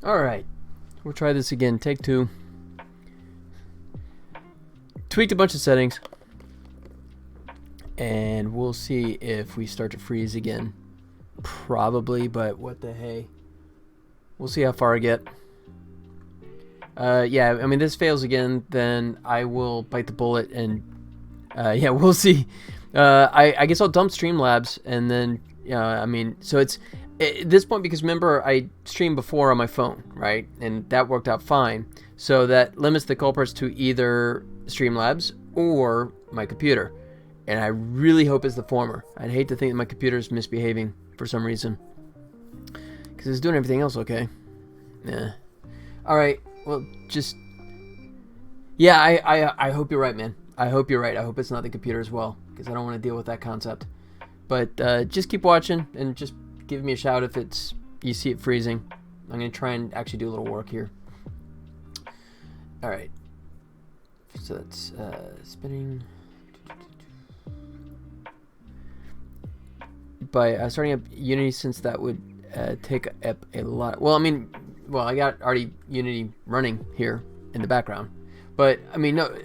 Alright, we'll try this again. Take two. Tweaked a bunch of settings. And we'll see if we start to freeze again. Probably, but what the hey. We'll see how far I get. Yeah, I mean, this fails again, then I will bite the bullet and, yeah, we'll see. I guess I'll dump Streamlabs and then, I mean, so it's, at this point, because remember, I streamed before on my phone, right? And that worked out fine. So that limits the culprits to either Streamlabs or my computer. And I really hope it's the former. I'd hate to think that my computer is misbehaving for some reason. Because it's doing everything else okay. Yeah. Alright, well, just... Yeah, I hope you're right, man. I hope you're right. I hope it's not the computer as well. Because I don't want to deal with that concept. But just keep watching and just give me a shout if it's you see it freezing. I'm going to try and actually do a little work here. Alright. So that's spinning... By starting up Unity, since that would take up a lot. Well, I mean, well, I got already Unity running here in the background, but I mean, no,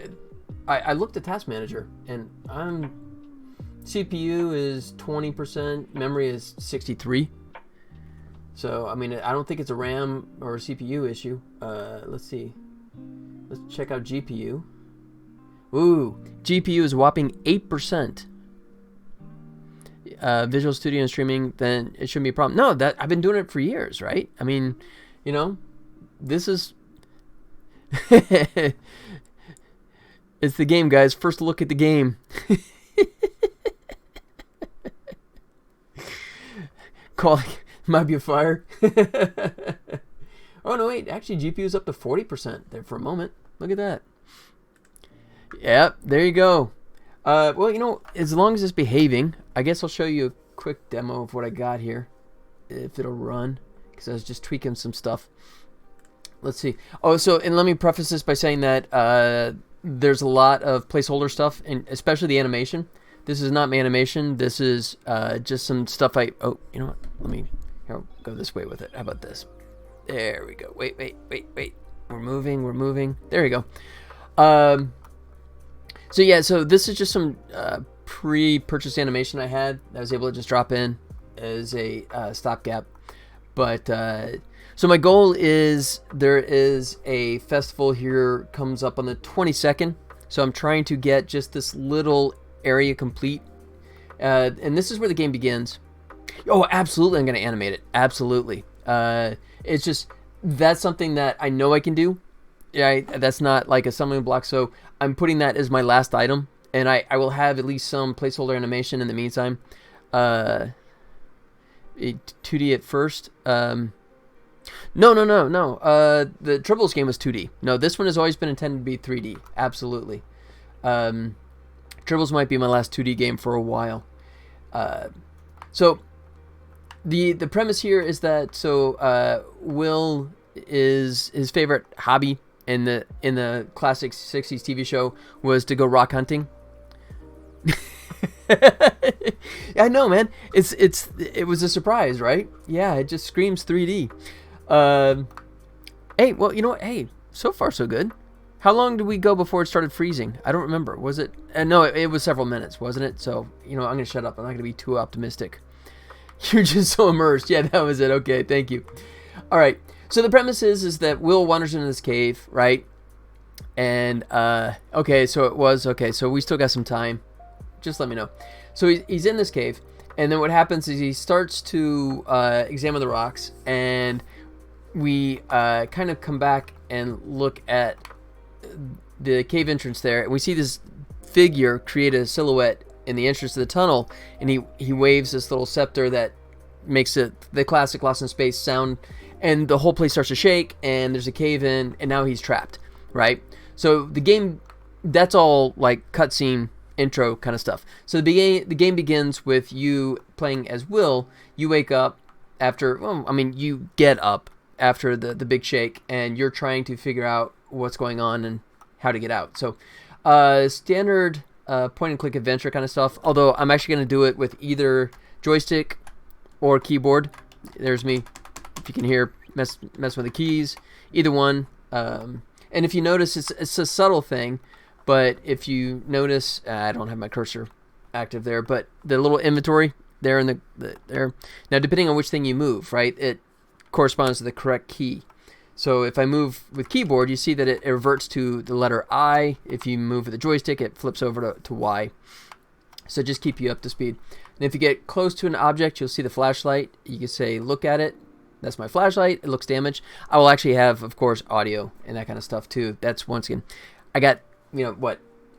I looked at Task Manager, and CPU is 20%, memory is 63. So I mean, I don't think it's a RAM or a CPU issue. Let's see. Let's check out GPU. Ooh, GPU is a whopping 8%. Visual Studio and streaming, then it shouldn't be a problem. No, that I've been doing it for years, right? I mean, you know, this is it's the game, guys. First look at the game. Calling might be a fire. Oh no, wait, actually GPU is up to 40% there for a moment. Look at that. Yep, there you go. Well, you know, as long as it's behaving, I guess I'll show you a quick demo of what I got here, if it'll run, because I was just tweaking some stuff. Let's see. Oh, so, and let me preface this by saying that there's a lot of placeholder stuff, and especially the animation. This is not my animation. This is just some stuff oh, you know what? Let me, here, I'll go this way with it. How about this? There we go. Wait. We're moving. There we go. So yeah, so this is just some pre-purchase animation I had that I was able to just drop in as a stopgap. But so my goal is, there is a festival here, comes up on the 22nd. So I'm trying to get just this little area complete. And this is where the game begins. Oh, absolutely, I'm going to animate it. Absolutely. It's just, that's something that I know I can do. Yeah, that's not like a stumbling block, so I'm putting that as my last item, and I will have at least some placeholder animation in the meantime. 2D at first. No. The Tribbles game was 2D. No, this one has always been intended to be 3D. Absolutely. Tribbles might be my last 2D game for a while. So the premise here is that Will is his favorite hobby in the classic 60s TV show was to go rock hunting. I know, man. It was a surprise, right? Yeah, it just screams 3D. Hey, well, you know what? Hey, so far so good. How long did we go before it started freezing? I don't remember. Was it? No, it was several minutes, wasn't it? So, you know, I'm gonna shut up. I'm not gonna be too optimistic. You're just so immersed. Yeah, that was it. Okay, thank you. All right. So the premise is that Will wanders into this cave, right? And, okay, so we still got some time. Just let me know. So he's in this cave, and then what happens is he starts to examine the rocks, and we kind of come back and look at the cave entrance there, and we see this figure create a silhouette in the entrance to the tunnel, and he waves this little scepter that makes it the classic Lost in Space sound, and the whole place starts to shake, and there's a cave in, and now he's trapped, right? So the game, that's all like cutscene intro kind of stuff. So the game begins with you playing as Will. You wake up after, well, I mean, you get up after the big shake, and you're trying to figure out what's going on and how to get out. So standard point and click adventure kind of stuff, although I'm actually going to do it with either joystick or keyboard. There's me, if you can hear mess with the keys, either one. And if you notice, it's a subtle thing, but if you notice, I don't have my cursor active there, but the little inventory there in there. Now, depending on which thing you move, right, it corresponds to the correct key. So if I move with keyboard, you see that it reverts to the letter I. If you move with the joystick, it flips over to Y. So just keep you up to speed. And if you get close to an object, you'll see the flashlight. You can say, look at it. That's my flashlight. It looks damaged. I will actually have, of course, audio and that kind of stuff too. That's, once again, I got,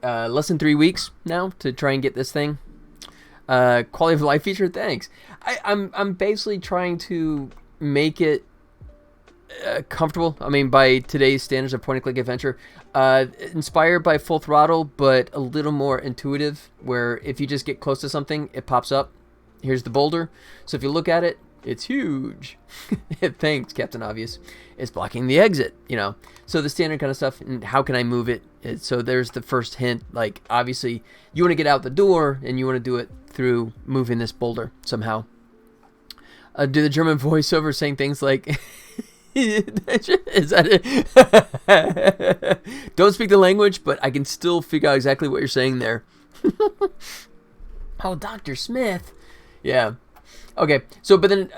less than 3 weeks now to try and get this thing. Quality of life feature, thanks. I'm basically trying to make it comfortable. I mean, by today's standards of point-and-click adventure, inspired by Full Throttle, but a little more intuitive, where if you just get close to something, it pops up. Here's the boulder. So if you look at it, it's huge. Thanks, Captain Obvious. It's blocking the exit, So the standard kind of stuff, and how can I move it? So there's the first hint. Like, obviously, you want to get out the door, and you want to do it through moving this boulder somehow. Do the German voiceover saying things like... Is that it? Don't speak the language, but I can still figure out exactly what you're saying there. Oh, Dr. Smith. Yeah. Okay. So, but then,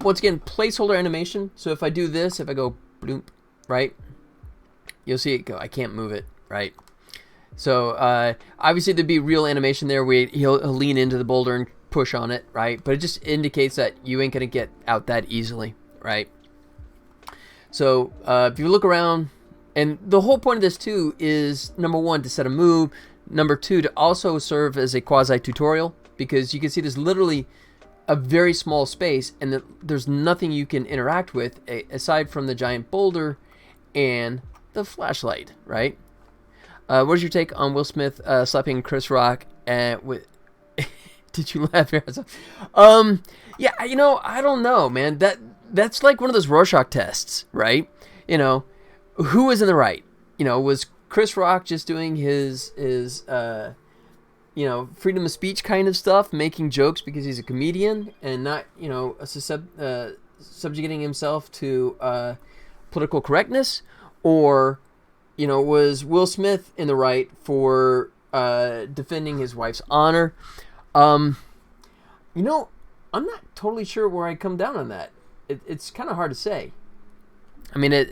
once again, placeholder animation. So if I do this, if I go bloop, right, you'll see it go. I can't move it, right? So, obviously there'd be real animation there where he'll lean into the boulder and push on it, right? But it just indicates that you ain't going to get out that easily, right? So if you look around, and the whole point of this too is, number one, to set a move, number two, to also serve as a quasi-tutorial, because you can see there's literally a very small space, and there's nothing you can interact with aside from the giant boulder and the flashlight, right? What is your take on Will Smith slapping Chris Rock? With Did you laugh your ass off? Yeah, I don't know, man. That's like one of those Rorschach tests, right? Who was in the right? Was Chris Rock just doing his freedom of speech kind of stuff, making jokes because he's a comedian and not, subjugating himself to political correctness? Or, was Will Smith in the right for defending his wife's honor? I'm not totally sure where I come down on that. It's kind of hard to say. I mean, it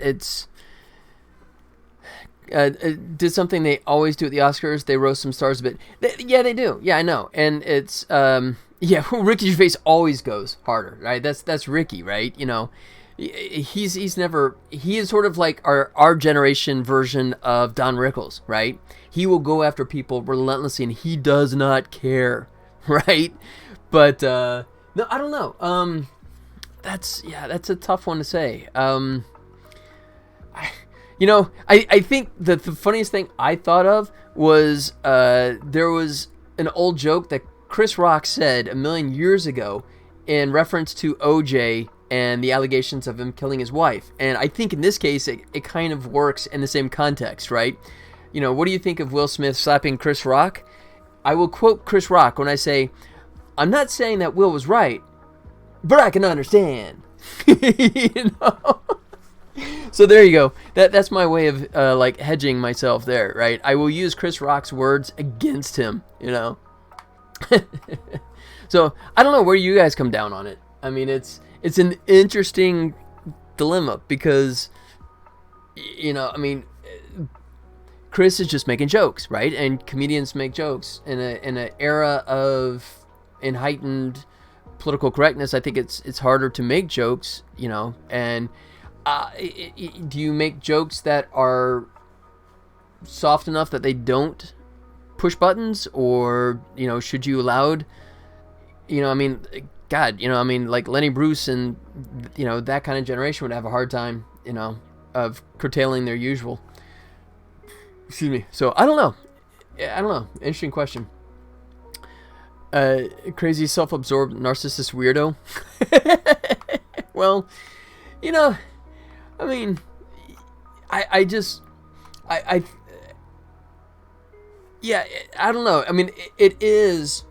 did something they always do at the Oscars. They roast some stars a bit. Yeah, they do. Yeah, I know. And it's Ricky Gervais always goes harder, right? That's Ricky, right? He is sort of like our generation version of Don Rickles, right? He will go after people relentlessly, and he does not care, right? But no, I don't know. That's a tough one to say. I think that the funniest thing I thought of was there was an old joke that Chris Rock said a million years ago in reference to OJ and the allegations of him killing his wife. And I think in this case, it kind of works in the same context, right? What do you think of Will Smith slapping Chris Rock? I will quote Chris Rock when I say, I'm not saying that Will was right, but I can understand. So there you go. That's my way of hedging myself there, right? I will use Chris Rock's words against him, So I don't know where you guys come down on it. I mean, it's an interesting dilemma because, Chris is just making jokes, right? And comedians make jokes in an era of heightened political correctness. I think it's harder to make jokes, and do you make jokes that are soft enough that they don't push buttons, or should you allowed, like Lenny Bruce and that kind of generation would have a hard time, of curtailing their usual. Excuse me. So I don't know. Interesting question. Crazy self-absorbed narcissist weirdo. Well, I don't know. I mean, it is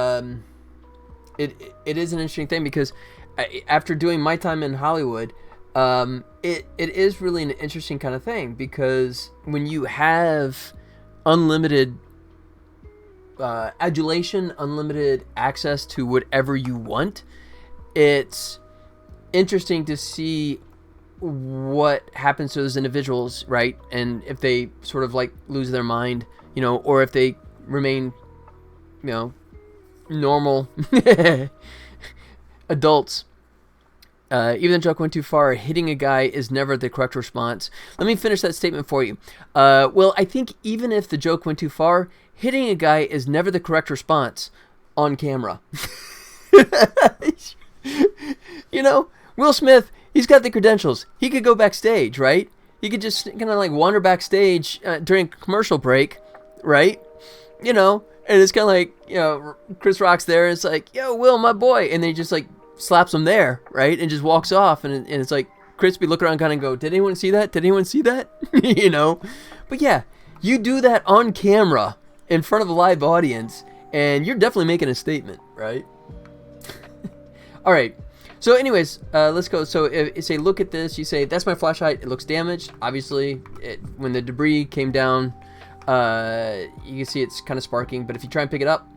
an interesting thing because after doing my time in Hollywood, it is really an interesting kind of thing, because when you have unlimited adulation, unlimited access to whatever you want, it's interesting to see what happens to those individuals, right? And if they sort of like lose their mind, or if they remain, normal adults. Even the joke went too far. Hitting a guy is never the correct response. Let me finish that statement for you. Well, I think even if the joke went too far, hitting a guy is never the correct response on camera. Will Smith, he's got the credentials. He could go backstage, right? He could just kind of like wander backstage during a commercial break, right? And it's kind of like, Chris Rock's there, and it's like, yo, Will, my boy. And then he just like slaps him there, right? And just walks off. And it's like, Chris be looking around kind of go, did anyone see that? Did anyone see that? But yeah, you do that on camera in front of a live audience, and you're definitely making a statement, right? All right. So anyways, let's go. So if you say, look at this, you say, that's my flashlight. It looks damaged. Obviously, when the debris came down, you can see it's kind of sparking. But if you try and pick it up,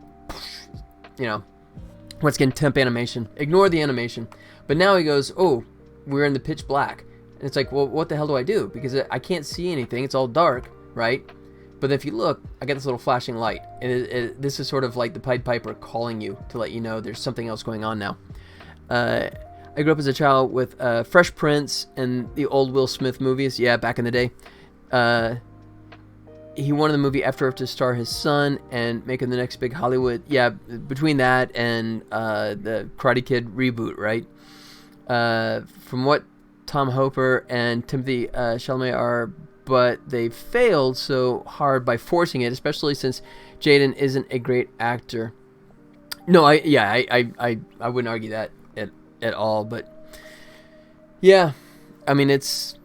once again, temp animation. Ignore the animation. But now he goes, oh, we're in the pitch black. And it's like, well, what the hell do I do? Because I can't see anything. It's all dark, right? But if you look, I got this little flashing light. And this is sort of like the Pied Piper calling you to let you know there's something else going on now. I grew up as a child with Fresh Prince and the old Will Smith movies. Yeah, back in the day. He wanted the movie After Earth to star his son and making the next big Hollywood. Yeah, between that and the Karate Kid reboot, right? From what Tom Hopper and Timothy Chalamet are, but they failed so hard by forcing it, especially since Jaden isn't a great actor. No, I wouldn't argue that at all, but yeah, I mean, it's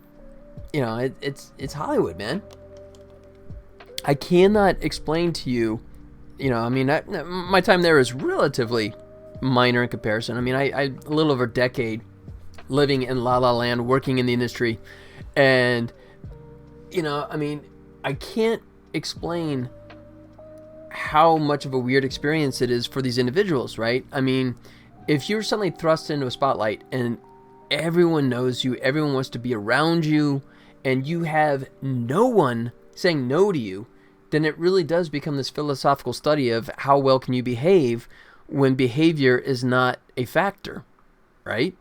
Hollywood, man. I cannot explain to you, my time there is relatively minor in comparison. I mean, I a little over a decade living in La La Land, working in the industry, and I can't explain how much of a weird experience it is for these individuals, right? I mean, if you're suddenly thrust into a spotlight and everyone knows you, everyone wants to be around you, and you have no one saying no to you, then it really does become this philosophical study of how well can you behave when behavior is not a factor, right?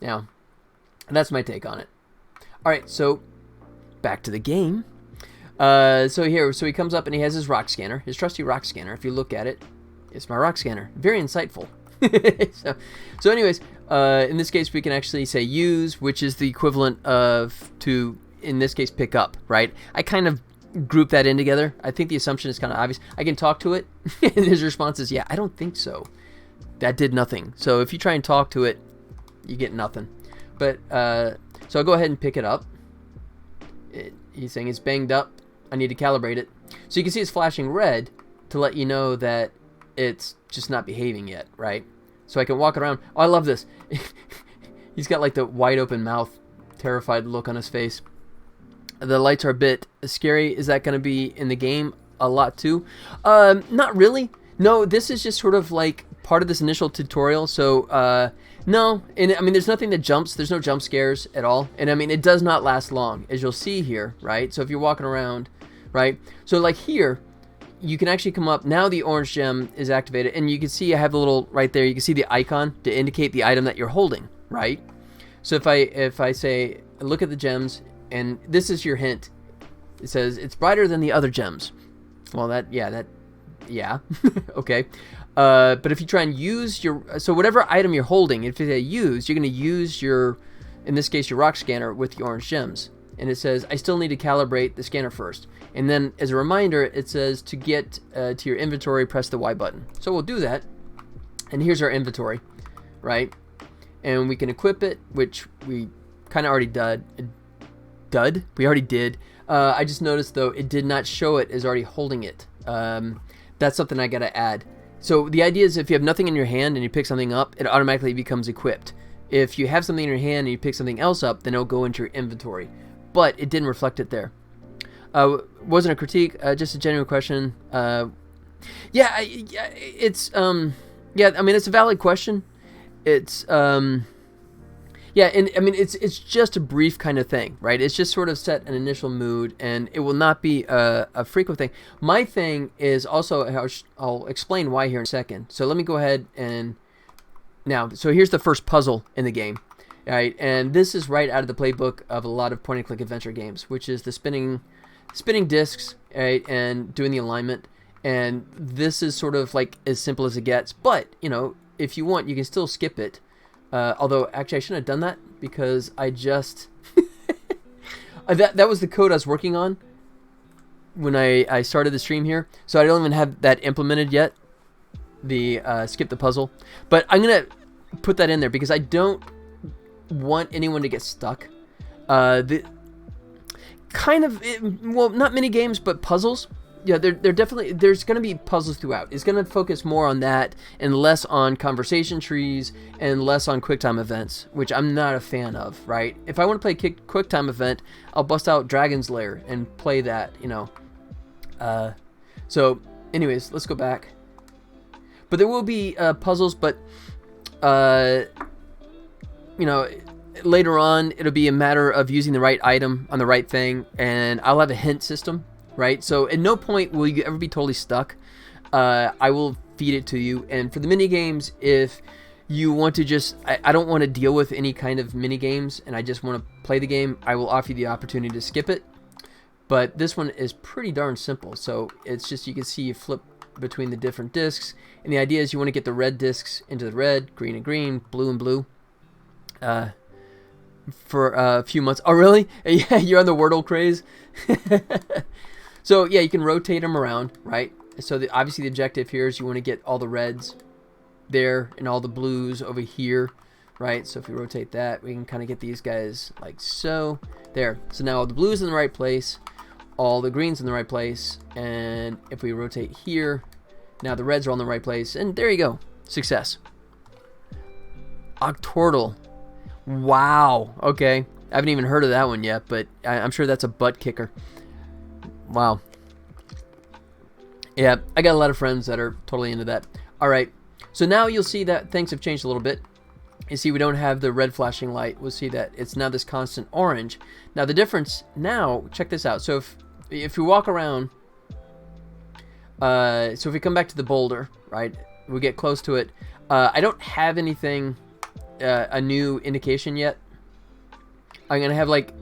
Now, that's my take on it. All right, so back to the game. So he comes up and he has his rock scanner, his trusty rock scanner. If you look at it, it's my rock scanner. Very insightful. So anyways, in this case, we can actually say use, which is the equivalent of to, in this case, pick up, right? I kind of group that in together. I think the assumption is kind of obvious. I can talk to it, and his response is, yeah, I don't think so. That did nothing. So if you try and talk to it, you get nothing. But, so I'll go ahead and pick it up. He's saying it's banged up. I need to calibrate it. So you can see it's flashing red to let you know that it's just not behaving yet, right? So I can walk around. Oh, I love this. He's got like the wide open mouth, terrified look on his face. The lights are a bit scary. Is that going to be in the game a lot too? Not really. No, this is just sort of like part of this initial tutorial. So, no. And I mean, there's nothing that jumps. There's no jump scares at all. And I mean, it does not last long, as you'll see here, right? So if you're walking around, right? So like here, you can actually come up. Now the orange gem is activated. And you can see I have the little, right there, you can see the icon to indicate the item that you're holding, right? So if I say, look at the gems, and this is your hint. It says it's brighter than the other gems. Well, yeah. Okay. But if you try and use so whatever item you're holding, if you say use, you're going to use in this case, your rock scanner with the orange gems. And it says, I still need to calibrate the scanner first. And then as a reminder, it says to get to your inventory, press the Y button. So we'll do that. And here's our inventory, right? And we can equip it, which we kind of already we already did. I just noticed, though, it did not show it as already holding it. That's something I got to add. So the idea is if you have nothing in your hand and you pick something up, it automatically becomes equipped. If you have something in your hand and you pick something else up, then it'll go into your inventory. But it didn't reflect it there. Wasn't a critique, just a genuine question. Yeah, it's yeah, I mean, it's a valid question. It's yeah, and I mean, it's just a brief kind of thing, right? It's just sort of set an initial mood, and it will not be a frequent thing. My thing is also, I'll explain why here in a second. So let me go ahead and now, so here's the first puzzle in the game, right? And this is right out of the playbook of a lot of point-and-click adventure games, which is the spinning discs, right, and doing the alignment. And this is sort of like as simple as it gets, but you know, if you want, you can still skip it. Although, actually, I shouldn't have done that because I just... that was the code I was working on when I started the stream here. So I don't even have that implemented yet, the skip the puzzle. But I'm going to put that in there because I don't want anyone to get stuck. Well, not mini games, but puzzles. Yeah, they're definitely, there's going to be puzzles throughout. It's going to focus more on that and less on conversation trees and less on QuickTime events, which I'm not a fan of, right? If I want to play a QuickTime event, I'll bust out Dragon's Lair and play that, you know. So, anyways, let's go back. But there will be puzzles, but, you know, later on, it'll be a matter of using the right item on the right thing, and I'll have a hint system. Right, so at no point will you ever be totally stuck. I will feed it to you. And for the mini games, if you want to just, I don't want to deal with any kind of mini games, and I just want to play the game, I will offer you the opportunity to skip it. But this one is pretty darn simple. So it's just, you can see you flip between the different discs, and the idea is you want to get the red discs into the red, green and green, blue and blue. For a few months. Oh, really? Yeah, you're on the Wordle craze. So yeah, you can rotate them around, right? So obviously the objective here is you want to get all the reds there and all the blues over here, right? So if we rotate that, we can kind of get these guys like so. There. So now all the blues in the right place, all the greens in the right place, and if we rotate here, now the reds are all in the right place, and there you go. Success. Octortle. Wow. Okay. I haven't even heard of that one yet, but I'm sure that's a butt kicker. Wow. Yeah, I got a lot of friends that are totally into that. All right. So now you'll see that things have changed a little bit. You see we don't have the red flashing light. We'll see that it's now this constant orange. Now the difference now, check this out. So if you walk around, so if we come back to the boulder, right, we get close to it. I don't have anything, a new indication yet. I'm going to have like,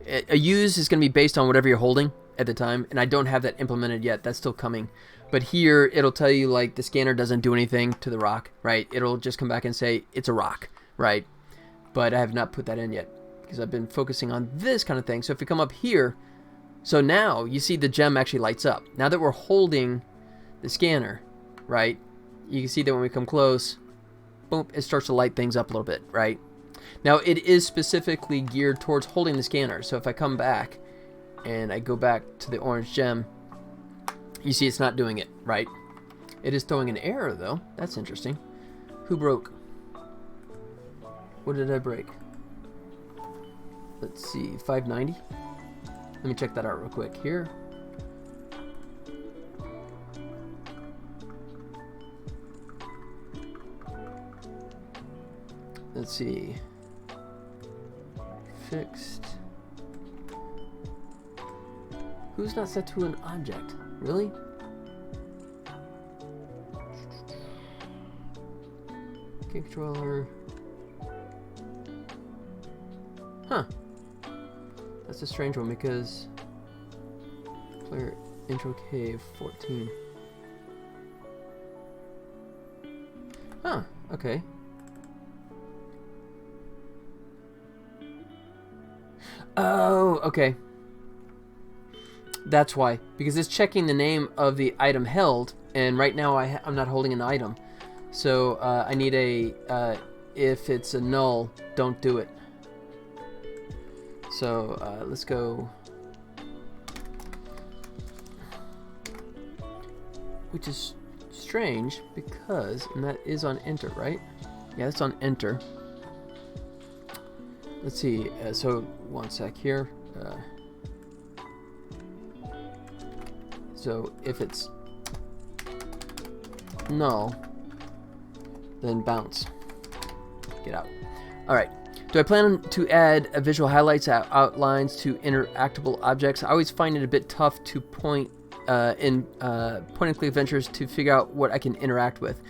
a use is going to be based on whatever you're holding at the time, and I don't have that implemented yet. That's still coming. But here, it'll tell you, like, the scanner doesn't do anything to the rock, right? It'll just come back and say, it's a rock, right? But I have not put that in yet, because I've been focusing on this kind of thing. So if we come up here, so now, you see the gem actually lights up. Now that we're holding the scanner, right? You can see that when we come close, boom, it starts to light things up a little bit, right? Now, it is specifically geared towards holding the scanner. So if I come back and I go back to the orange gem, you see it's not doing it, right? It is throwing an error, though. That's interesting. Who broke? What did I break? Let's see, 590. Let me check that out real quick here. Let's see. Fixed. Who's not set to an object? Really? Controller. Huh. That's a strange one because player intro cave 14. Huh, okay. Oh, okay. That's why. Because it's checking the name of the item held, and right now I'm not holding an item. So I need a, if it's a null, don't do it. So let's go. Which is strange because, and that is on enter, right? Yeah, that's on enter. Let's see. So one sec here. So if it's null, then bounce. Get out. All right. Do I plan to add visual highlights, outlines to interactable objects? I always find it a bit tough to point in point-and-click adventures to figure out what I can interact with.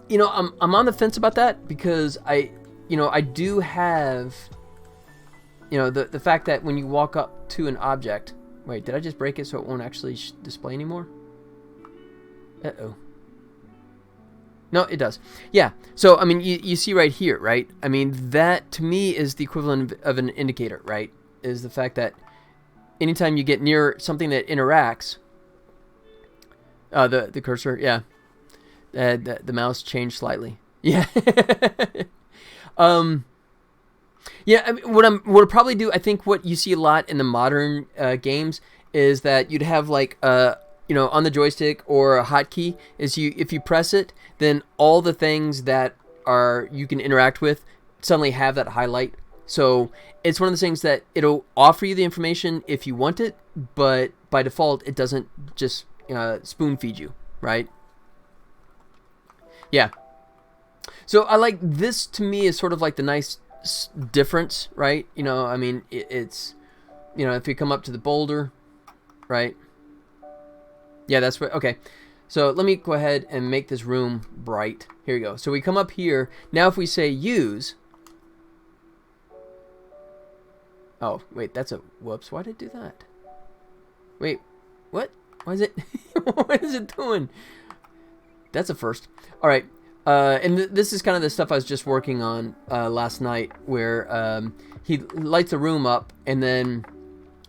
You know, I'm on the fence about that because I do have, you know, the fact that when you walk up to an object. Wait, did I just break it so it won't actually display anymore? Uh-oh. No, it does. Yeah. So, I mean, you see right here, right? I mean, that to me is the equivalent of an indicator, right? Is the fact that anytime you get near something that interacts, the cursor, yeah, the mouse changed slightly. Yeah. Yeah, I mean, what I'll probably do, I think what you see a lot in the modern games is that you'd have like you know, on the joystick or a hotkey is if you press it, then all the things that you can interact with suddenly have that highlight. So it's one of the things that it'll offer you the information if you want it, but by default it doesn't just spoon feed you, right? Yeah. So I like this. To me is sort of like the nice difference, right? You know, I mean, it's, you know, if you come up to the boulder, right? Yeah, that's what. Okay, so let me go ahead and make this room bright. Here we go. So we come up here. Now if we say use. Oh, wait, that's a whoops. Why did it do that? Wait, what? Why is it? What is it doing? That's a first. All right. And this is kind of the stuff I was just working on last night, where he lights the room up, and then,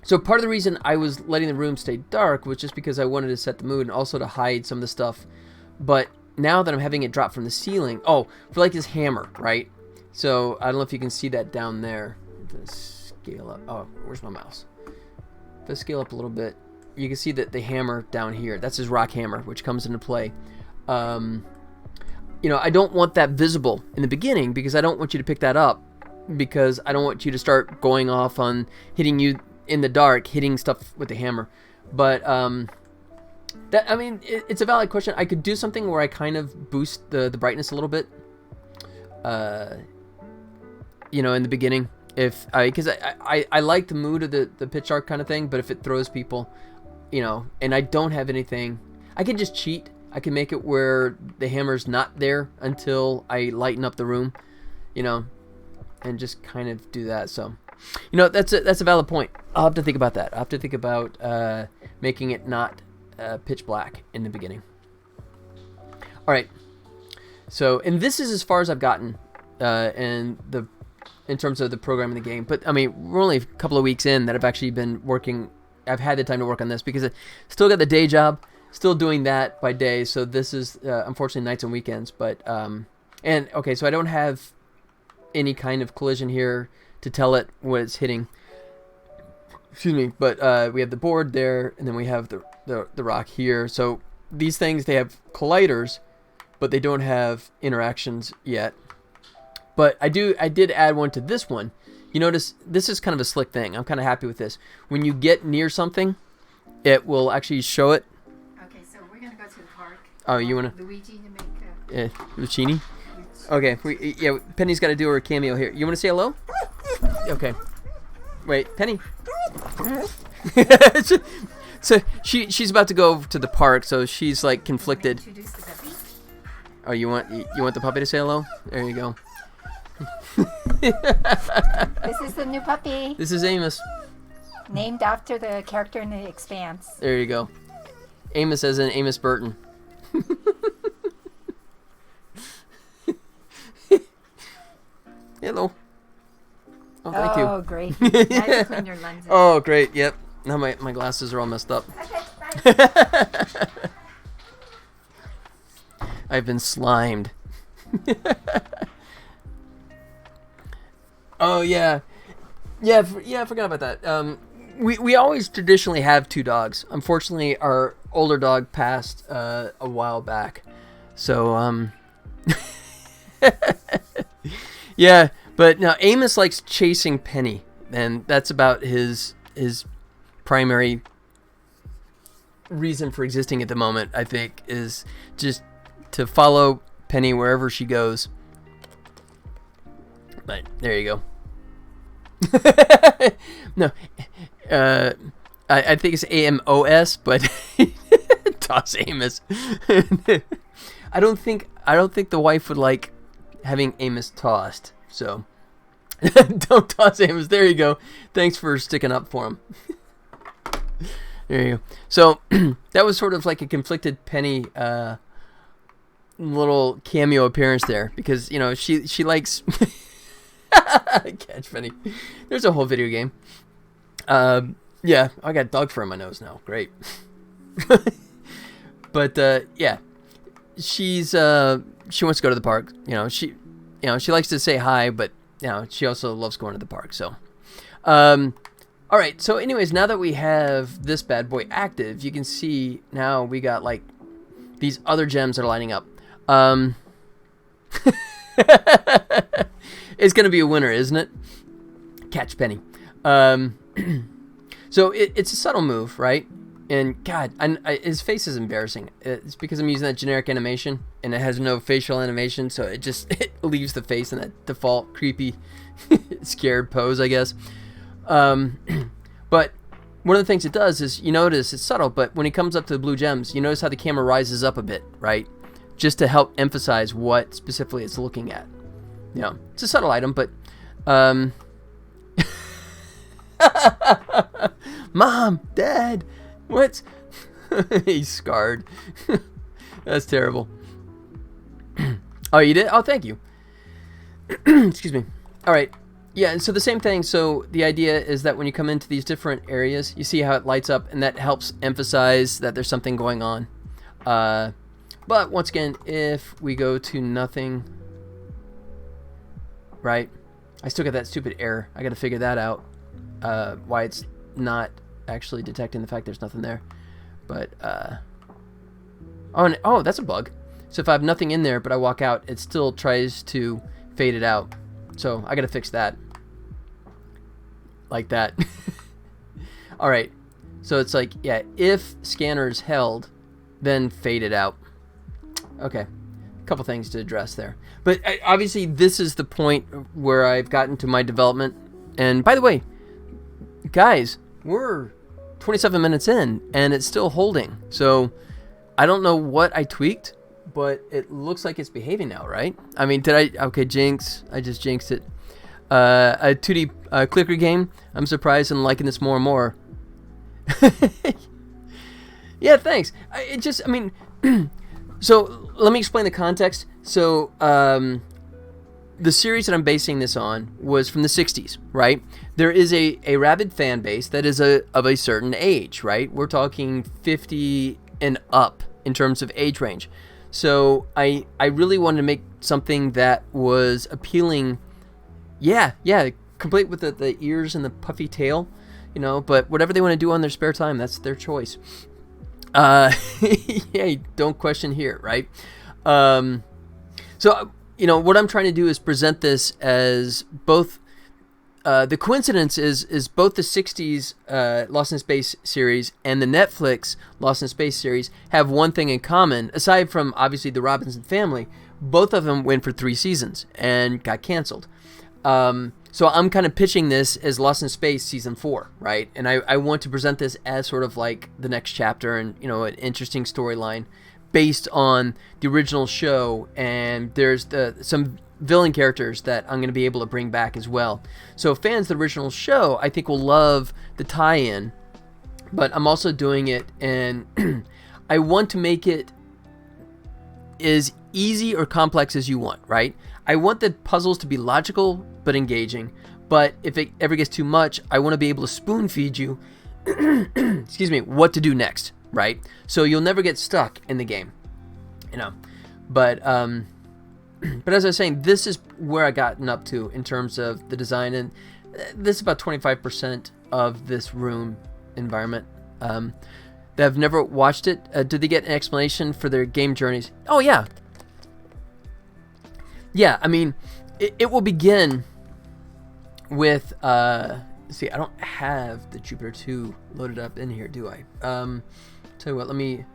so part of the reason I was letting the room stay dark was just because I wanted to set the mood and also to hide some of the stuff. But now that I'm having it drop from the ceiling, oh, for like his hammer, right? So I don't know if you can see that down there. Let's scale up. Oh, where's my mouse? Let's scale up a little bit. You can see that the hammer down here, that's his rock hammer, which comes into play. You know, I don't want that visible in the beginning because I don't want you to pick that up, because I don't want you to start going off on hitting you in the dark, hitting stuff with the hammer. But that, I mean, it's a valid question. I could do something where I kind of boost the brightness a little bit, you know, in the beginning, because I like the mood of the pitch dark kind of thing. But if it throws people, you know, and I don't have anything, I can just cheat. I can make it where the hammer's not there until I lighten up the room, you know, and just kind of do that. So, you know, that's a valid point. I'll have to think about that. I'll have to think about making it not pitch black in the beginning. All right. So, and this is as far as I've gotten in terms of the programming the game. But I mean, we're only a couple of weeks in that I've actually been working. I've had the time to work on this because I still got the day job. Still doing that by day, so this is unfortunately nights and weekends. But and okay, so I don't have any kind of collision here to tell it what it's hitting. Excuse me, but we have the board there, and then we have the rock here. So these things, they have colliders, but they don't have interactions yet. But I did add one to this one. You notice this is kind of a slick thing. I'm kind of happy with this. When you get near something, it will actually show it. Oh, you wanna Luigi to make Lucini? Okay, yeah. Penny's got to do her cameo here. You wanna say hello? Okay. Wait, Penny. So she's about to go to the park, so she's like conflicted. introduce the puppy. Oh, you want the puppy to say hello? There you go. This is the new puppy, This is Amos. named after the character in The Expanse. There you go. Amos as in Amos Burton. Hello. Oh, thank you. Oh, great. Now you clean your lenses. Oh, great. Yep. Now my glasses are all messed up. Okay, bye. I've been slimed. Oh, yeah. Yeah, I forgot about that. We always traditionally have two dogs. Unfortunately, our older dog passed a while back. So, Yeah, but now Amos likes chasing Penny, and that's about his primary reason for existing at the moment, I think, is just to follow Penny wherever she goes. But there you go. No, I think it's Amos, but toss Amos. I don't think the wife would like having Amos tossed. So don't toss Amos. There you go. Thanks for sticking up for him. There you go. So that was sort of like a conflicted Penny little cameo appearance there, because she likes catch Penny. There's a whole video game. Yeah, I got dog fur on my nose now. Great. But yeah, she wants to go to the park. She likes to say hi, but she also loves going to the park. So, all right. So, anyways, now that we have this bad boy active, you can see now we got like these other gems that are lining up. It's gonna be a winner, isn't it? Catch Penny. So it's a subtle move, right? And God, his face is embarrassing. It's because I'm using that generic animation, and it has no facial animation, so it leaves the face in that default creepy, scared pose, I guess. But one of the things it does is, you notice it's subtle, but when he comes up to the blue gems, you notice how the camera rises up a bit, right? Just to help emphasize what specifically it's looking at. It's a subtle item, but Mom, Dad, what? He's scarred. That's terrible. Oh, you did? Oh, thank you. Excuse me. All right. Yeah, and so the same thing. So the idea is that when you come into these different areas, you see how it lights up, and that helps emphasize that there's something going on. But once again, if we go to nothing, right? I still got that stupid error. I got to figure that out. Why it's not actually detecting the fact there's nothing there. But oh, that's a bug. So if I have nothing in there but I walk out, it still tries to fade it out. So I gotta fix that. Like that. All right. So it's like, yeah, if scanner is held, then fade it out. Okay. A couple things to address there. But obviously this is the point where I've gotten to my development. And by the way, guys, we're 27 minutes in and it's still holding. So I don't know what I tweaked, but it looks like it's behaving now, right? I mean, okay, jinx. I just jinxed it. A 2D clicker game. I'm surprised and liking this more and more. Yeah, thanks. So let me explain the context. So the series that I'm basing this on was from the 60s, right? There is a rabid fan base that is of a certain age, right? We're talking 50 and up in terms of age range. So I really wanted to make something that was appealing. Yeah, complete with the ears and the puffy tail, but whatever they want to do on their spare time, that's their choice. Yeah, don't question here, right? So, what I'm trying to do is present this as both, the coincidence is both the 60s Lost in Space series and the Netflix Lost in Space series have one thing in common, aside from, obviously, the Robinson family. Both of them went for 3 seasons and got canceled. So I'm kind of pitching this as Lost in Space Season 4, right? And I want to present this as sort of like the next chapter and, an interesting storyline based on the original show. And there's some villain characters that I'm going to be able to bring back as well. So fans of the original show, I think, will love the tie-in. But I'm also doing it, and I want to make it as easy or complex as you want, right? I want the puzzles to be logical but engaging, but if it ever gets too much, I want to be able to spoon feed you excuse me, what to do next, right? So you'll never get stuck in the game, but as I was saying, this is where I gotten up to in terms of the design, and this is about 25% of this room environment. That have never watched it, did they get an explanation for their game journeys? Oh yeah, I mean, it will begin with see, I don't have the Jupiter 2 loaded up in here, do I? Tell you what, let me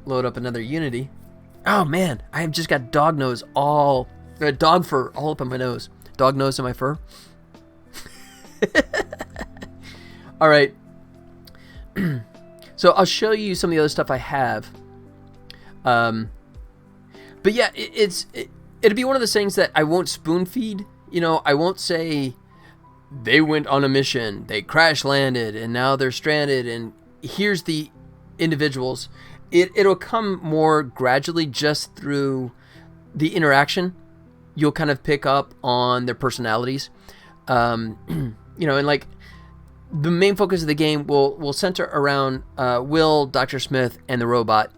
load up another Unity. Oh man, I have just got dog fur all up on my nose. Dog nose in my fur. All right. So I'll show you some of the other stuff I have. But yeah, it'll be one of those things that I won't spoon feed. You know, I won't say they went on a mission, they crash landed, and now they're stranded, and here's the individuals. It'll come more gradually just through the interaction. You'll kind of pick up on their personalities. You know, and like the main focus of the game will center around Will, Dr. Smith, and the robot.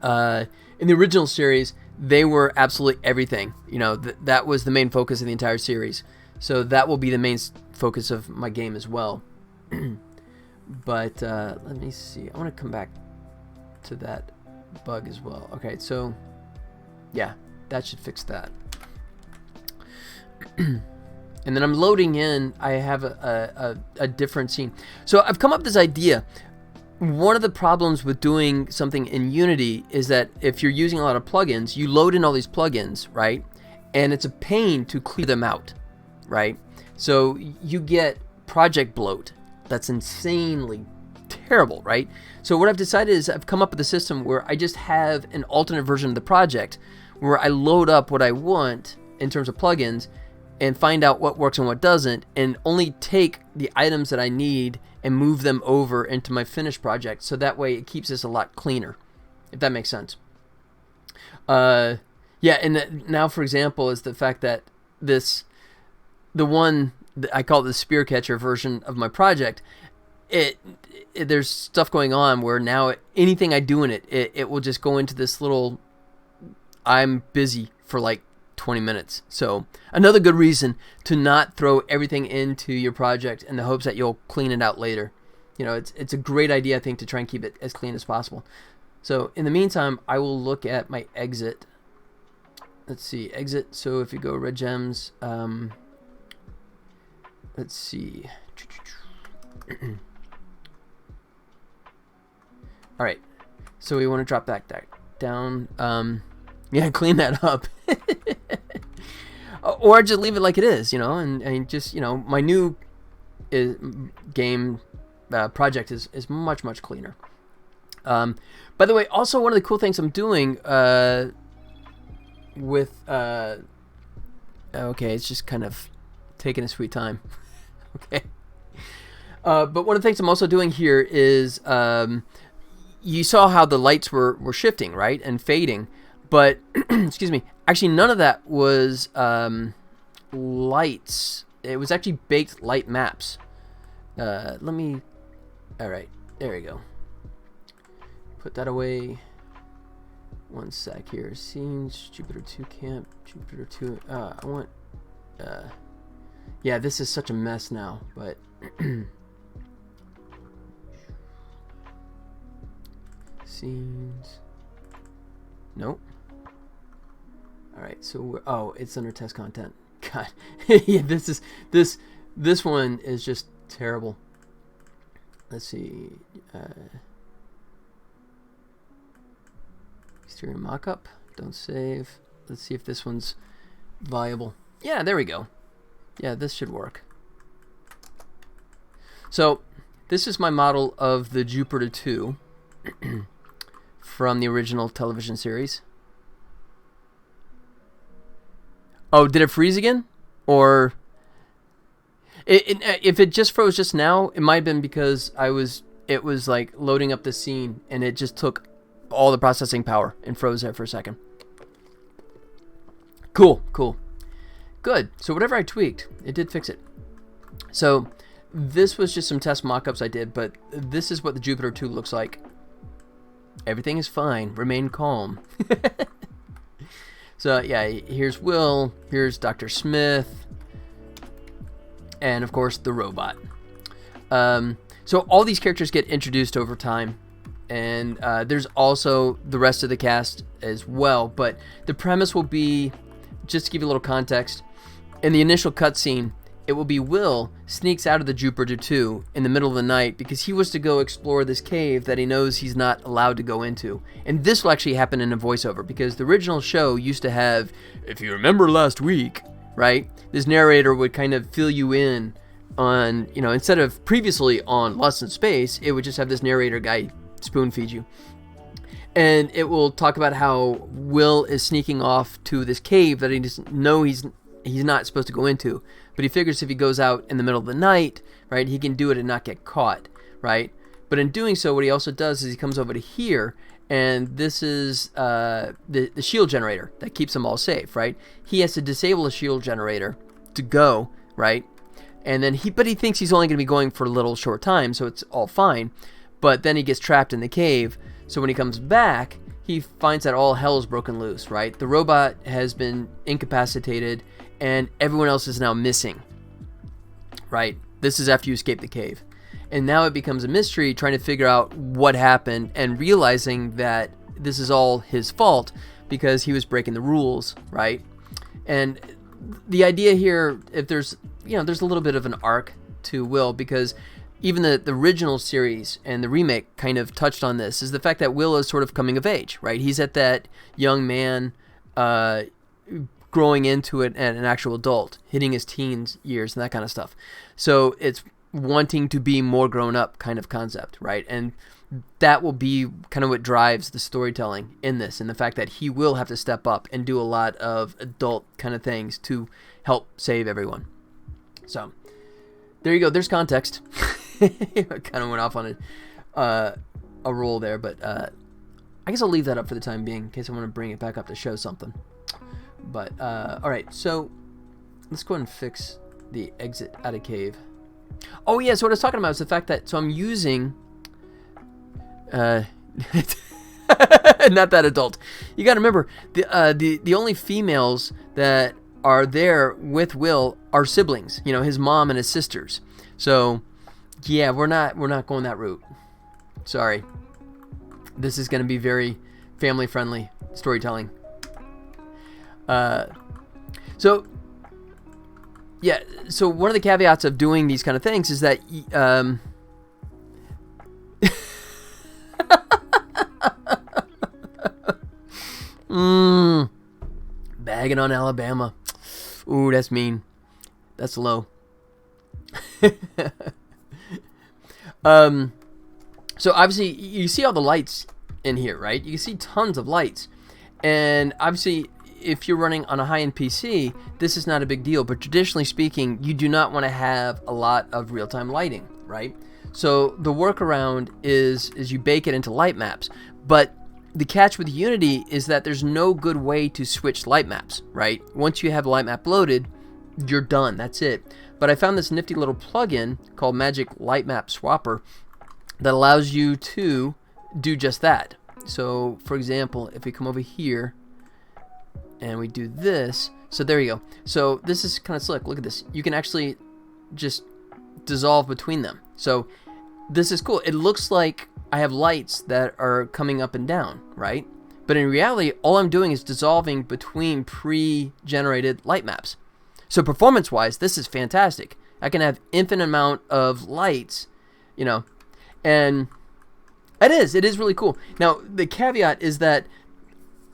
In the original series, they were absolutely everything. You know, that was the main focus of the entire series. So that will be the main focus of my game as well. But let me see. I want to come back to that bug as well. Okay, so yeah, that should fix that. And then I'm loading in. I have a different scene. So I've come up with this idea. One of the problems with doing something in Unity is that if you're using a lot of plugins, you load in all these plugins, right? And it's a pain to clear them out, right? So you get project bloat. That's insanely terrible, right? So what I've decided is I've come up with a system where I just have an alternate version of the project where I load up what I want in terms of plugins and find out what works and what doesn't, and only take the items that I need and move them over into my finished project. So that way it keeps this a lot cleaner, if that makes sense. Yeah, and now, for example, is the fact that the one I call it the spear catcher version of my project. There's stuff going on where now anything I do in it will just go into this little. I'm busy for like 20 minutes. So another good reason to not throw everything into your project in the hopes that you'll clean it out later. You know, it's a great idea, I think, to try and keep it as clean as possible. So in the meantime, I will look at my exit. Let's see, exit. So if you go red gems, let's see. All right. So we want to drop that down. Yeah, clean that up. Or just leave it like it is, you know, and just, you know, my new game project is much, much cleaner. By the way, also one of the cool things I'm doing with... okay, it's just kind of taking a sweet time. Okay. But one of the things I'm also doing here is... you saw how the lights were shifting, right? And fading. But, excuse me, actually none of that was lights. It was actually baked light maps. Let me... Alright, there we go. Put that away. One sec here. Scenes, Jupiter 2 camp, Jupiter 2... I want... yeah, this is such a mess now, but... Scenes... Nope. Alright, so oh, it's under test content. God. Yeah, this one is just terrible. Let's see. Exterior mockup. Don't save. Let's see if this one's viable. Yeah, there we go. Yeah, this should work. So, this is my model of the Jupiter 2 from the original television series. Oh, did it freeze again? Or if it just froze just now, it might have been because it was like loading up the scene and it just took all the processing power and froze there for a second. Cool. Good. So whatever I tweaked, it did fix it. So this was just some test mock-ups I did, but this is what the Jupiter 2 looks like. Everything is fine. Remain calm. So yeah, here's Will, here's Dr. Smith, and of course the robot. So all these characters get introduced over time, and there's also the rest of the cast as well, but the premise will be just to give you a little context, in the initial cutscene, it will be Will sneaks out of the Jupiter 2 in the middle of the night because he was to go explore this cave that he knows he's not allowed to go into. And this will actually happen in a voiceover because the original show used to have, if you remember last week, right? This narrator would kind of fill you in on, you know, instead of previously on Lost in Space, it would just have this narrator guy spoon feed you. And it will talk about how Will is sneaking off to this cave that he doesn't know he's not supposed to go into, but he figures if he goes out in the middle of the night, right, he can do it and not get caught, right? But in doing so, what he also does is he comes over to here, and this is the shield generator that keeps them all safe, right? He has to disable a shield generator to go, right? And then he thinks he's only going to be going for a little short time, so it's all fine. But then he gets trapped in the cave, so when he comes back, he finds that all hell is broken loose, right? The robot has been incapacitated, and everyone else is now missing, right? This is after you escape the cave. And now it becomes a mystery trying to figure out what happened and realizing that this is all his fault because he was breaking the rules, right? And the idea here, if there's, you know, there's a little bit of an arc to Will because even the original series and the remake kind of touched on this, is the fact that Will is sort of coming of age, right? He's at that young man growing into an actual adult, hitting his teens years and that kind of stuff. So it's wanting to be more grown up kind of concept, right? And that will be kind of what drives the storytelling in this, and the fact that he will have to step up and do a lot of adult kind of things to help save everyone. So there you go. There's context. I kind of went off on a roll there, but I guess I'll leave that up for the time being in case I want to bring it back up to show something. But all right, so let's go ahead and fix the exit out of cave. Oh yeah, so what I was talking about is the fact that I'm using not that adult. You got to remember the only females that are there with Will are siblings. You know, his mom and his sisters. So yeah, we're not going that route. Sorry. This is going to be very family friendly storytelling. So yeah, so one of the caveats of doing these kind of things is that bagging on Alabama. Ooh, that's mean. That's low. So obviously you see all the lights in here, right? You see tons of lights, and obviously if you're running on a high-end PC, this is not a big deal, but traditionally speaking, you do not want to have a lot of real-time lighting, right? So the workaround is you bake it into light maps, but the catch with Unity is that there's no good way to switch light maps, right? Once you have a light map loaded, you're done, that's it. But I found this nifty little plugin called Magic Light Map Swapper that allows you to do just that. So for example, if we come over here and we do this, so there you go. So this is kind of slick. Look at this. You can actually just dissolve between them. So this is cool. It looks like I have lights that are coming up and down, right? But in reality, all I'm doing is dissolving between pre-generated light maps. So performance-wise, this is fantastic. I can have infinite amount of lights, you know, and it is really cool. Now, the caveat is that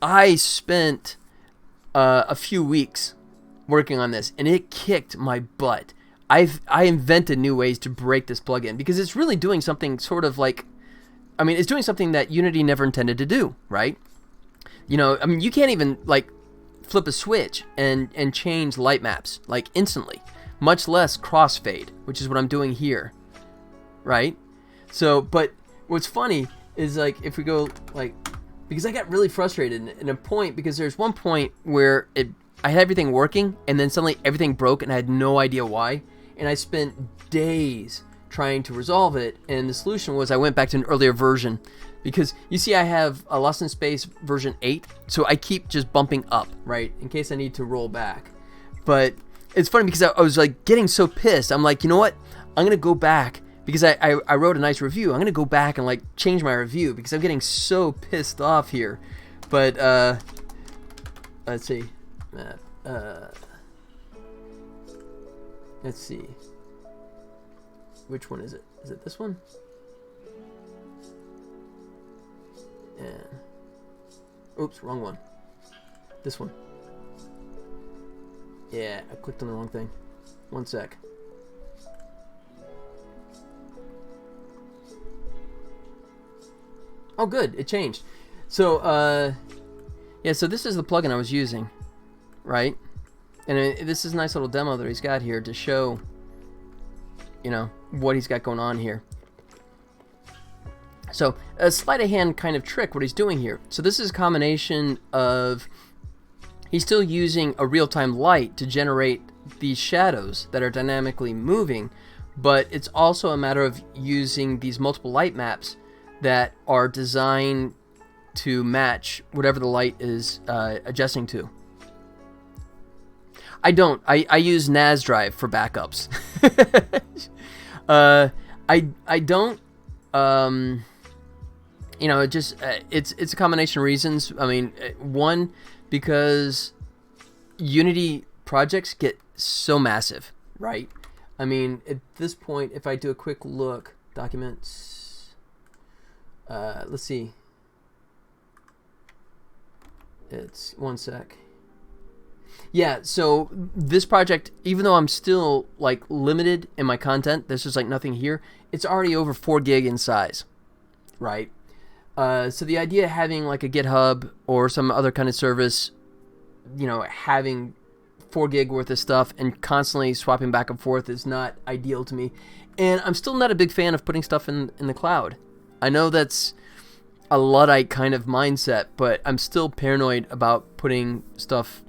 I spent a few weeks working on this, and it kicked my butt. I invented new ways to break this plugin because it's really doing something sort of like, I mean, it's doing something that Unity never intended to do, right? You know, I mean, you can't even like flip a switch and change light maps like instantly, much less crossfade, which is what I'm doing here, right? So, but what's funny is like if we go like, because I got really frustrated in a point, because there's one point where I had everything working and then suddenly everything broke and I had no idea why, and I spent days trying to resolve it, and the solution was I went back to an earlier version, because you see I have a Lost in Space version 8, so I keep just bumping up, right, in case I need to roll back. But it's funny because I was like getting so pissed. I'm like, you know what, I'm gonna go back, because I wrote a nice review. I'm gonna go back and like change my review because I'm getting so pissed off here. But let's see, Let's see. Which one is it? Is it this one? And oops, wrong one. This one. Yeah, I clicked on the wrong thing. One sec. Oh, good. It changed. So, yeah, so this is the plugin I was using, right? And this is a nice little demo that he's got here to show, you know, what he's got going on here. So, a sleight of hand kind of trick, what he's doing here. So this is a combination of, he's still using a real-time light to generate these shadows that are dynamically moving, but it's also a matter of using these multiple light maps that are designed to match whatever the light is adjusting to. I don't. I use NAS drive for backups. I don't. You know, it just it's a combination of reasons. I mean, one, because Unity projects get so massive, right? I mean, at this point, if I do a quick look, documents, let's see. It's one sec. Yeah, so this project, even though I'm still like limited in my content, there's just like nothing here, it's already over 4 gig in size, right? So the idea of having like a GitHub or some other kind of service, you know, having 4 gig worth of stuff and constantly swapping back and forth is not ideal to me. And I'm still not a big fan of putting stuff in the cloud. I know that's a Luddite kind of mindset, but I'm still paranoid about putting stuff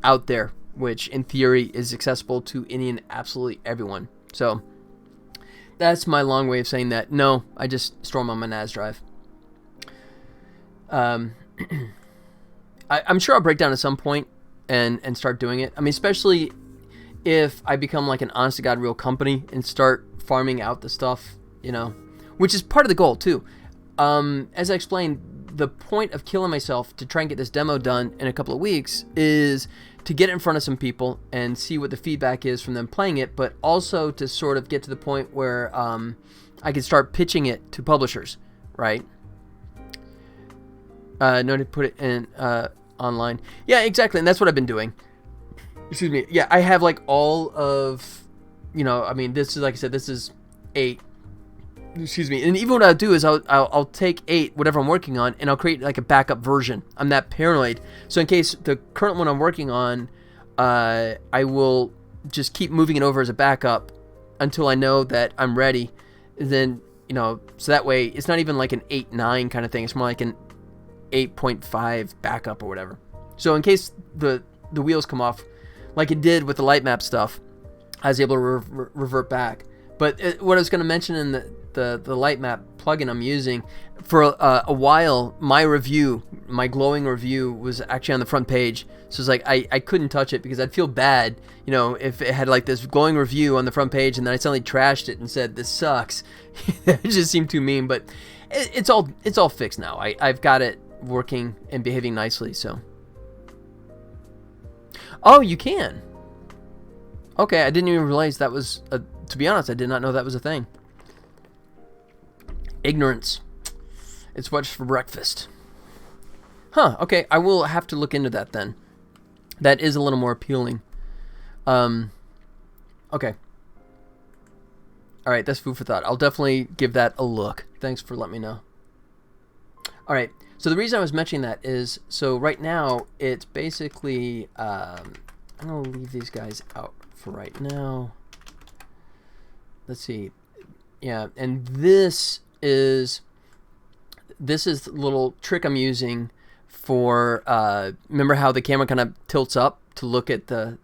out there, which in theory is accessible to any and absolutely everyone. So that's my long way of saying that. No, I just store them on my NAS drive. I'm sure I'll break down at some point and start doing it. I mean, especially if I become like an honest to God real company and start farming out the stuff, you know, which is part of the goal too. As I explained, the point of killing myself to try and get this demo done in a couple of weeks is to get it in front of some people and see what the feedback is from them playing it, but also to sort of get to the point where I can start pitching it to publishers, right? No, to put it in online. Yeah, exactly, and that's what I've been doing. Excuse me. Yeah, I have like all of, you know, I mean, this is, like I said, this is 8. Excuse me. And even what I'll do is I'll take 8, whatever I'm working on, and I'll create like a backup version. I'm that paranoid. So in case the current one I'm working on, I will just keep moving it over as a backup until I know that I'm ready. And then, you know, so that way it's not even like an 8.9 kind of thing. It's more like an 8.5 backup or whatever. So in case the wheels come off, like it did with the light map stuff, I was able to revert back. But what I was going to mention in the light map plugin I'm using, for a while, my glowing review was actually on the front page. So it's like I couldn't touch it because I'd feel bad, you know, if it had like this glowing review on the front page and then I suddenly trashed it and said this sucks. It just seemed too mean, but it's all fixed now. I've got it working and behaving nicely. So, oh, you can. Okay, I didn't even realize that was a. To be honest, I did not know that was a thing. Ignorance. It's what's for breakfast. Huh, okay, I will have to look into that then. That is a little more appealing. Okay. Alright, that's food for thought. I'll definitely give that a look. Thanks for letting me know. Alright, so the reason I was mentioning that is, so right now, it's basically, I'm going to leave these guys out for right now. Let's see. Yeah, and this is the little trick I'm using for, remember how the camera kind of tilts up to look at the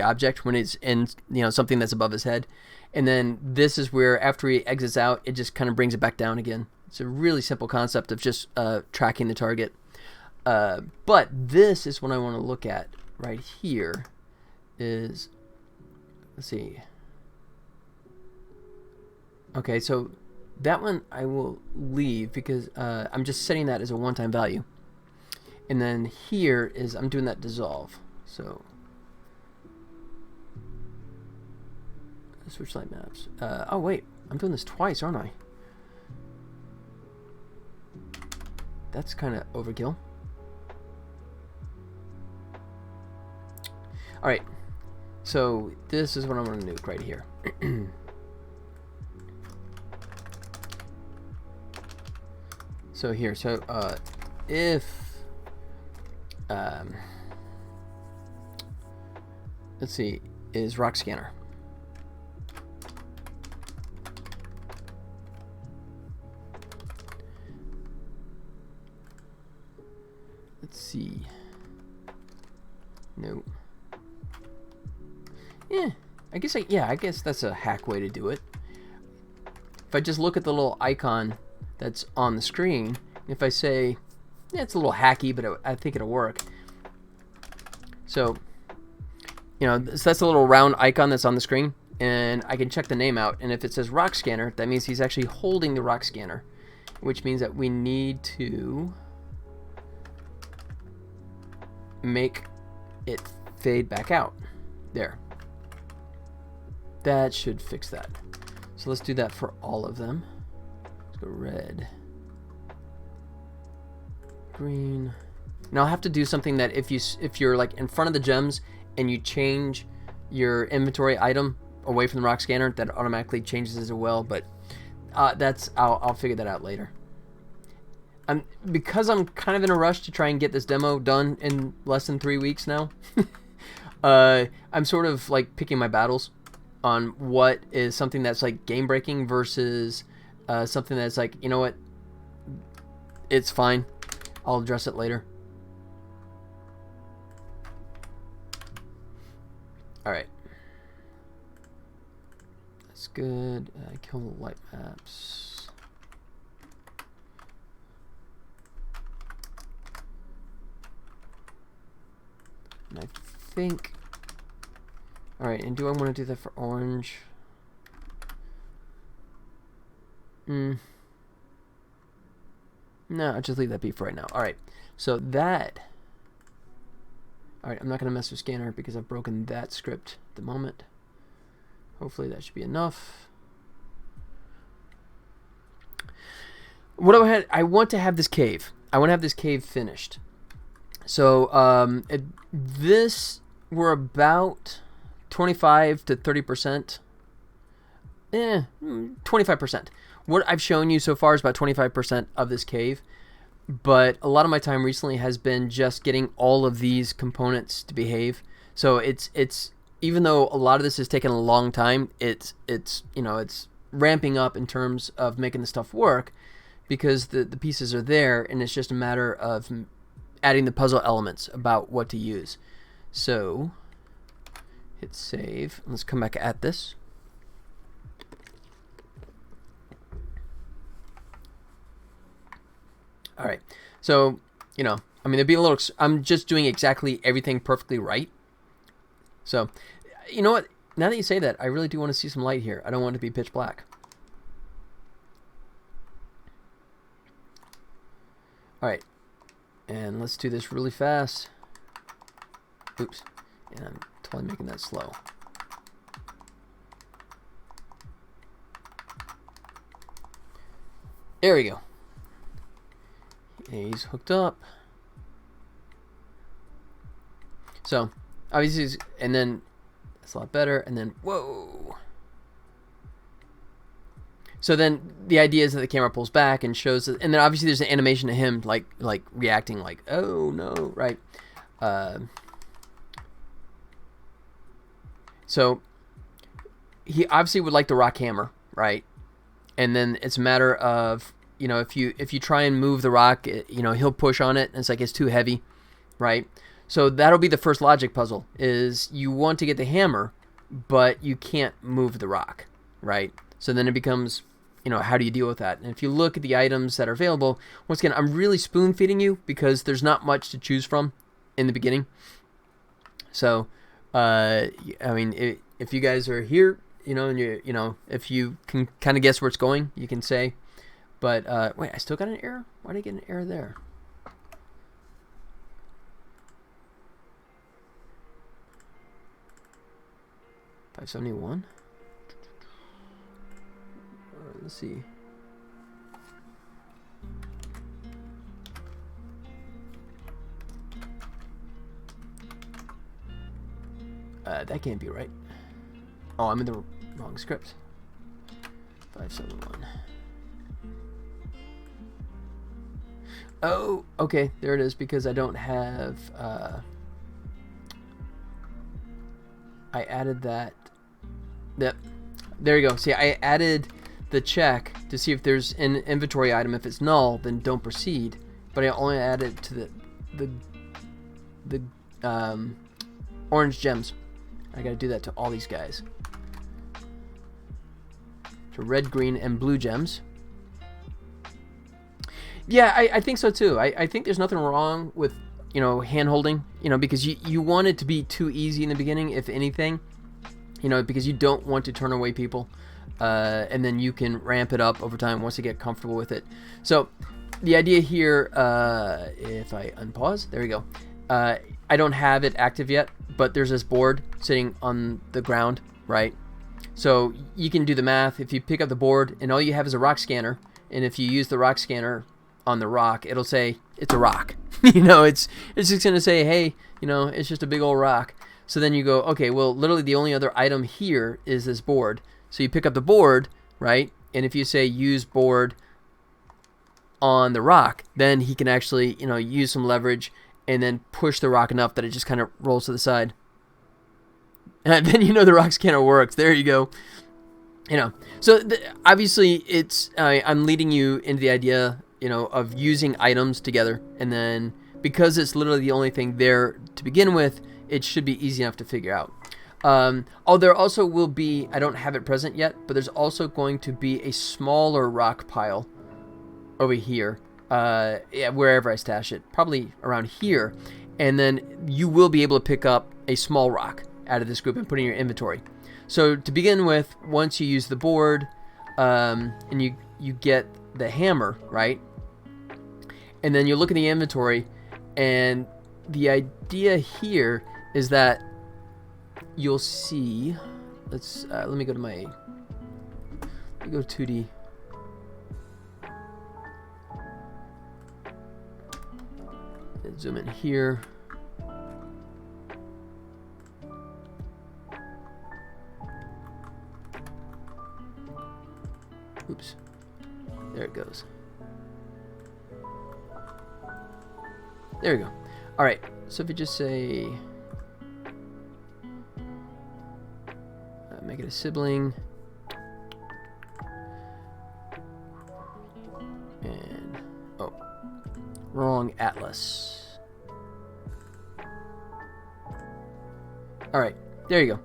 object when it's in, you know, something that's above his head. And then this is where after he exits out, it just kind of brings it back down again. It's a really simple concept of just tracking the target. But this is what I want to look at right here is, let's see. Okay, so that one I will leave because I'm just setting that as a one-time value. And then here is I'm doing that dissolve. So Switch light maps. Oh wait, I'm doing this twice, aren't I? That's kind of overkill. Alright, so this is what I'm going to nuke right here. So here, if let's see, is rock scanner. Let's see. No. Yeah, I guess that's a hack way to do it. If I just look at the little icon that's on the screen, if I say, yeah, it's a little hacky, but I think it'll work. So, you know, so that's a little round icon that's on the screen, and I can check the name out, and if it says rock scanner, that means he's actually holding the rock scanner, which means that we need to make it fade back out. There. That should fix that. So let's do that for all of them. Let's go red, green. Now I'll have to do something that if you're like in front of the gems and you change your inventory item away from the rock scanner, that automatically changes as well. But I'll figure that out later. Because I'm kind of in a rush to try and get this demo done in less than 3 weeks now. I'm sort of like picking my battles on what is something that's like game breaking versus something that's like, you know what, it's fine, I'll address it later. Alright, that's good. Kill the light maps. And I think, alright, and do I want to do that for orange? No, I'll just leave that be for right now. Alright, so that, alright, I'm not going to mess with scanner because I've broken that script at the moment. Hopefully that should be enough. What I want to have this cave. I want to have this cave finished. So this, we're about 25 to 30%. 25%. What I've shown you so far is about 25% of this cave. But a lot of my time recently has been just getting all of these components to behave. So it's even though a lot of this has taken a long time, it's you know, it's ramping up in terms of making the stuff work because the pieces are there, and it's just a matter of adding the puzzle elements about what to use. So hit save. Let's come back at this. All right. So, you know, I mean, it'd be a little, I'm just doing exactly everything perfectly right. So, you know what? Now that you say that, I really do want to see some light here. I don't want it to be pitch black. All right. And let's do this really fast. Oops. And I'm totally making that slow. There we go. He's hooked up. So, obviously, and then that's a lot better. And then, whoa. So then the idea is that the camera pulls back and shows, and then obviously there's an animation of him like reacting, like, oh no, right? So he obviously would like the rock hammer, right? And then it's a matter of, you know, if you try and move the rock, you know, he'll push on it, and it's like it's too heavy, right? So that'll be the first logic puzzle, is you want to get the hammer, but you can't move the rock, right? So then it becomes, you know, how do you deal with that? And if you look at the items that are available, once again, I'm really spoon feeding you because there's not much to choose from in the beginning. So, I mean, if you guys are here, you know, and you know, if you can kind of guess where it's going, you can say. But wait, I still got an error? Why did I get an error there? $571. Let's see. That can't be right. Oh, I'm in the wrong script. 571. Oh, okay, there it is, because I don't have, I added that. Yep, there you go. See, I added the check to see if there's an inventory item. If it's null, then don't proceed. But I only added to the orange gems. I gotta do that to all these guys. To red, green, and blue gems. Yeah, I think so too. I think there's nothing wrong with, you know, hand holding, you know, because you want it to be too easy in the beginning, if anything, you know, because you don't want to turn away people, and then you can ramp it up over time once you get comfortable with it. So the idea here, if I unpause, there we go. I don't have it active yet, but there's this board sitting on the ground, right? So you can do the math. If you pick up the board and all you have is a rock scanner, and if you use the rock scanner on the rock, it'll say it's a rock. You know, it's just gonna say, hey, you know, it's just a big old rock. So then you go, okay, well, literally the only other item here is this board. So you pick up the board, right? And if you say use board on the rock, then he can actually, you know, use some leverage and then push the rock enough that it just kind of rolls to the side. And then you know the rock scanner works. There you go. You know, so obviously it's I'm leading you into the idea, you know, of using items together, and then because it's literally the only thing there to begin with, it should be easy enough to figure out. Oh, there also will be, I don't have it present yet, but there's also going to be a smaller rock pile over here, yeah, wherever I stash it, probably around here, and then you will be able to pick up a small rock out of this group and put it in your inventory. So to begin with, once you use the board, and you get the hammer, right? And then you look in the inventory, and the idea here is that you'll see, let me go to my, let me go to 2D. And zoom in here. Oops. There it goes. There we go. All right. So if you just say, make it a sibling, and oh, wrong atlas. All right. There you go.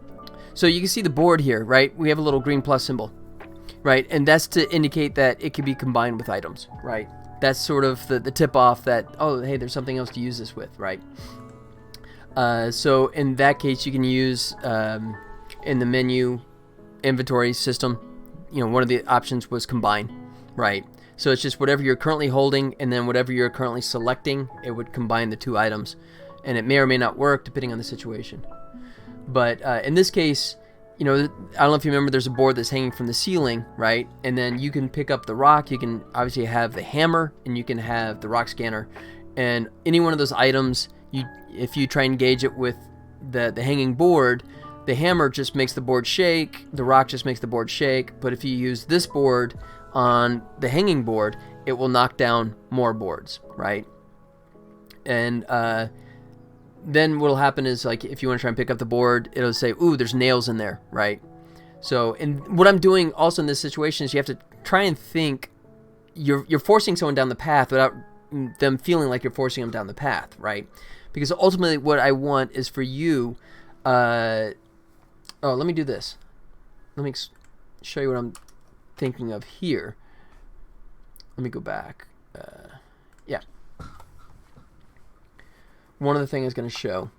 So you can see the board here, right? We have a little green plus symbol. Right, and that's to indicate that it can be combined with items, right? That's sort of the tip-off that, oh, hey, there's something else to use this with, right? So in that case, you can use, in the menu inventory system, you know, one of the options was combine, right? So it's just whatever you're currently holding, and then whatever you're currently selecting, it would combine the two items. And it may or may not work, depending on the situation. But in this case, you know, I don't know if you remember, there's a board that's hanging from the ceiling, right? And then you can pick up the rock. You can obviously have the hammer, and you can have the rock scanner. And any one of those items, if you try and engage it with the hanging board, the hammer just makes the board shake. The rock just makes the board shake. But if you use this board on the hanging board, it will knock down more boards, right? And then what'll happen is, like, if you want to try and pick up the board, it'll say, ooh, there's nails in there, right? So, and what I'm doing also in this situation is you have to try and think, you're forcing someone down the path without them feeling like you're forcing them down the path, right? Because ultimately what I want is for you, oh, let me do this. Let me show you what I'm thinking of here. Let me go back. Yeah. One other thing is going to show.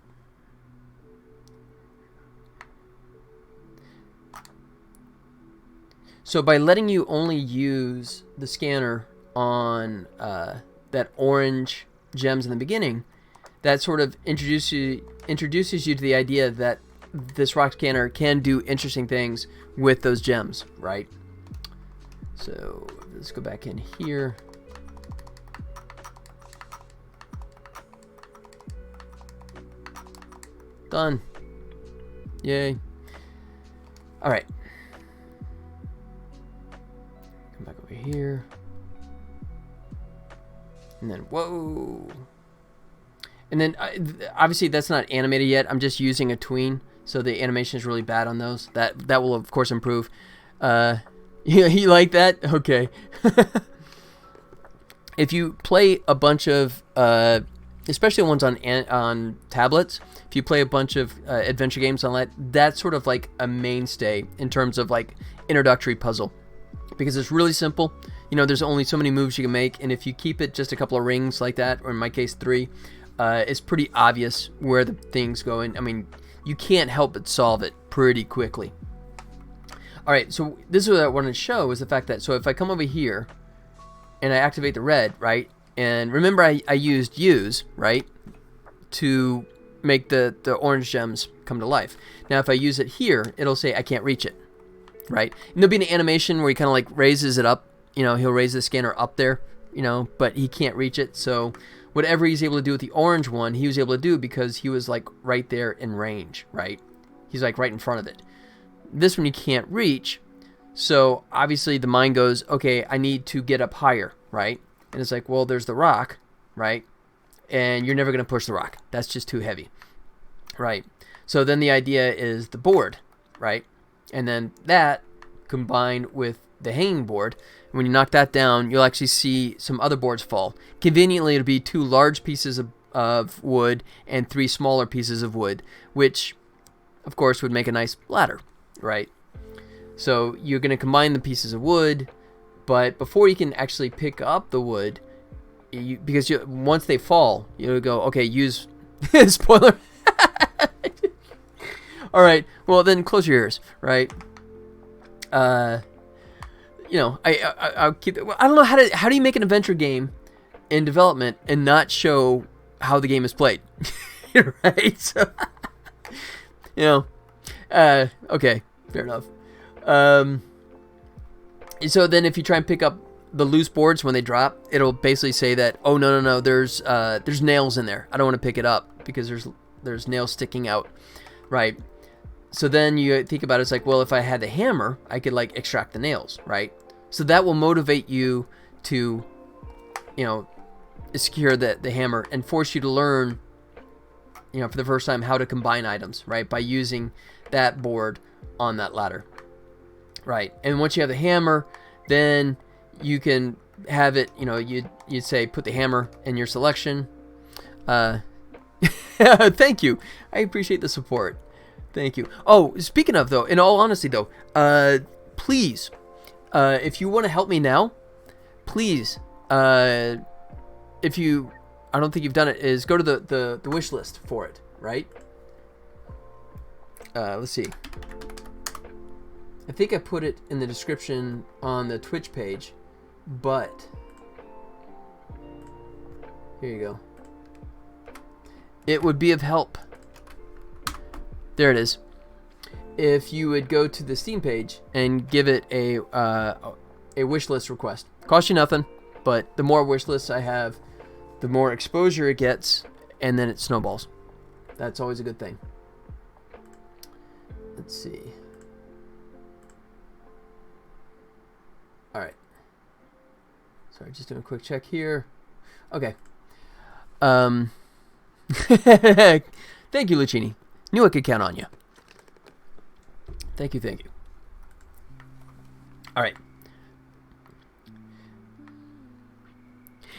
So by letting you only use the scanner on that orange gems in the beginning, that sort of introduces you to the idea that this rock scanner can do interesting things with those gems, right? So let's go back in here. Done. Yay. All right. Come back over here. And then, whoa. And then, obviously, that's not animated yet. I'm just using a tween, so the animation is really bad on those. That will, of course, improve. You like that? Okay. If you play a bunch of, especially ones on tablets, if you play a bunch of adventure games on that, that's sort of like a mainstay in terms of like introductory puzzle, because it's really simple. You know, there's only so many moves you can make, and if you keep it just a couple of rings like that, or in my case 3, it's pretty obvious where the things go in. I mean, you can't help but solve it pretty quickly. All right, so this is what I wanted to show, is the fact that, so if I come over here and I activate the red, right, and remember I used use, right, to make the orange gems come to life. Now if I use it here, it'll say I can't reach it, right? And there'll be an animation where he kind of like raises it up, you know, he'll raise the scanner up there, you know, but he can't reach it. So whatever he's able to do with the orange one, he was able to do because he was like right there in range, right? He's like right in front of it. This one you can't reach, so obviously the mind goes, okay, I need to get up higher, right? And it's like, well, there's the rock, right? And you're never going to push the rock. That's just too heavy, right? So then the idea is the board, right? And then that combined with the hanging board, when you knock that down, you'll actually see some other boards fall. Conveniently, it'll be 2 large pieces of wood and 3 smaller pieces of wood, which, of course, would make a nice ladder, right? So you're going to combine the pieces of wood, but before you can actually pick up the wood, because once they fall, you'll go, okay, use spoiler. All right, well then close your ears, right? You know, I'll keep it. I don't know how do you make an adventure game in development and not show how the game is played, right? So, you know, okay, fair enough. So then if you try and pick up the loose boards when they drop, it'll basically say that, oh no, there's nails in there. I don't want to pick it up because there's nails sticking out, right? So then you think about it, it's like, well, if I had the hammer, I could like extract the nails, right? So that will motivate you to, you know, secure the hammer and force you to learn, you know, for the first time how to combine items, right? By using that board on that ladder, right? And once you have the hammer, then you can have it, you know, you'd say put the hammer in your selection. Thank you. I appreciate the support. Thank you. Oh, speaking of though, in all honesty though, please, if you want to help me now, please, if you, I don't think you've done it, is go to the wish list for it, right? Let's see. I think I put it in the description on the Twitch page, but here you go. It would be of help. There it is. If you would go to the Steam page and give it a wish list request. Costs you nothing, but the more wish lists I have, the more exposure it gets, and then it snowballs. That's always a good thing. Let's see. All right. Sorry, just doing a quick check here. Okay. Thank you, Lucchini. Knew I could count on you. Thank you, thank you. All right.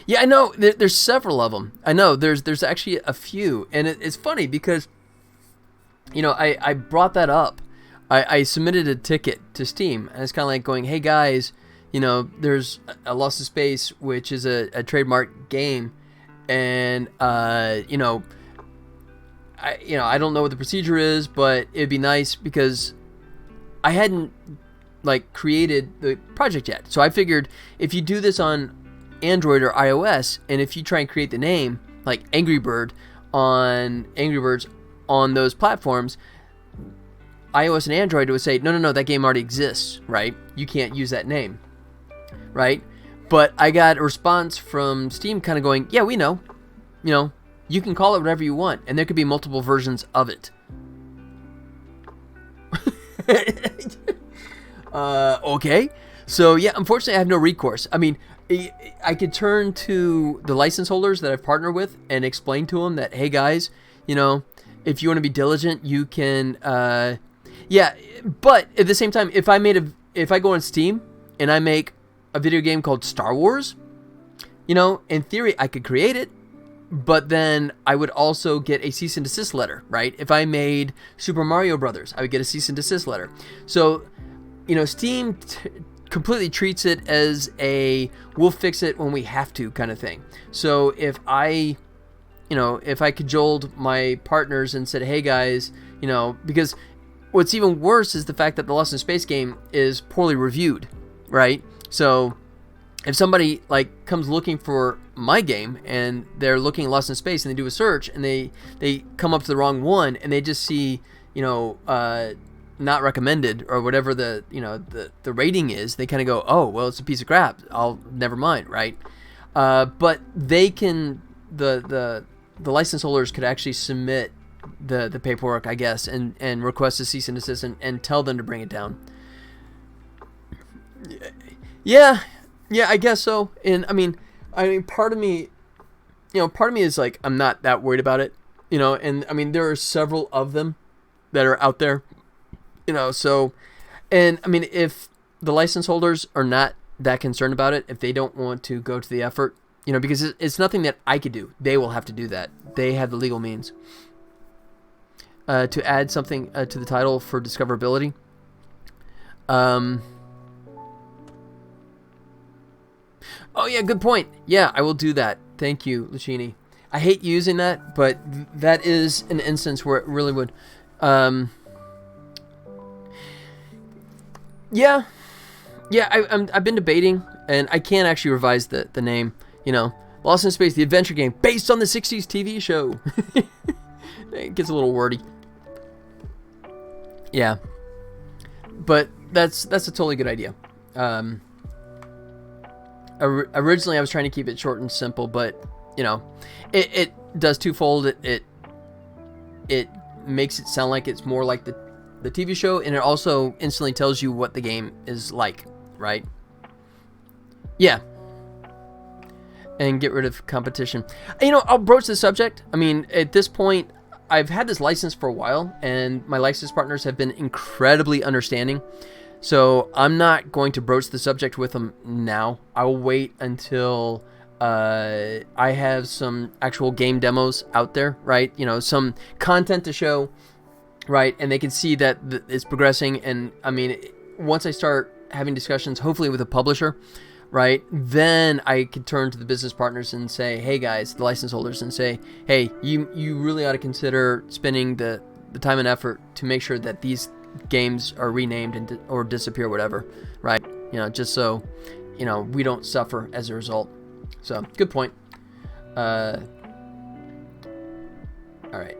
Yeah, I know. There's several of them. I know. There's actually a few, and it's funny because, you know, I brought that up. I submitted a ticket to Steam, and it's kind of like going, hey guys, you know, there's a Lost in Space, which is a trademark game, and you know, I don't know what the procedure is, but it'd be nice because I hadn't like created the project yet. So I figured if you do this on Android or iOS, and if you try and create the name like Angry Birds on those platforms, iOS and Android would say, no, that game already exists, right? You can't use that name. right? But I got a response from Steam kind of going, yeah, we know. You know, you can call it whatever you want, and there could be multiple versions of it. Okay. So, yeah, unfortunately, I have no recourse. I mean, I could turn to the license holders that I've partnered with and explain to them that, hey, guys, you know, if you want to be diligent, you can, yeah. But at the same time, if I go on Steam and I make a video game called Star Wars, you know, in theory, I could create it, but then I would also get a cease and desist letter, right? If I made Super Mario Brothers, I would get a cease and desist letter. So, you know, Steam completely treats it as a we'll fix it when we have to kind of thing. So if I cajoled my partners and said, hey guys, you know, because what's even worse is the fact that the Lost in Space game is poorly reviewed, right? So if somebody like comes looking for my game and they're looking at Lost in Space and they do a search and they come up to the wrong one and they just see, you know, not recommended or whatever the, you know, the rating is, they kind of go, oh, well, it's a piece of crap. I'll never mind, right? But they can, the license holders could actually submit the paperwork, I guess, and request a cease and desist and tell them to bring it down. Yeah, I guess so. And I mean, part of me is like, I'm not that worried about it, you know, and I mean, there are several of them that are out there, you know, so, and I mean, if the license holders are not that concerned about it, if they don't want to go to the effort, you know, because it's nothing that I could do. They will have to do that. They have the legal means. To add something to the title for discoverability. Oh, yeah, good point. Yeah, I will do that. Thank you, Lucchini. I hate using that, but that is an instance where it really would. Yeah, I've been debating, and I can't actually revise the name. You know, Lost in Space, the adventure game based on the 60s TV show. It gets a little wordy. Yeah, but that's a totally good idea. Originally, I was trying to keep it short and simple, but you know, it does twofold. It makes it sound like it's more like the TV show, and it also instantly tells you what the game is like, right? Yeah. And get rid of competition. You know, I'll broach the subject. I mean, at this point, I've had this license for a while, and my license partners have been incredibly understanding. So I'm not going to broach the subject with them now. I'll wait until I have some actual game demos out there, right? You know, some content to show, right? And they can see that it's progressing. And I mean, once I start having discussions, hopefully with a publisher, right, then I could turn to the business partners and say, hey guys, the license holders, and say, hey, you really ought to consider spending the time and effort to make sure that these games are renamed or disappear, whatever, right? You know, just so, you know, we don't suffer as a result. So, good point. All right.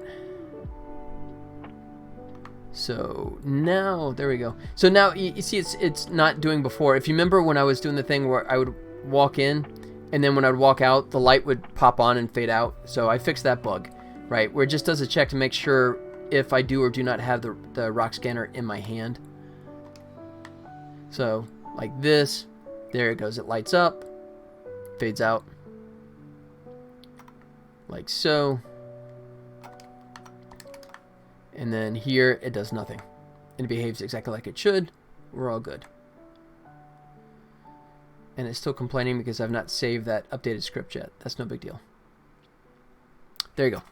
So now, there we go. So now you see it's not doing before. If you remember when I was doing the thing where I would walk in and then when I would walk out, the light would pop on and fade out. So I fixed that bug, right? Where it just does a check to make sure if I do or do not have the rock scanner in my hand. So like this, there it goes. It lights up, fades out, like so. And then here, it does nothing. It behaves exactly like it should. We're all good. And it's still complaining because I've not saved that updated script yet. That's no big deal. There you go.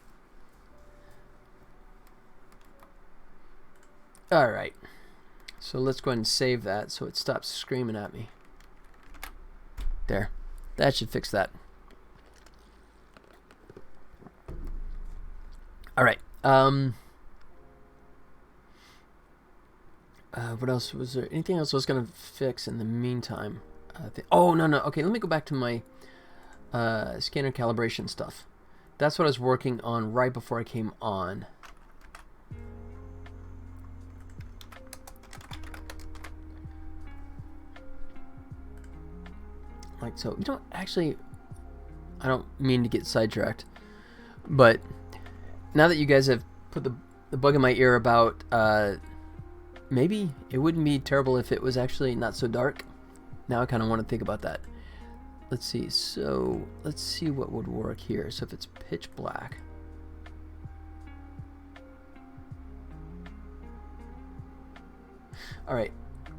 Alright. So let's go ahead and save that so it stops screaming at me. There. That should fix that. Alright. What else was there? Anything else I was going to fix in the meantime? Oh, no. Okay, let me go back to my scanner calibration stuff. That's what I was working on right before I came on. like so. You don't actually. I don't mean to get sidetracked, but now that you guys have put the bug in my ear about maybe it wouldn't be terrible if it was actually not so dark. Now I kind of want to think about that. Let's see. So let's see what would work here. So if it's pitch black. All right.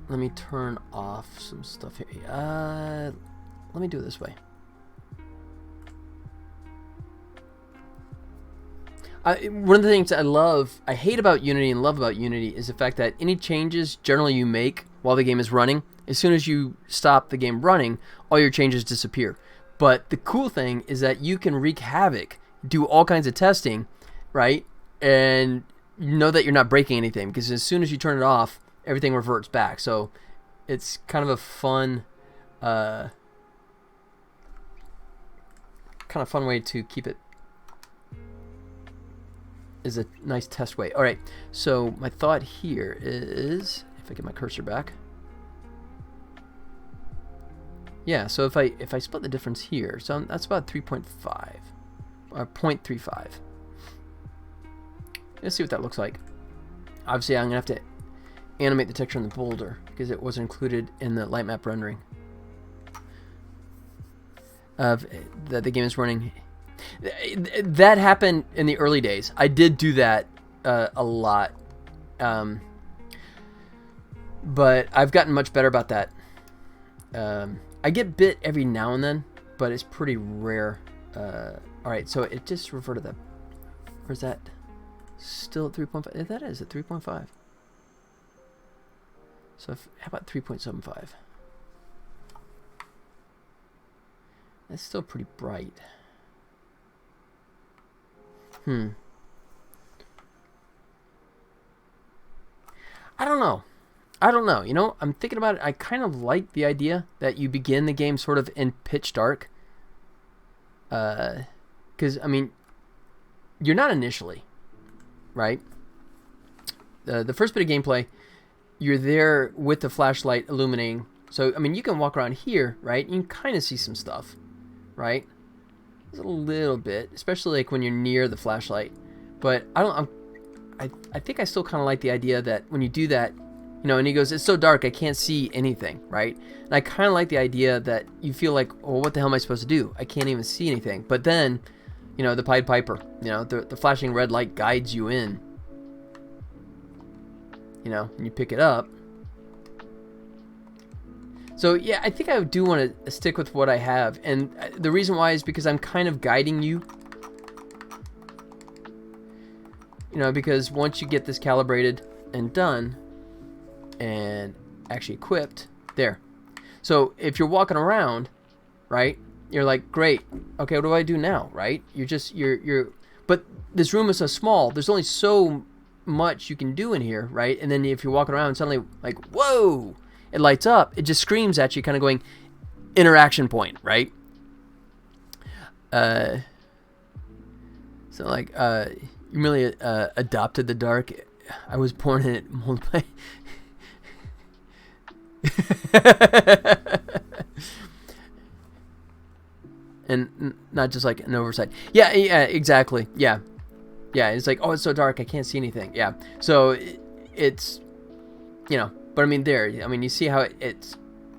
Let me turn off some stuff here. Let me do it this way. One of the things I hate about Unity and love about Unity is the fact that any changes generally you make while the game is running, as soon as you stop the game running, all your changes disappear. But the cool thing is that you can wreak havoc, do all kinds of testing, right? And you know that you're not breaking anything, because as soon as you turn it off, everything reverts back. So it's kind of a fun way to keep it. Is a nice test way. All right, so my thought here is, if I get my cursor back, yeah. So if I split the difference here, so that's about 3.5 or 0.35. Let's see what that looks like. Obviously, I'm gonna have to animate the texture on the boulder because it wasn't included in the light map rendering of that the game is running. That happened in the early days. I did do that a lot, but I've gotten much better about that. I get bit every now and then, but it's pretty rare. All right, so it just reverted that. Or is that still at 3.5? That is at 3.5. So how about 3.75? That's still pretty bright. I don't know. You know, I'm thinking about it. I kind of like the idea that you begin the game sort of in pitch dark. Because, I mean, you're not initially, right? The first bit of gameplay, you're there with the flashlight illuminating. So, I mean, you can walk around here, right? You can kind of see some stuff, right? A little bit, especially like when you're near the flashlight. But I think I still kind of like the idea that when you do that, you know, and he goes, it's so dark I can't see anything, right? And I kind of like the idea that you feel like, well, what the hell am I supposed to do? I can't even see anything. But then, you know, the Pied Piper, you know, the flashing red light guides you in, you know, and you pick it up. So yeah, I think I do want to stick with what I have, and the reason why is because I'm kind of guiding you. You know, because once you get this calibrated and done, and actually equipped, there. So if you're walking around, right, you're like, great, okay, what do I do now, right? But this room is so small, there's only so much you can do in here, right? And then if you're walking around, suddenly, like, whoa! It lights up. It just screams at you, kind of going, interaction point, right? So like, you really adopted the dark. I was born in it, molded by. And not just like an oversight. Yeah, exactly. Yeah. It's like, oh, it's so dark, I can't see anything. Yeah. So it's, you know. But I mean, you see how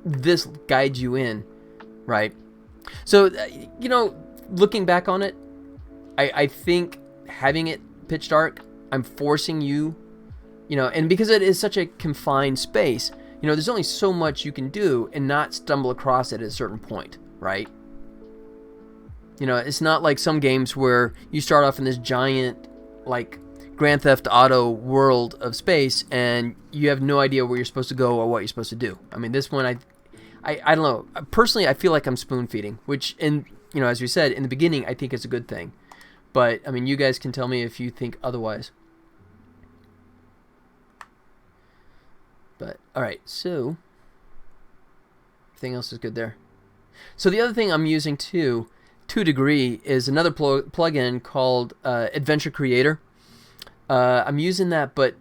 this guides you in, right? So, you know, looking back on it, I think having it pitch dark, I'm forcing you, you know, and because it is such a confined space, you know, there's only so much you can do and not stumble across it at a certain point, right? You know, it's not like some games where you start off in this giant, like, Grand Theft Auto world of space, and you have no idea where you're supposed to go or what you're supposed to do. I mean, this one, I don't know. Personally, I feel like I'm spoon feeding, which, you know, as we said in the beginning, I think is a good thing. But I mean, you guys can tell me if you think otherwise. But all right, so everything else is good there. So the other thing I'm using too, to a degree, is another plugin called Adventure Creator. I'm using that, but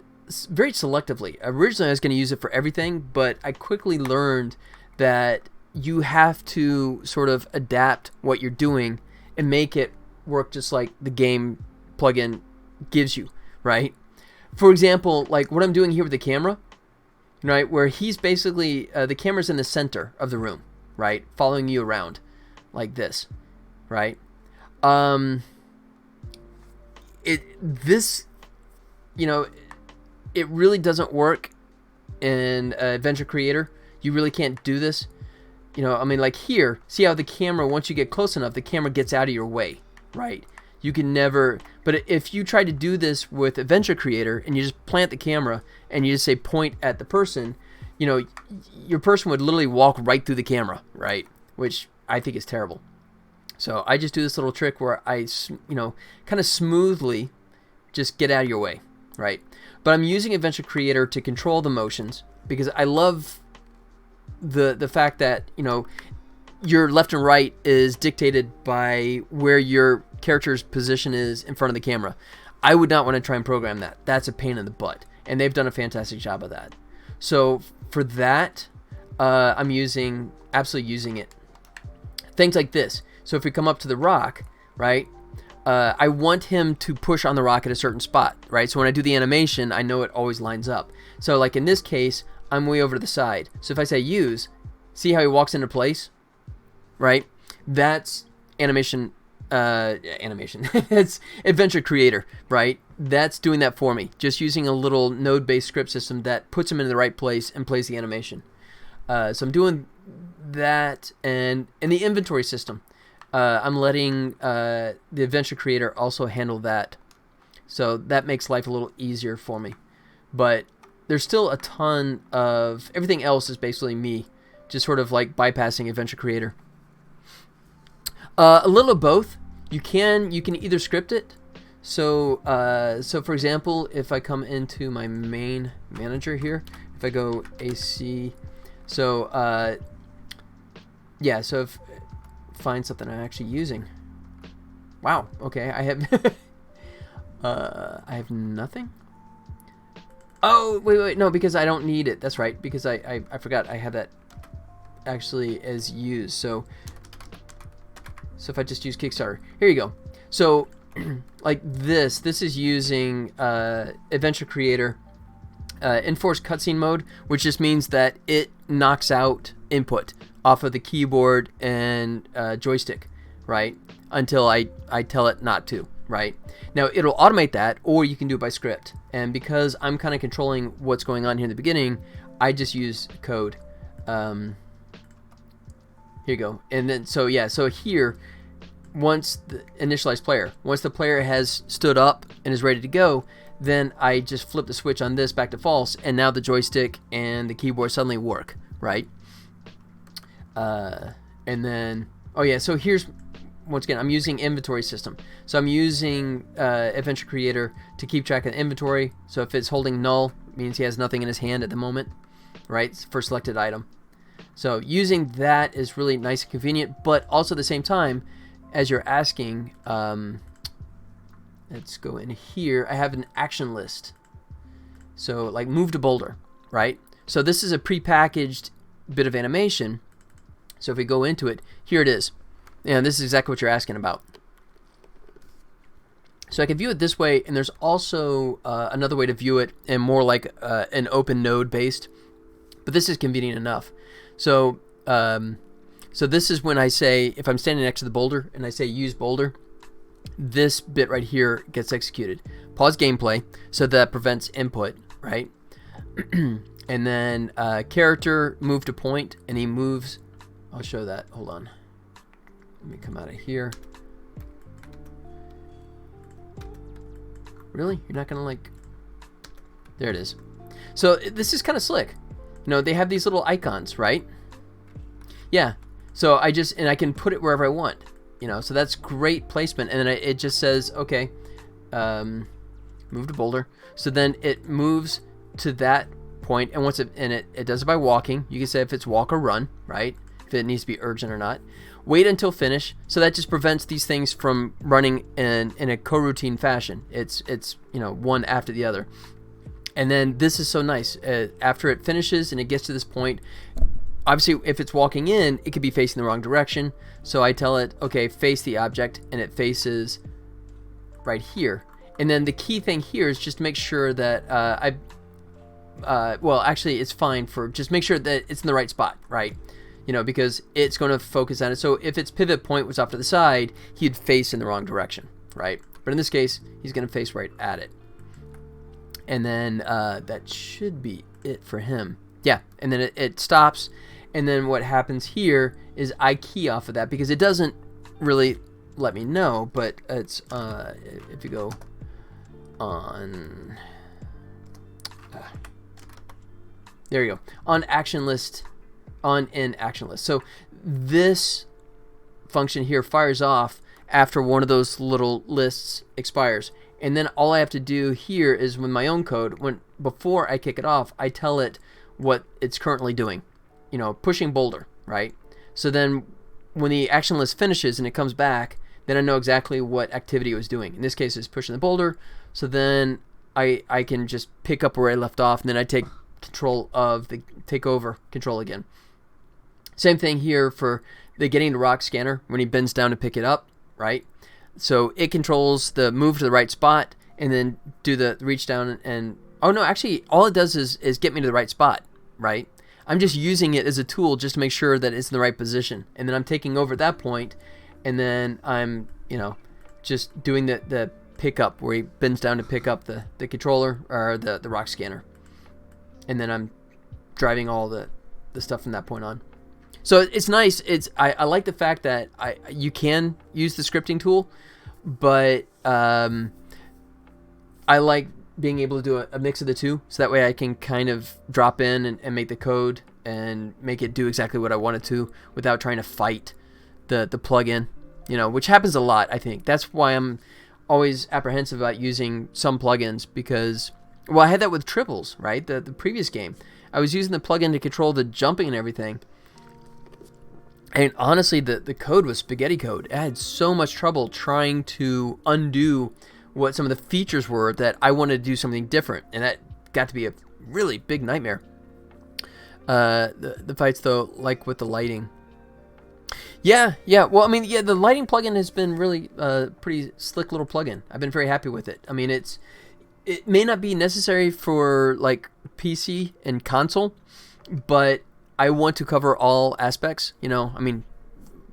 very selectively. Originally, I was going to use it for everything, but I quickly learned that you have to sort of adapt what you're doing and make it work just like the game plugin gives you, right? For example, like what I'm doing here with the camera, right, where he's basically, the camera's in the center of the room, right, following you around like this, right? This, you know, it really doesn't work in Adventure Creator. You really can't do this. You know, I mean, like here, see how the camera, once you get close enough, the camera gets out of your way, right? You can never, but if you try to do this with Adventure Creator and you just plant the camera and you just say point at the person, you know, your person would literally walk right through the camera, right? Which I think is terrible. So I just do this little trick where I, you know, kind of smoothly just get out of your way, right? But I'm using Adventure Creator to control the motions because I love the fact that, you know, your left and right is dictated by where your character's position is in front of the camera. I would not want to try and program that. That's a pain in the butt. And they've done a fantastic job of that. So for that, I'm absolutely using it. Things like this. So if we come up to the rock, right, I want him to push on the rock at a certain spot, right? So when I do the animation, I know it always lines up. So like in this case, I'm way over to the side. So if I say use, see how he walks into place, right? That's animation. It's Adventure Creator, right? That's doing that for me. Just using a little node-based script system that puts him in the right place and plays the animation. So I'm doing that, and in the inventory system, I'm letting the Adventure Creator also handle that. So that makes life a little easier for me. But there's still a ton of, everything else is basically me, just sort of like bypassing Adventure Creator. A little of both. You can either script it. So for example, if I come into my main manager here, if I go AC, so yeah, so if find something I'm actually using. Wow. Okay, I have I have nothing. Oh wait, no, because I don't need it. That's right, because I forgot I have that actually as used. So if I just use Kickstarter, here you go. So like this is using Adventure Creator enforced cutscene mode, which just means that it knocks out input off of the keyboard and joystick, right? Until I tell it not to, right? Now it'll automate that, or you can do it by script. And because I'm kind of controlling what's going on here in the beginning, I just use code. Here you go. And then so here, once the initialize player, once the player has stood up and is ready to go, then I just flip the switch on this back to false, and now the joystick and the keyboard suddenly work, right? And then, oh yeah, so here's, once again, I'm using inventory system. So I'm using Adventure Creator to keep track of the inventory. So if it's holding null, it means he has nothing in his hand at the moment, right, for selected item. So using that is really nice and convenient, but also at the same time, as you're asking, let's go in here. I have an action list. So like move to boulder, right? So this is a prepackaged bit of animation. So if we go into it, here it is. And this is exactly what you're asking about. So I can view it this way, and there's also another way to view it, and more like an open node based. But this is convenient enough. So so this is when I say, if I'm standing next to the boulder and I say use boulder, this bit right here gets executed. Pause gameplay, so that prevents input, right? And then character move to point, and he moves. I'll show that. Hold on. Let me come out of here. Really? You're not gonna like... There it is. So this is kind of slick. You know, they have these little icons, right? Yeah. So I can put it wherever I want. You know, so that's great placement. And then it just says, okay, move to boulder. So then it moves to that point, and once it does it by walking. You can say if it's walk or run, right? If it needs to be urgent or not. Wait until finish. So that just prevents these things from running in a coroutine fashion. It's you know, one after the other. And then this is so nice. After it finishes and it gets to this point, obviously, if it's walking in, it could be facing the wrong direction. So I tell it, okay, face the object, and it faces right here. And then the key thing here is just make sure that well, actually, it's fine for just make sure that it's in the right spot, right? You know, because it's going to focus on it. So if its pivot point was off to the side, he'd face in the wrong direction, right? But in this case, he's going to face right at it. And then that should be it for him. Yeah, and then it stops. And then what happens here is I key off of that because it doesn't really let me know, but it's if you go on there you go, on action list, on in action list. So this function here fires off after one of those little lists expires, and then all I have to do here is with my own code, before I kick it off, I tell it what it's currently doing, you know, pushing boulder, right? So then when the action list finishes and it comes back, then I know exactly what activity it was doing. In this case, it's pushing the boulder. So then I can just pick up where I left off, and then I take over control again. Same thing here for the getting the rock scanner when he bends down to pick it up, right? So it controls the move to the right spot and then do the reach down and oh no, actually all it does is get me to the right spot, right? I'm just using it as a tool just to make sure that it's in the right position, and then I'm taking over at that point, and then I'm, you know, just doing the pickup where he bends down to pick up the controller or the rock scanner, and then I'm driving all the stuff from that point on. So it's nice. I like the fact that you can use the scripting tool, but I like being able to do a mix of the two, so that way I can kind of drop in and make the code and make it do exactly what I want it to without trying to fight the plugin, you know, which happens a lot. I think that's why I'm always apprehensive about using some plugins, because, well, I had that with Triples, right? The previous game, I was using the plugin to control the jumping and everything, and honestly, the code was spaghetti code. I had so much trouble trying to undo what some of the features were that I wanted to do something different, and that got to be a really big nightmare. The fights, though, like with the lighting. Yeah. Well, I mean, yeah, the lighting plugin has been really pretty slick little plugin. I've been very happy with it. I mean, it may not be necessary for like PC and console, but I want to cover all aspects, you know. I mean,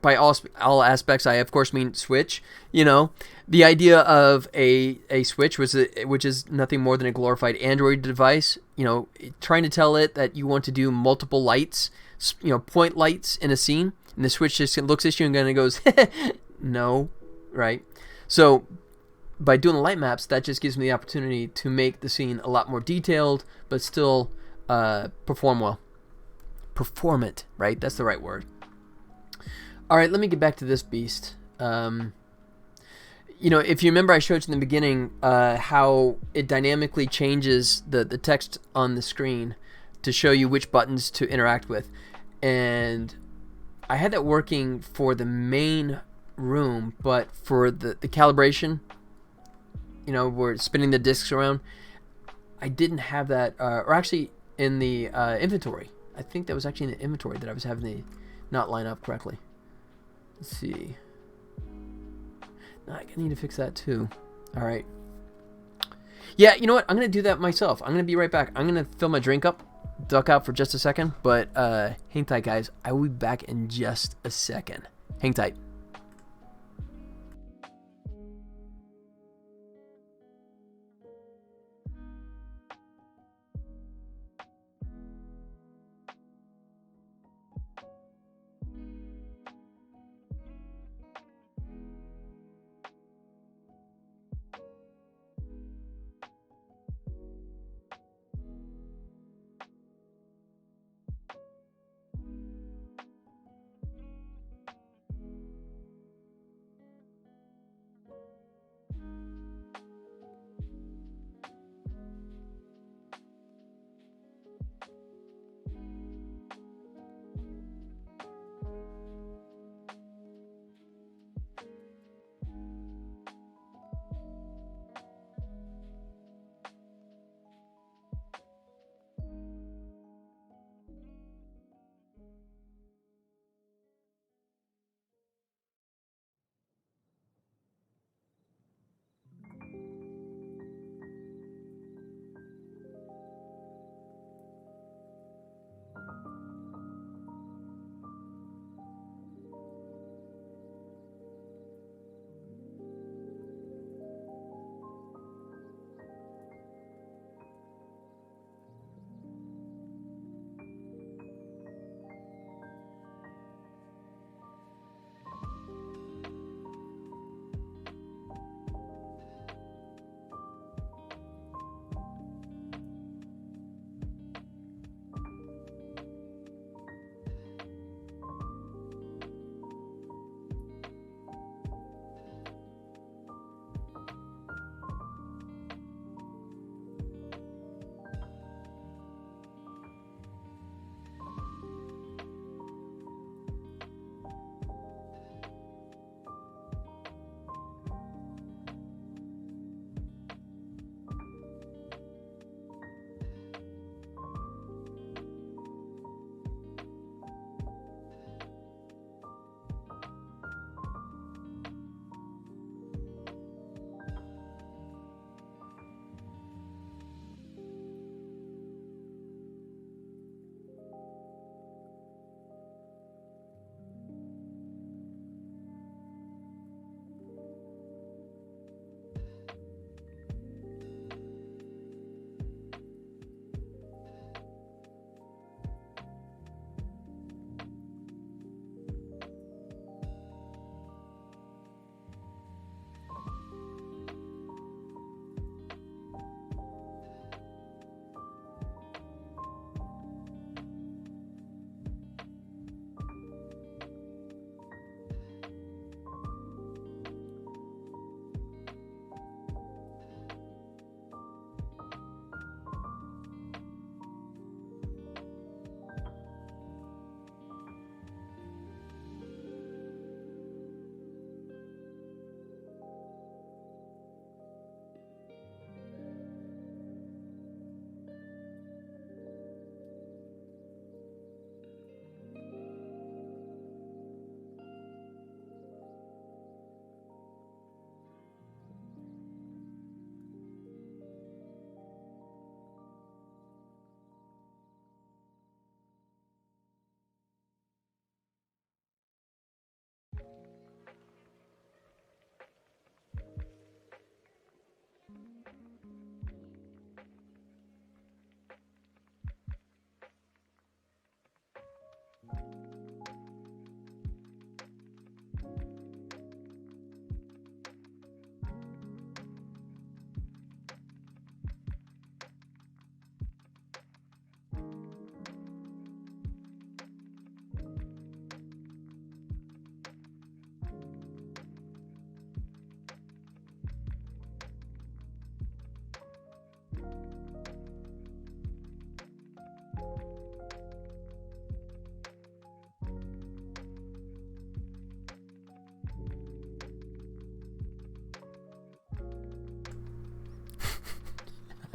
by all aspects, I of course mean Switch. You know, the idea of a Switch which is nothing more than a glorified Android device. You know, trying to tell it that you want to do multiple lights, you know, point lights in a scene, and the Switch just looks at you and kind of goes, no, right? So by doing the light maps, that just gives me the opportunity to make the scene a lot more detailed, but still perform well. Perform it, right? That's the right word. All right, let me get back to this beast. You know, if you remember, I showed you in the beginning how it dynamically changes the text on the screen to show you which buttons to interact with. And I had that working for the main room, but for the calibration, you know, where it's spinning the discs around, I didn't have that, or actually in the inventory. I think that was actually in the inventory that I was having the not line up correctly. Let's see. I need to fix that too. All right. Yeah, you know what? I'm going to do that myself. I'm going to be right back. I'm going to fill my drink up, duck out for just a second, but hang tight, guys. I will be back in just a second. Hang tight.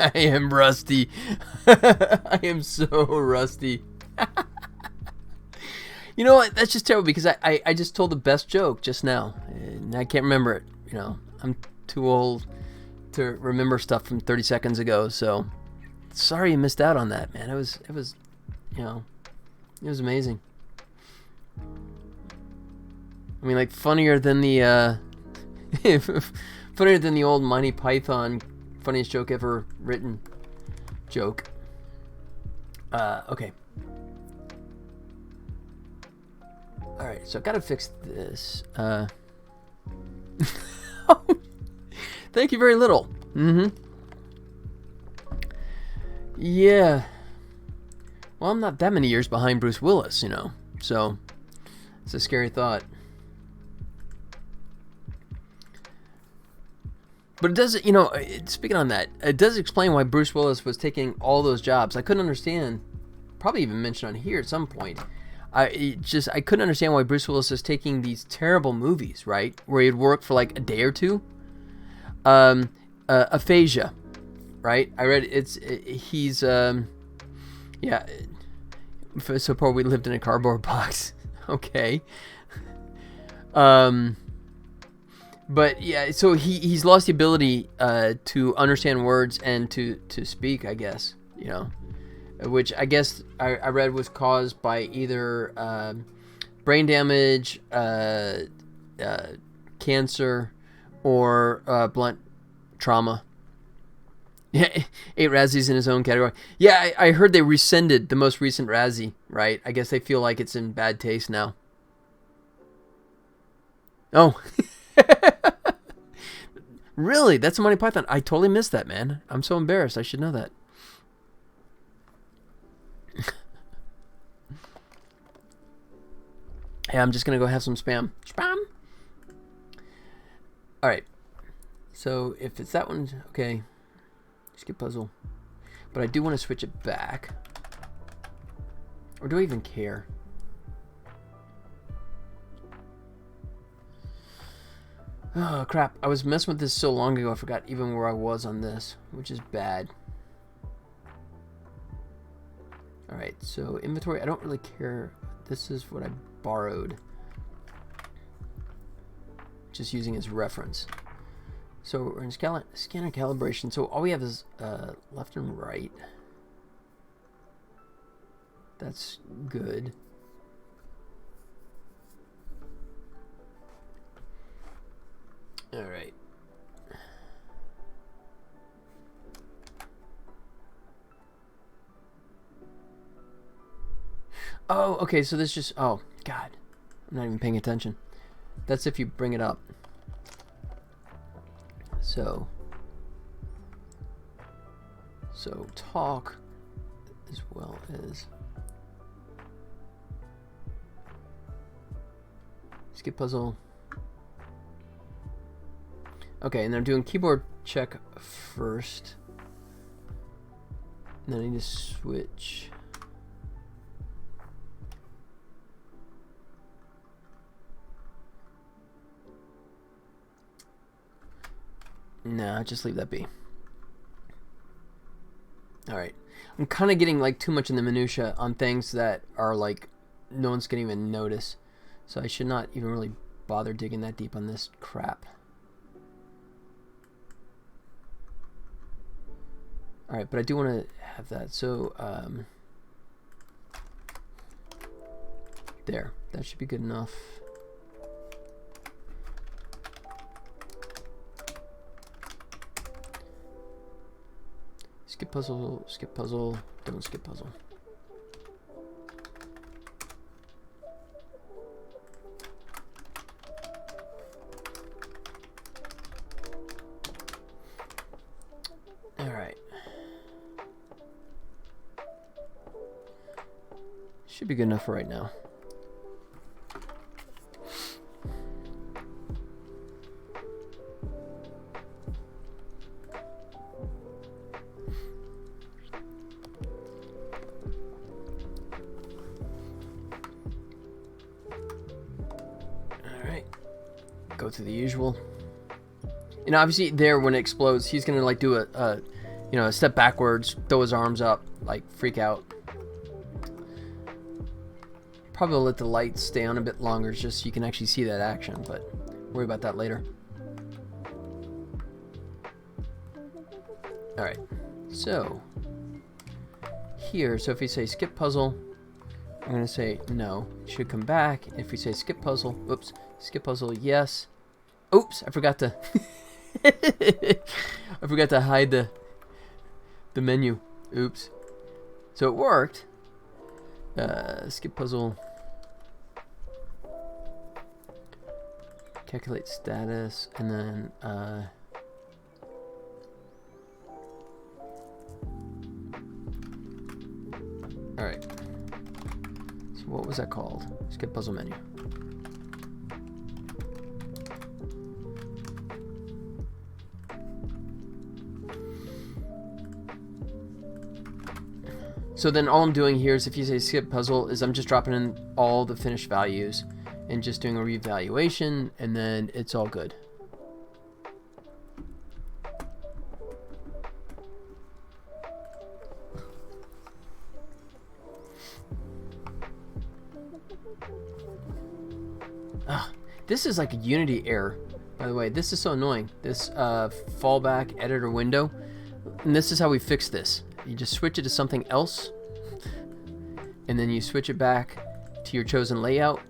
I am rusty. I am so rusty. You know what? That's just terrible because I just told the best joke just now, and I can't remember it. You know, I'm too old to remember stuff from 30 seconds ago. So sorry you missed out on that, man. It was, you know, it was amazing. I mean, like funnier than the funnier than the old Monty Python funniest joke ever written joke. Okay. Alright, so I've got to fix this. Thank you very little. Yeah. Well, I'm not that many years behind Bruce Willis, you know. So, it's a scary thought. But it does, you know, speaking on that, it does explain why Bruce Willis was taking all those jobs. I couldn't understand, probably even mentioned on here at some point. I couldn't understand why Bruce Willis is taking these terrible movies, right? Where he'd work for like a day or two. Aphasia, right? I read he's yeah. So poor we lived in a cardboard box. Okay. But yeah, so he's lost the ability to understand words and to speak, I guess, you know. Which I guess I read was caused by either brain damage, cancer, or blunt trauma. Yeah, 8 Razzies in his own category. Yeah, I heard they rescinded the most recent Razzie, right? I guess they feel like it's in bad taste now. Oh. Really? That's a Monty Python. I totally missed that, man. I'm so embarrassed. I should know that. Hey, I'm just going to go have some spam. Spam! Alright. So, if it's that one, okay. Skip puzzle. But I do want to switch it back. Or do I even care? Oh, crap. I was messing with this so long ago, I forgot even where I was on this, which is bad. Alright, so inventory, I don't really care. This is what I borrowed. Just using as reference. So we're in scanner calibration. So all we have is left and right. That's good. All right. Oh, okay, so this just, oh, God. I'm not even paying attention. That's if you bring it up. So talk as well as skip puzzle. Okay, and I'm doing keyboard check first. And then I need to switch. Nah, just leave that be. Alright. I'm kind of getting like too much in the minutia on things that are like no one's gonna even notice. So I should not even really bother digging that deep on this crap. Alright, but I do want to have that. So, there. That should be good enough. Skip puzzle, don't skip puzzle. Alright. Should be good enough for right now. Go to the usual. And obviously there when it explodes, he's gonna like do a you know, step backwards, throw his arms up, like freak out. Probably let the lights stay on a bit longer just so you can actually see that action, but worry about that later. Alright, so here, so if we say skip puzzle, I'm going to say no. It should come back. If we say skip puzzle, oops, skip puzzle, yes. Oops, I forgot to I forgot to hide the menu. Oops. So it worked. Skip puzzle. Calculate status, and then alright. So what was that called? Skip puzzle menu. So then all I'm doing here is if you say skip puzzle is I'm just dropping in all the finished values and just doing a reevaluation, and then it's all good. This is like a Unity error, by the way. This is so annoying. This fallback editor window. And this is how we fix this. You just switch it to something else, and then you switch it back to your chosen layout,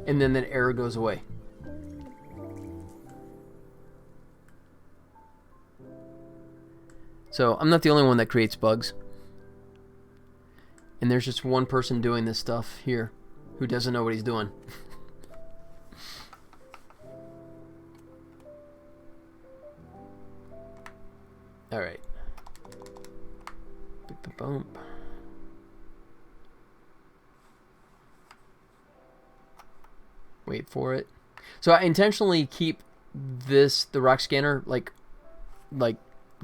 and then that error goes away. So I'm not the only one that creates bugs. And there's just one person doing this stuff here who doesn't know what he's doing. All right. Boom. Wait for it. So I intentionally keep the rock scanner like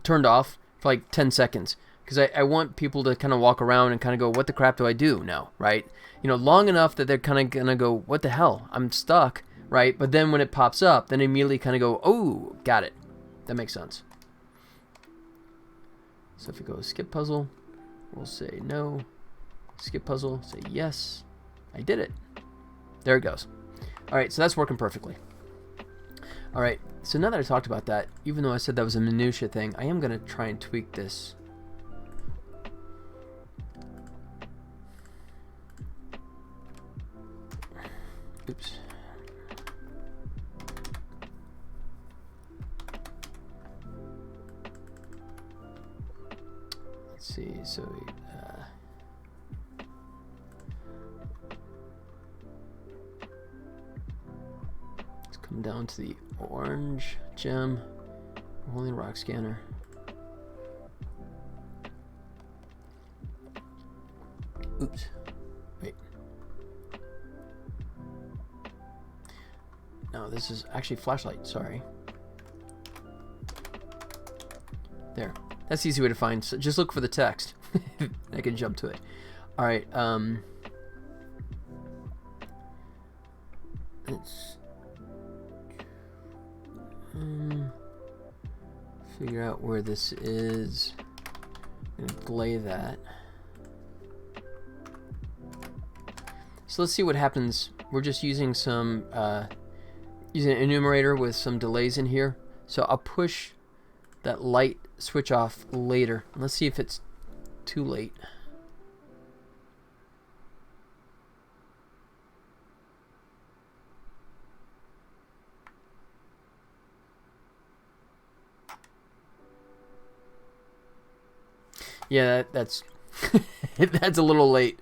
turned off for like 10 seconds because I want people to kind of walk around and kind of go, what the crap do I do now, right? You know, long enough that they're kind of gonna go, what the hell, I'm stuck, right? But then when it pops up, then immediately kind of go, oh, got it. That makes sense. So if we go skip puzzle, we'll say no. Skip puzzle, say yes. I did it. There it goes. All right, so that's working perfectly. All right, so now that I talked about that, even though I said that was a minutia thing, I am going to try and tweak this. Oops. Let's see, so let's come down to the orange gem, holding rock scanner. Oops, wait. No, this is actually flashlight, sorry. There. That's the easy way to find. So just look for the text. I can jump to it. All right. Let's figure out where this is. I'm gonna delay that. So let's see what happens. We're just using some using an enumerator with some delays in here. So I'll push that light switch off later. Let's see if it's too late. Yeah, that's that's a little late.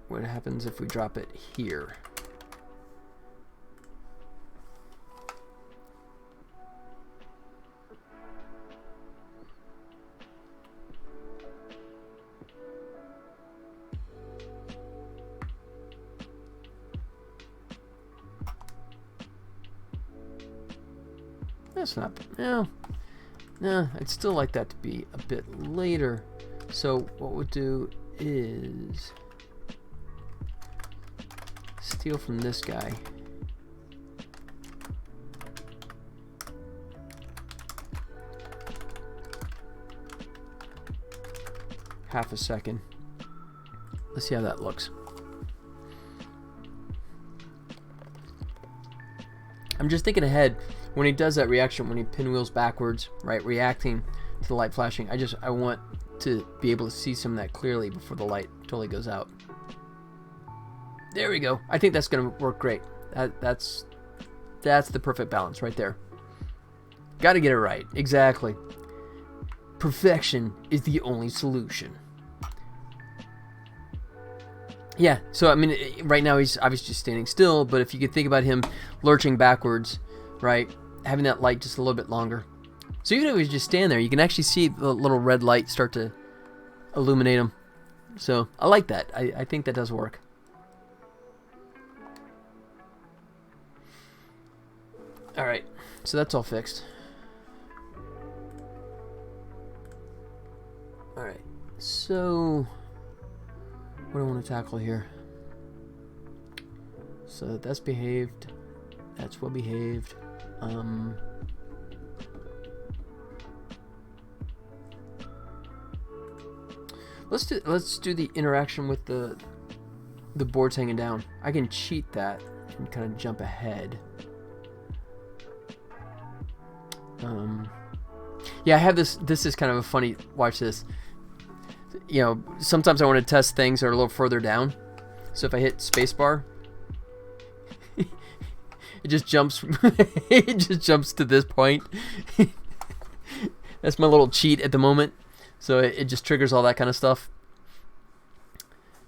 What happens if we drop it here? That's not, no, I'd still like that to be a bit later. So what we'll do is steal from this guy. half a second. Let's see how that looks. I'm just thinking ahead when he does that reaction, when he pinwheels backwards, right, reacting to the light flashing. I want to be able to see some of that clearly before the light totally goes out. There we go. I think that's going to work great. That's the perfect balance right there. Got to get it right. Exactly. Perfection is the only solution. Yeah, so I mean, right now he's obviously just standing still, but if you could think about him lurching backwards, right, having that light just a little bit longer. So even if he's just standing there, you can actually see the little red light start to illuminate him. So I like that. I think that does work. All right, so that's all fixed. All right, so what do I want to tackle here? So that's behaved. That's well behaved. Let's do the interaction with the boards hanging down. I can cheat that and kind of jump ahead. Yeah, I have this. This is kind of a funny. Watch this. You know, sometimes I want to test things that are a little further down. So if I hit spacebar, it just jumps. It just jumps to this point. That's my little cheat at the moment. So it just triggers all that kind of stuff.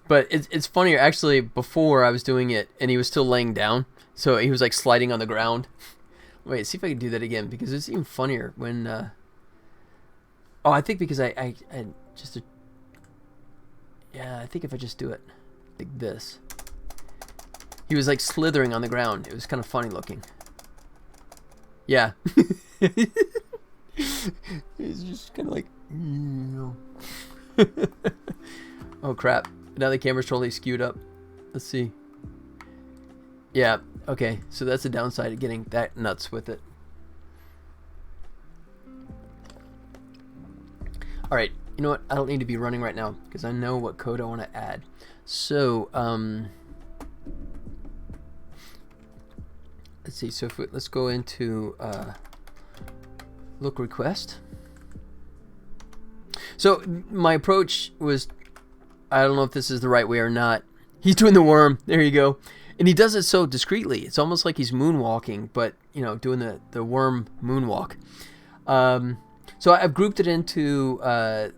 But it's funnier actually. Before I was doing it, and he was still laying down, so he was like sliding on the ground. Wait, see if I can do that again, because it's even funnier when. Oh, I think because I just. Yeah, I think if I just do it like this. He was like slithering on the ground. It was kind of funny looking. Yeah. He's just kind of like. Oh crap! Now the camera's totally skewed up. Let's see. Yeah. Okay. So that's the downside of getting that nuts with it. All right. You know what? I don't need to be running right now because I know what code I want to add. So let's see. So let's go into look request. So my approach was, I don't know if this is the right way or not. He's doing the worm. There you go. And he does it so discreetly. It's almost like he's moonwalking, but, you know, doing the worm moonwalk. So I've grouped it into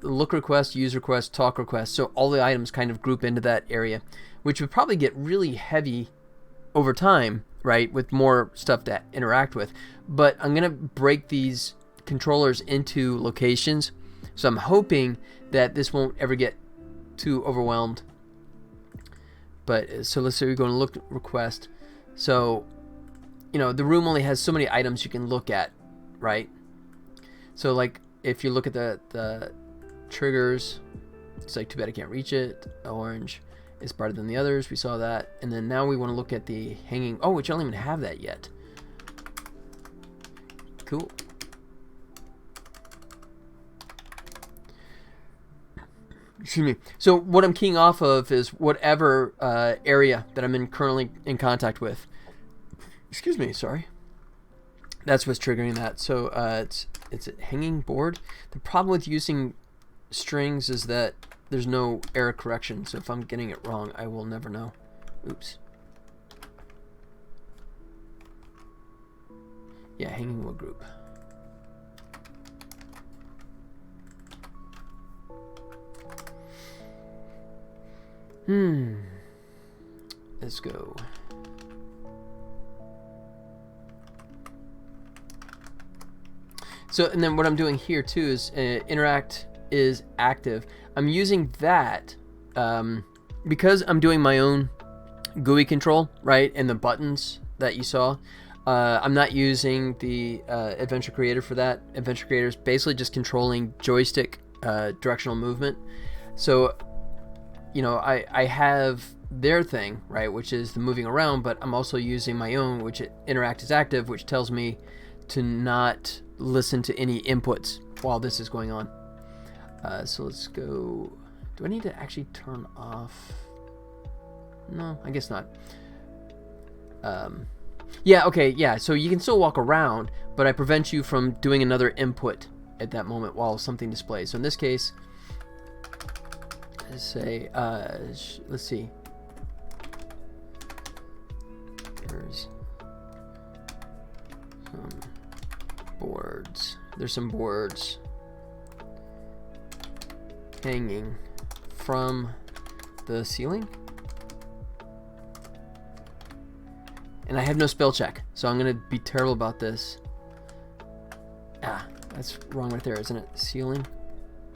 look request, use request, talk request. So all the items kind of group into that area, which would probably get really heavy over time, right, with more stuff to interact with. But I'm going to break these controllers into locations. So I'm hoping that this won't ever get too overwhelmed. But so let's say we go and look request. So, you know, the room only has so many items you can look at, right? So like if you look at the triggers, it's like too bad I can't reach it. Orange is brighter than the others. We saw that. And then now we want to look at the hanging. Oh, which I don't even have that yet. Cool. Excuse me. So what I'm keying off of is whatever area that I'm currently in contact with. Excuse me. Sorry. That's what's triggering that. So it's a hanging board. The problem with using strings is that there's no error correction. So if I'm getting it wrong, I will never know. Oops. Yeah, hanging wood group. Let's go. So, and then what I'm doing here too is interact is active. I'm using that because I'm doing my own GUI control, right? And the buttons that you saw. I'm not using the Adventure Creator for that. Adventure Creator is basically just controlling joystick directional movement. So, you know, I have their thing, right, which is the moving around, but I'm also using my own, which interact is active, which tells me to not listen to any inputs while this is going on. So let's go Do I need to actually turn off? No, I guess not. Yeah, okay, yeah, so you can still walk around, but I prevent you from doing another input at that moment while something displays. So in this case, let's say, let's see. There's some boards. There's some boards hanging from the ceiling. And I have no spell check, so I'm going to be terrible about this. Ah, that's wrong right there, isn't it? Ceiling?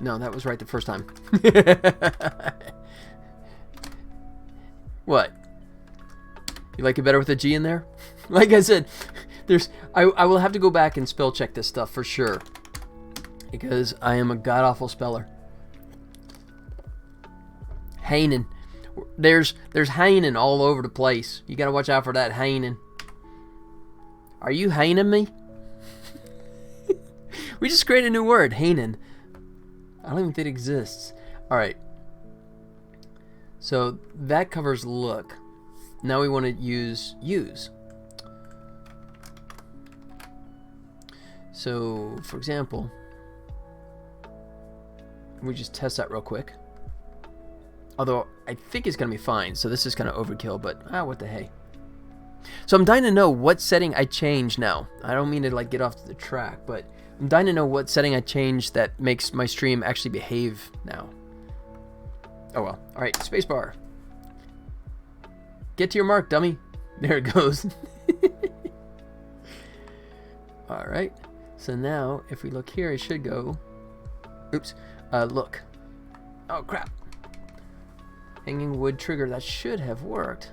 No, that was right the first time. What? You like it better with a G in there? Like I said, I will have to go back and spell check this stuff for sure, because I am a god-awful speller. Hainin. There's Hainin all over the place. You gotta watch out for that Hainin. Are you Hainin me? We just created a new word, Hainin. I don't even think it exists. Alright. So that covers look. Now we want to use. So, for example, we just test that real quick. Although, I think it's going to be fine. So this is kind of overkill, but what the hey. So I'm dying to know what setting I change now. I don't mean to like get off the track, but I'm dying to know what setting I change that makes my stream actually behave now. Oh well. Alright, spacebar. Get to your mark, dummy. There it goes. Alright. So now, if we look here, it should go... Oops. Look. Oh, crap. Hanging wood trigger. That should have worked.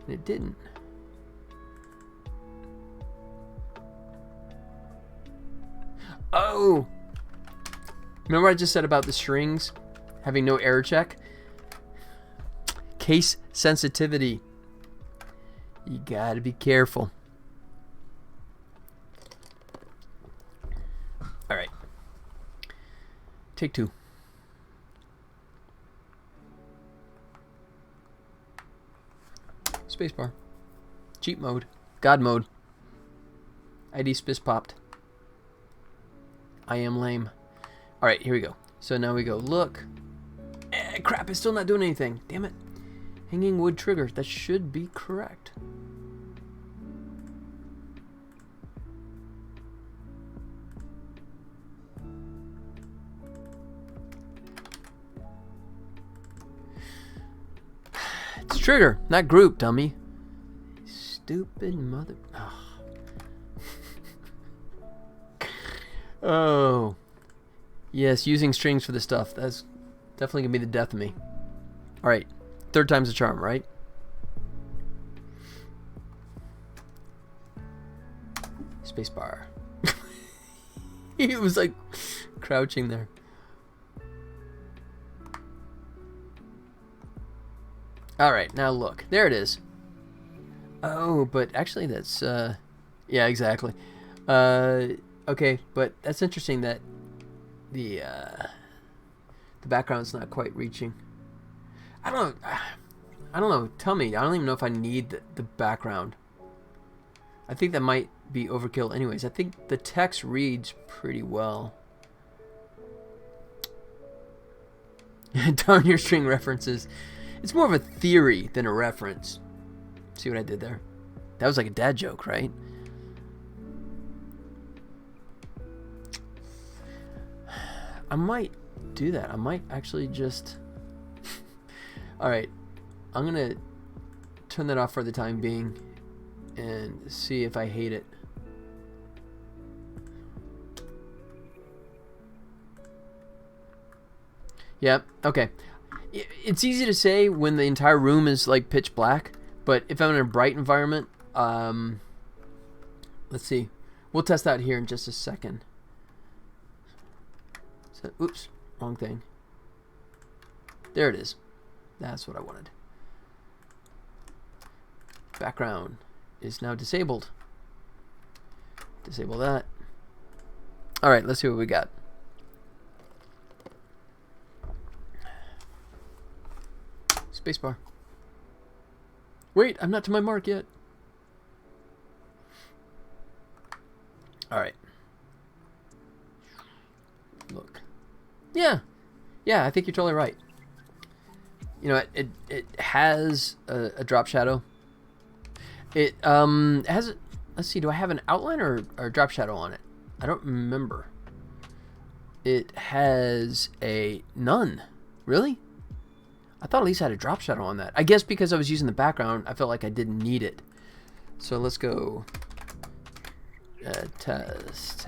And it didn't. Oh! Remember what I just said about the strings having no error check? Case sensitivity. You gotta be careful. Alright. Take two. Spacebar. Cheat mode. God mode. ID spiss popped. I am lame. Alright, here we go. So now we go look. Crap, it's still not doing anything. Damn it. Hanging wood trigger. That should be correct. It's trigger, not group, dummy. Stupid mother... Oh. Yes, using strings for this stuff. That's definitely going to be the death of me. Alright. Third time's a charm, right? Spacebar. He was like crouching there. Alright, now look. There it is. Oh, but actually that's... yeah, exactly. Okay, but that's interesting that the background's not quite reaching. I don't know. Tell me. I don't even know if I need the background. I think that might be overkill anyways. I think the text reads pretty well. Darn your string references. It's more of a theory than a reference. See what I did there? That was like a dad joke, right? I might do that. I might actually just... Alright. I'm going to turn that off for the time being and see if I hate it. Yeah, okay. It's easy to say when the entire room is like pitch black, but if I'm in a bright environment, let's see. We'll test that here in just a second. So, oops, wrong thing. There it is. That's what I wanted. Background is now disabled. Disable that. Alright, let's see what we got. Spacebar. Wait, I'm not to my mark yet. Alright. Look. Yeah. Yeah, I think you're totally right. You know, it has a drop shadow. It has... Let's see, do I have an outline or a drop shadow on it? I don't remember. It has a none. Really? I thought at least I had a drop shadow on that. I guess because I was using the background, I felt like I didn't need it. So let's go test.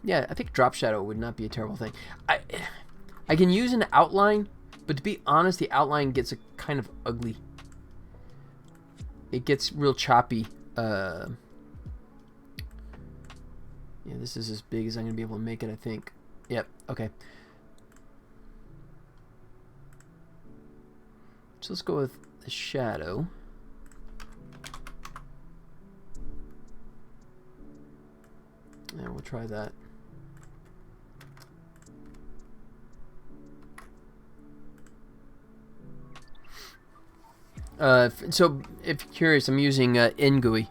Yeah, I think drop shadow would not be a terrible thing. I can use an outline, but to be honest, the outline gets a kind of ugly. It gets real choppy. Yeah, this is as big as I'm going to be able to make it, I think. Yep, okay. So let's go with the shadow. Yeah, we'll try that. So if you're curious, I'm using NGUI,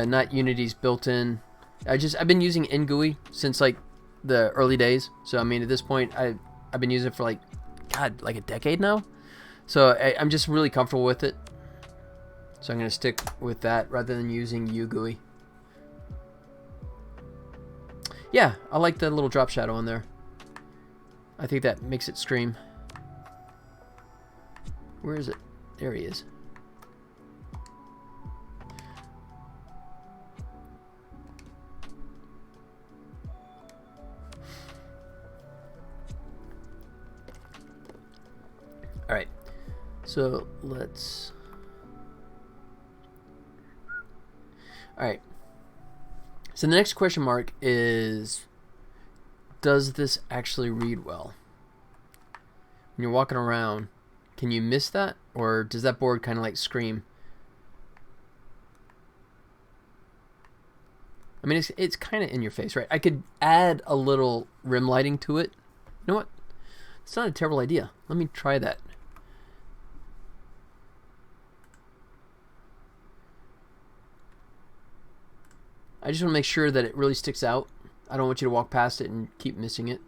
not Unity's built-in. I've been using NGUI since like the early days. So I mean, at this point, I've been using it for like, God, like a decade now. So I'm just really comfortable with it. So I'm gonna stick with that rather than using UGUI. Yeah, I like the little drop shadow on there. I think that makes it scream. Where is it? There he is. All right. So let's... All right. So the next question mark is, does this actually read well? When you're walking around, can you miss that? Or does that board kind of like scream? I mean, it's kind of in your face, right? I could add a little rim lighting to it. You know what? It's not a terrible idea. Let me try that. I just want to make sure that it really sticks out. I don't want you to walk past it and keep missing it.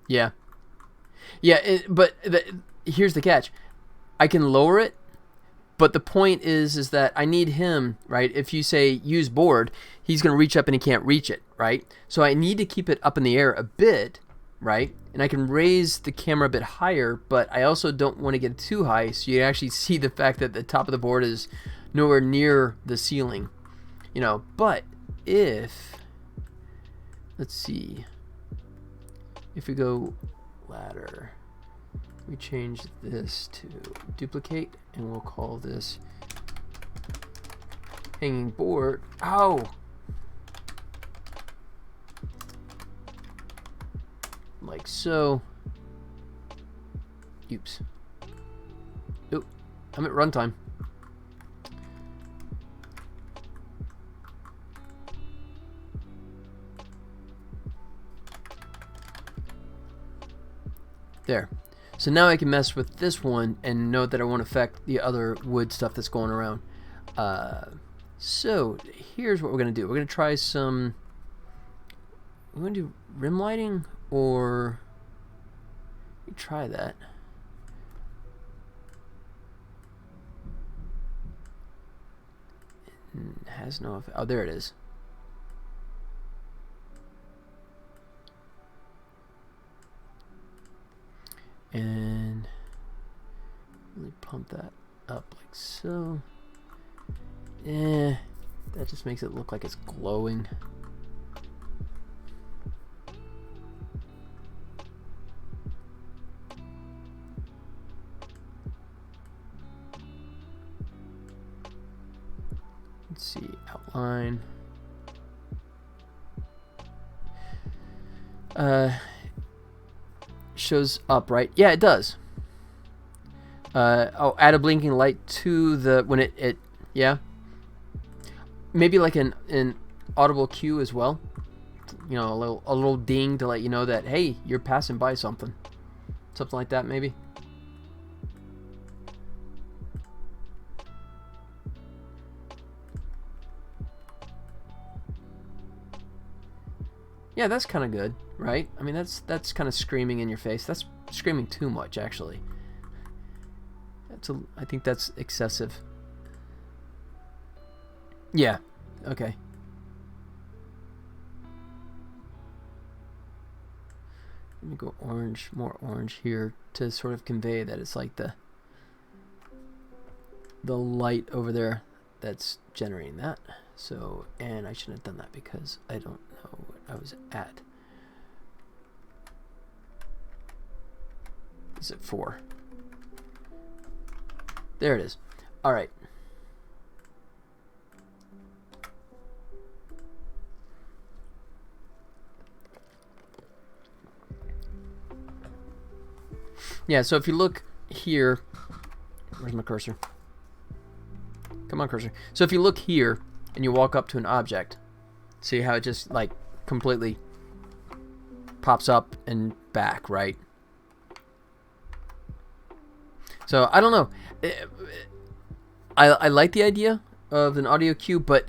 Yeah. Yeah, but here's the catch. I can lower it, but the point is that I need him, right? If you say use board, he's going to reach up and he can't reach it, right? So I need to keep it up in the air a bit, right? And I can raise the camera a bit higher, but I also don't want to get too high so you actually see the fact that the top of the board is nowhere near the ceiling. You know, but if, let's see, if we go ladder, we change this to duplicate, and we'll call this hanging board. Ow! Like so. Oops. Oop. I'm at runtime. There. So now I can mess with this one and know that I won't affect the other wood stuff that's going around. So here's what we're going to do. We're going to try some... We're going to do rim lighting, or... Let me try that. It has no effect. Oh, there it is. And really pump that up like so. That just makes it look like it's glowing. Let's see, outline. Shows up, right? Yeah, it does. Oh, add a blinking light to the when it yeah. maybe like an audible cue as well. You know, a little ding to let you know that, hey, you're passing by something. Something like that, maybe. Yeah, that's kind of good, right? I mean, that's kind of screaming in your face. That's screaming too much, actually. I think that's excessive. Yeah, okay. Let me go orange, more orange here to sort of convey that it's like the light over there that's generating that. So, and I shouldn't have done that because I don't know what I was at. Is it 4? There it is. All right. Yeah, so if you look here, where's my cursor? Come on, cursor. So if you look here and you walk up to an object, see how it just like completely pops up and back, right? So I don't know. I like the idea of an audio cue, but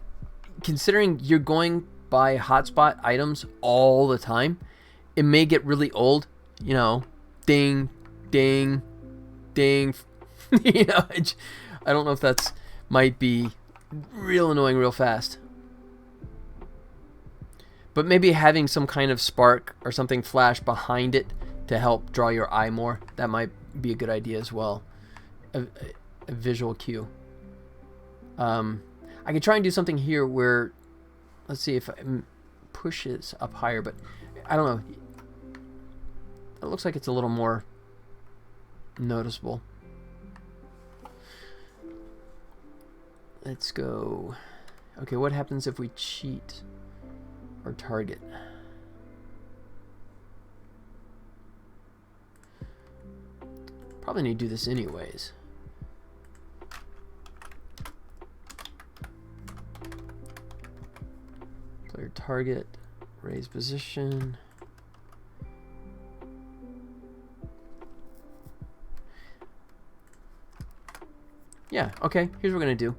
considering you're going by hotspot items all the time, it may get really old. You know, ding, ding, ding. You know, I don't know if that's might be real annoying real fast. But maybe having some kind of spark or something flash behind it to help draw your eye more, that might be a good idea as well. A visual cue. I could try and do something here where, let's see if I push it up higher, but I don't know. It looks like it's a little more noticeable. Let's go. Okay, what happens if we cheat our target? Probably need to do this anyways. Player target, raise position. Yeah, okay, here's what we're gonna do.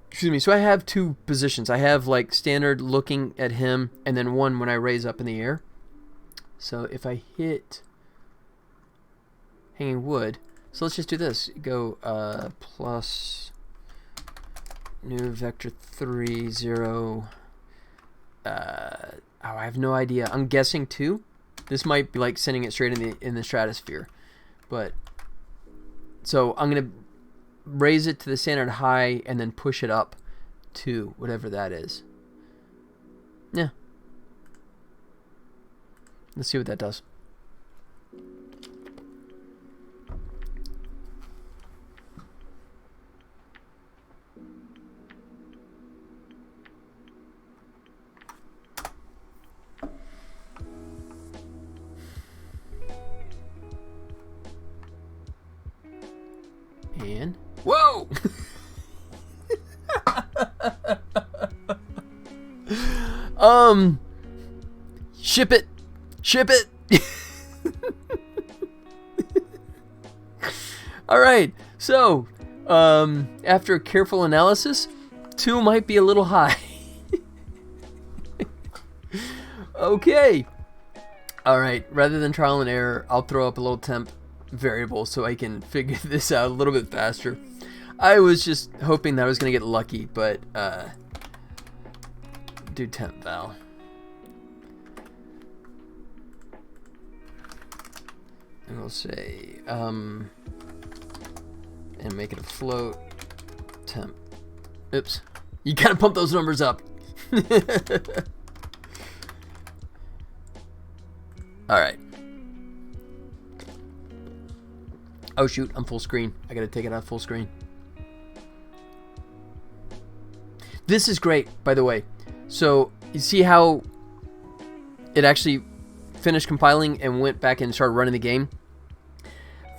Excuse me, so I have two positions. I have like standard looking at him, and then one when I raise up in the air. So if I hit hanging wood, so let's just do this. Go plus new vector 3 0. I have no idea. I'm guessing 2. This might be like sending it straight in the stratosphere, but so I'm gonna raise it to the standard high and then push it up to whatever that is. Yeah. Let's see what that does. And whoa! Ship it. All right. So, after a careful analysis, 2 might be a little high. Okay. All right. Rather than trial and error, I'll throw up a little temp variable so I can figure this out a little bit faster. I was just hoping that I was going to get lucky, but do temp val. And we'll say and make it a float temp. Oops. You gotta pump those numbers up. Alright. Oh shoot, I'm full screen. I gotta take it out full screen. This is great, by the way. So, you see how it actually finished compiling and went back and started running the game?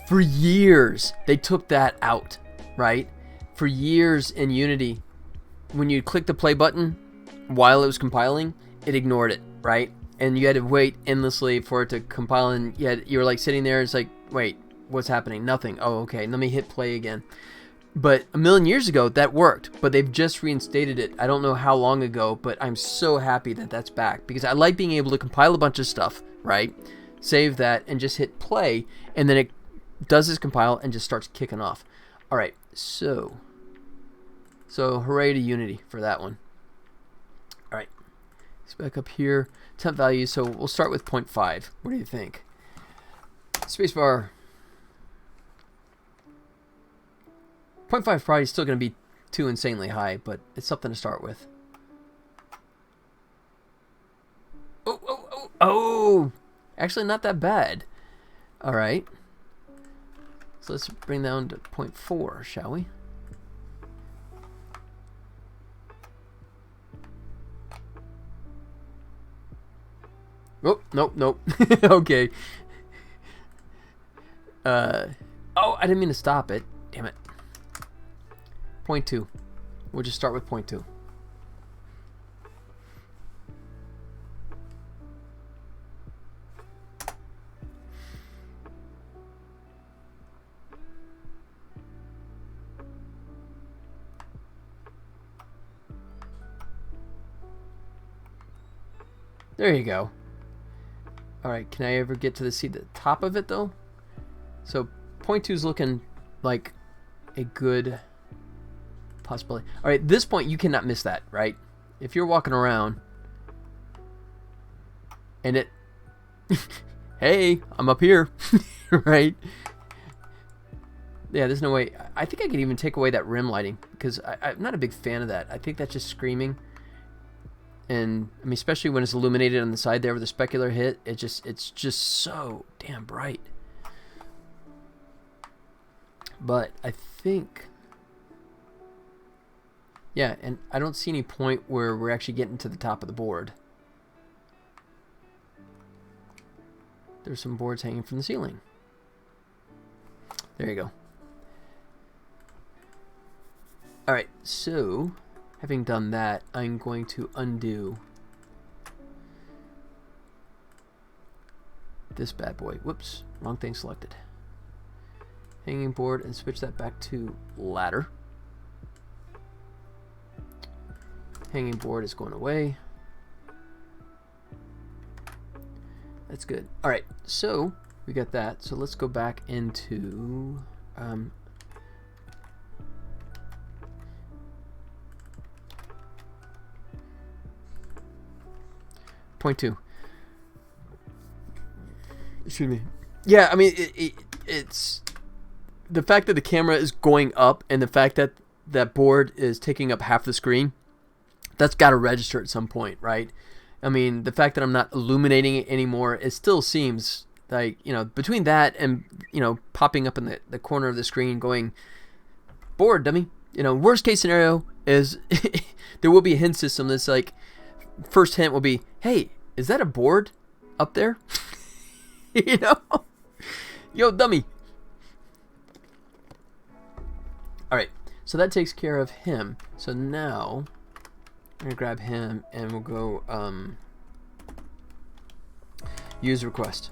For years, they took that out, right? For years in Unity, when you click the play button while it was compiling, it ignored it, right? And you had to wait endlessly for it to compile, and you were like sitting there. It's like, wait, what's happening? Nothing. Oh, okay. Let me hit play again. But a million years ago, that worked. But they've just reinstated it. I don't know how long ago, but I'm so happy that that's back. Because I like being able to compile a bunch of stuff, right? Save that and just hit play. And then it does its compile and just starts kicking off. All right, so hooray to Unity for that one. All right, let's back up here. Temp values, so we'll start with 0.5. What do you think? Spacebar. 0.5 probably is still going to be too insanely high, but it's something to start with. Oh! Actually, not that bad. All right. So let's bring down to 0.4, shall we? Oh, nope. Okay. Oh, I didn't mean to stop it. Damn it. 0.2. We'll just start with 0.2. There you go. Alright, can I ever get to see the top of it though? So 0.2 is looking like a good possibility. Alright, this point you cannot miss that, right? If you're walking around and it hey, I'm up here, right? Yeah, there's no way. I think I could even take away that rim lighting because I'm not a big fan of that. I think that's just screaming. And I mean, especially when it's illuminated on the side there with the specular hit, it's just so damn bright. But I think, yeah, and I don't see any point where we're actually getting to the top of the board. There's some boards hanging from the ceiling. There you go. All right, so having done that, I'm going to undo this bad boy. Whoops, wrong thing selected. Hanging board and switch that back to ladder. Hanging board is going away. That's good. All right, so we got that. So let's go back into 0.2. Excuse me. Yeah, I mean, it's the fact that the camera is going up and the fact that that board is taking up half the screen. That's got to register at some point, right? I mean, the fact that I'm not illuminating it anymore, it still seems like, you know, between that and, you know, popping up in the corner of the screen going, board, dummy. You know, worst case scenario is there will be a hint system that's like, first hint will be, hey, is that a board up there? You know? Yo, dummy. Alright, so that takes care of him. So now, I'm going to grab him and we'll go use request.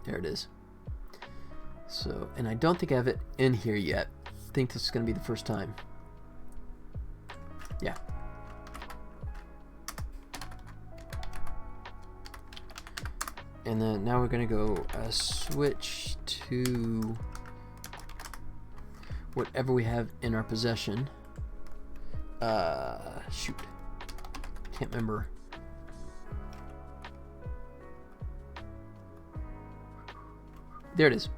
There it is. So, and I don't think I have it in here yet. I think this is going to be the first time. Yeah. And then now we're going to go switch to whatever we have in our possession. Shoot. Can't remember. There it is.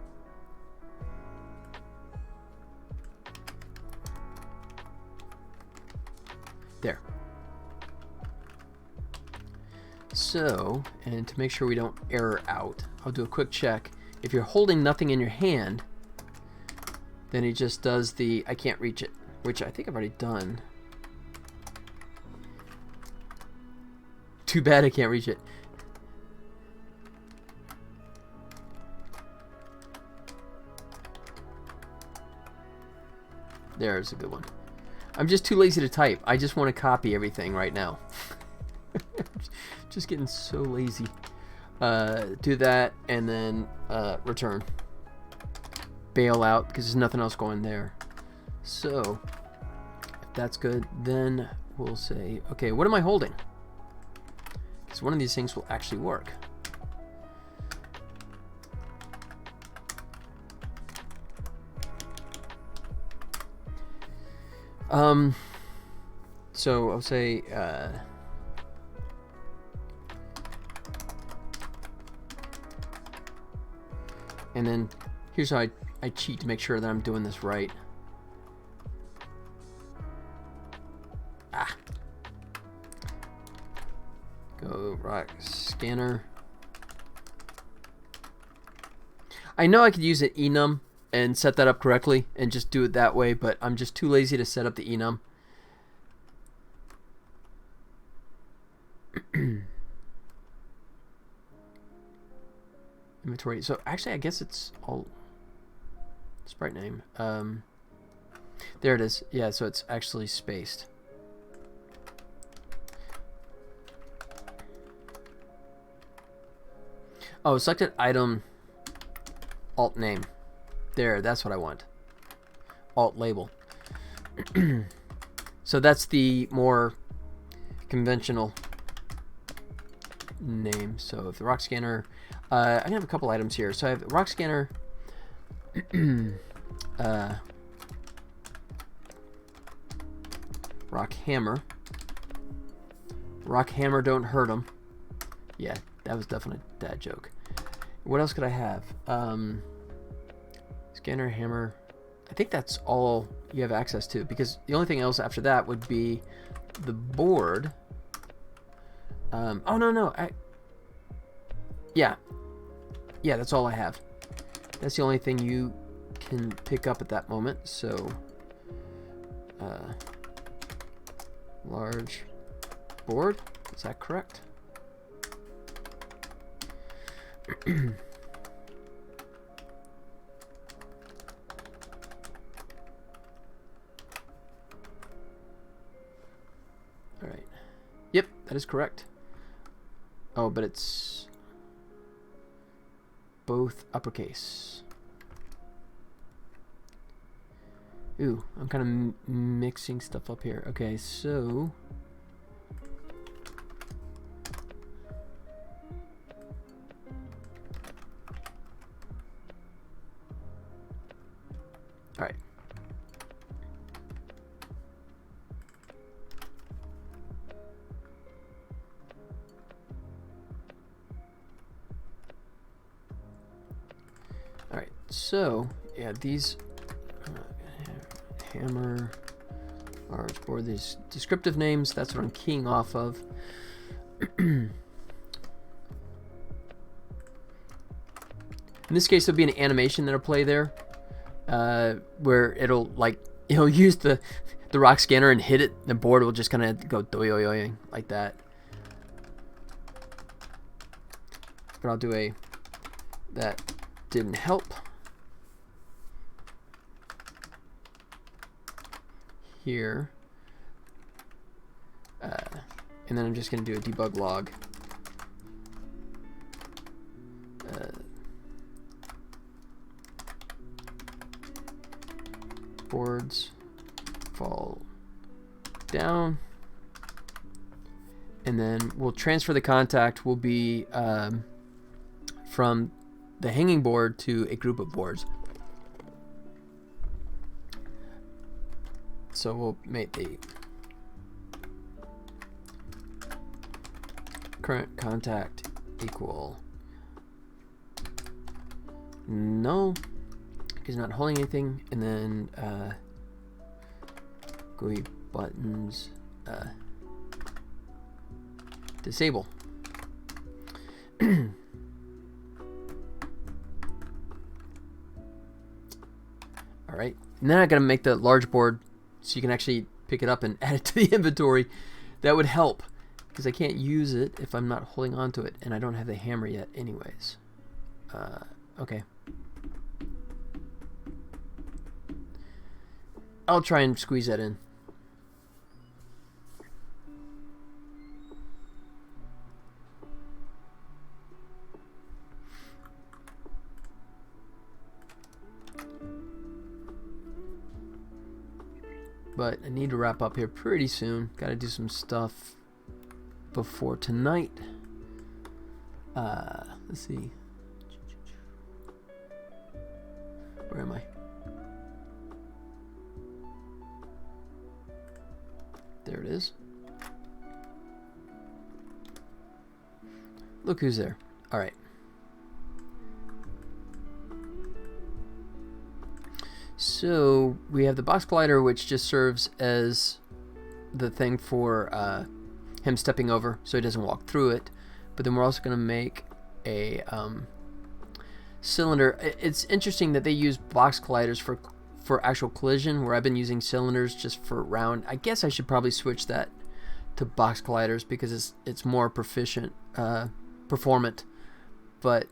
There. So, and to make sure we don't error out, I'll do a quick check. If you're holding nothing in your hand, then it just does the I can't reach it, which I think I've already done. Too bad I can't reach it. There's a good one. I'm just too lazy to type. I just want to copy everything right now. Just getting so lazy. Do that and then return. Bail out because there's nothing else going there. So if that's good, then we'll say, okay, what am I holding? Because one of these things will actually work. So I'll say and then here's how I cheat to make sure that I'm doing this right. Go rock scanner. I know I could use an enum and set that up correctly and just do it that way, but I'm just too lazy to set up the enum. Inventory. So actually, I guess it's all sprite name. There it is. Yeah, so it's actually spaced. Oh, selected item alt name. There, that's what I want. Alt label. So that's the more conventional name. So if the rock scanner, I can have a couple items here. So I have rock scanner, rock hammer. Rock hammer, don't hurt him. Yeah, that was definitely a dad joke. What else could I have? Scanner, hammer. I think that's all you have access to, because the only thing else after that would be the board. Oh no, yeah, that's all I have. That's the only thing you can pick up at that moment. So large board, is that correct? All right. Yep, that is correct. Oh, but it's both uppercase. Ooh, I'm kind of mixing stuff up here. Okay, so all right. All right. So yeah, these hammer, large board. These descriptive names. That's what I'm keying off of. In this case, there'll be an animation that'll play there. Where it'll use the rock scanner and hit it. The board will just kind of go doyoyoing like that. But I'll do that didn't help. Here. And then I'm just going to do a debug log. Boards fall down, and then we'll transfer the contact will be from the hanging board to a group of boards. So we'll make the current contact equal null. He's not holding anything, and then GUI buttons disable. All right, and then I gotta make the large board so you can actually pick it up and add it to the inventory. That would help, because I can't use it if I'm not holding on to it, and I don't have the hammer yet anyways. Okay. I'll try and squeeze that in. But I need to wrap up here pretty soon. Got to do some stuff before tonight. Let's see. Where am I? There it is. Look who's there. All right. So we have the box collider, which just serves as the thing for him stepping over so he doesn't walk through it. But then we're also going to make a cylinder. It's interesting that they use box colliders for actual collision, where I've been using cylinders just for round. I guess I should probably switch that to box colliders because it's more performant. But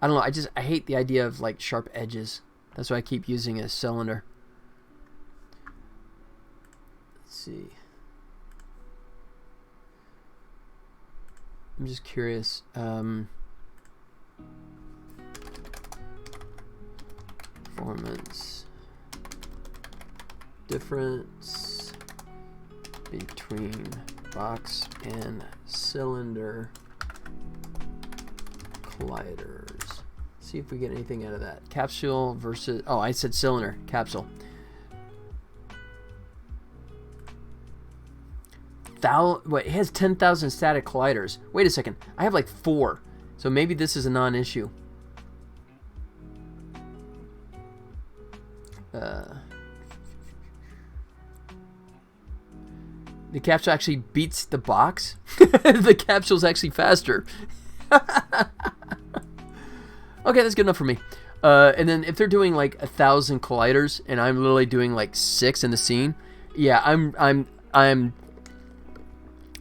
I don't know. I hate the idea of like sharp edges. That's why I keep using a cylinder. Let's see. I'm just curious. Performance difference between box and cylinder colliders. See if we get anything out of that. Capsule versus, oh, I said cylinder, capsule. Wait, it has 10,000 static colliders. Wait a second, I have like 4, so maybe this is a non-issue. The capsule actually beats the box. The capsule's actually faster. Okay, that's good enough for me. And then if they're doing like 1,000 colliders and I'm literally doing like 6 in the scene, yeah, I'm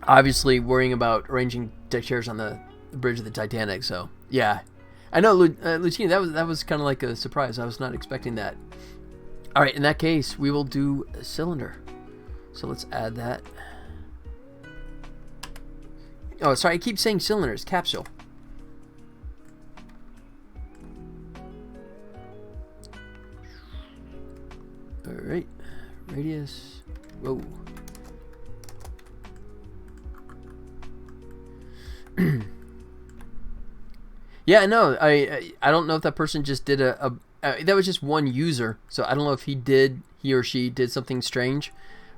obviously worrying about arranging deck chairs on the bridge of the Titanic. So yeah, I know, Lucina, that was kind of like a surprise. I was not expecting that. All right, in that case, we will do a cylinder. So let's add that. Oh, sorry, I keep saying cylinders. Capsule. All right, radius. Whoa. Yeah, no, I don't know if that person just did that was just one user, so I don't know if he or she did something strange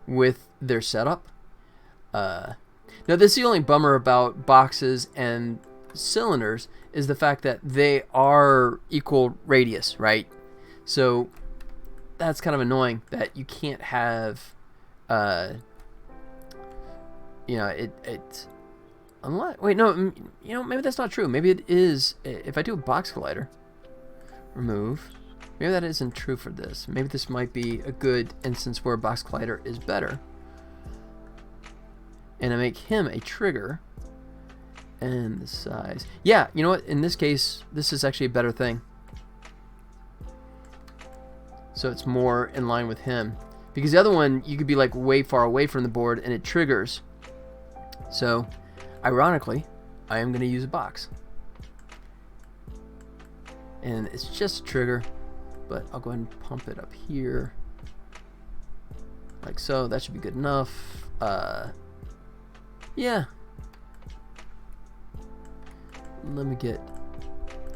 with their setup. Now, this is the only bummer about boxes and cylinders is the fact that they are equal radius, right? So that's kind of annoying that you can't have, unless, wait, no, maybe that's not true. Maybe it is. If I do a box collider, remove, maybe that isn't true for this. Maybe this might be a good instance where a box collider is better. And I make him a trigger. And the size. Yeah, you know what? In this case, this is actually a better thing. So it's more in line with him. Because the other one, you could be like way far away from the board and it triggers. So, ironically, I am going to use a box. And it's just a trigger. But I'll go ahead and pump it up here. Like so. That should be good enough. Yeah. Let me get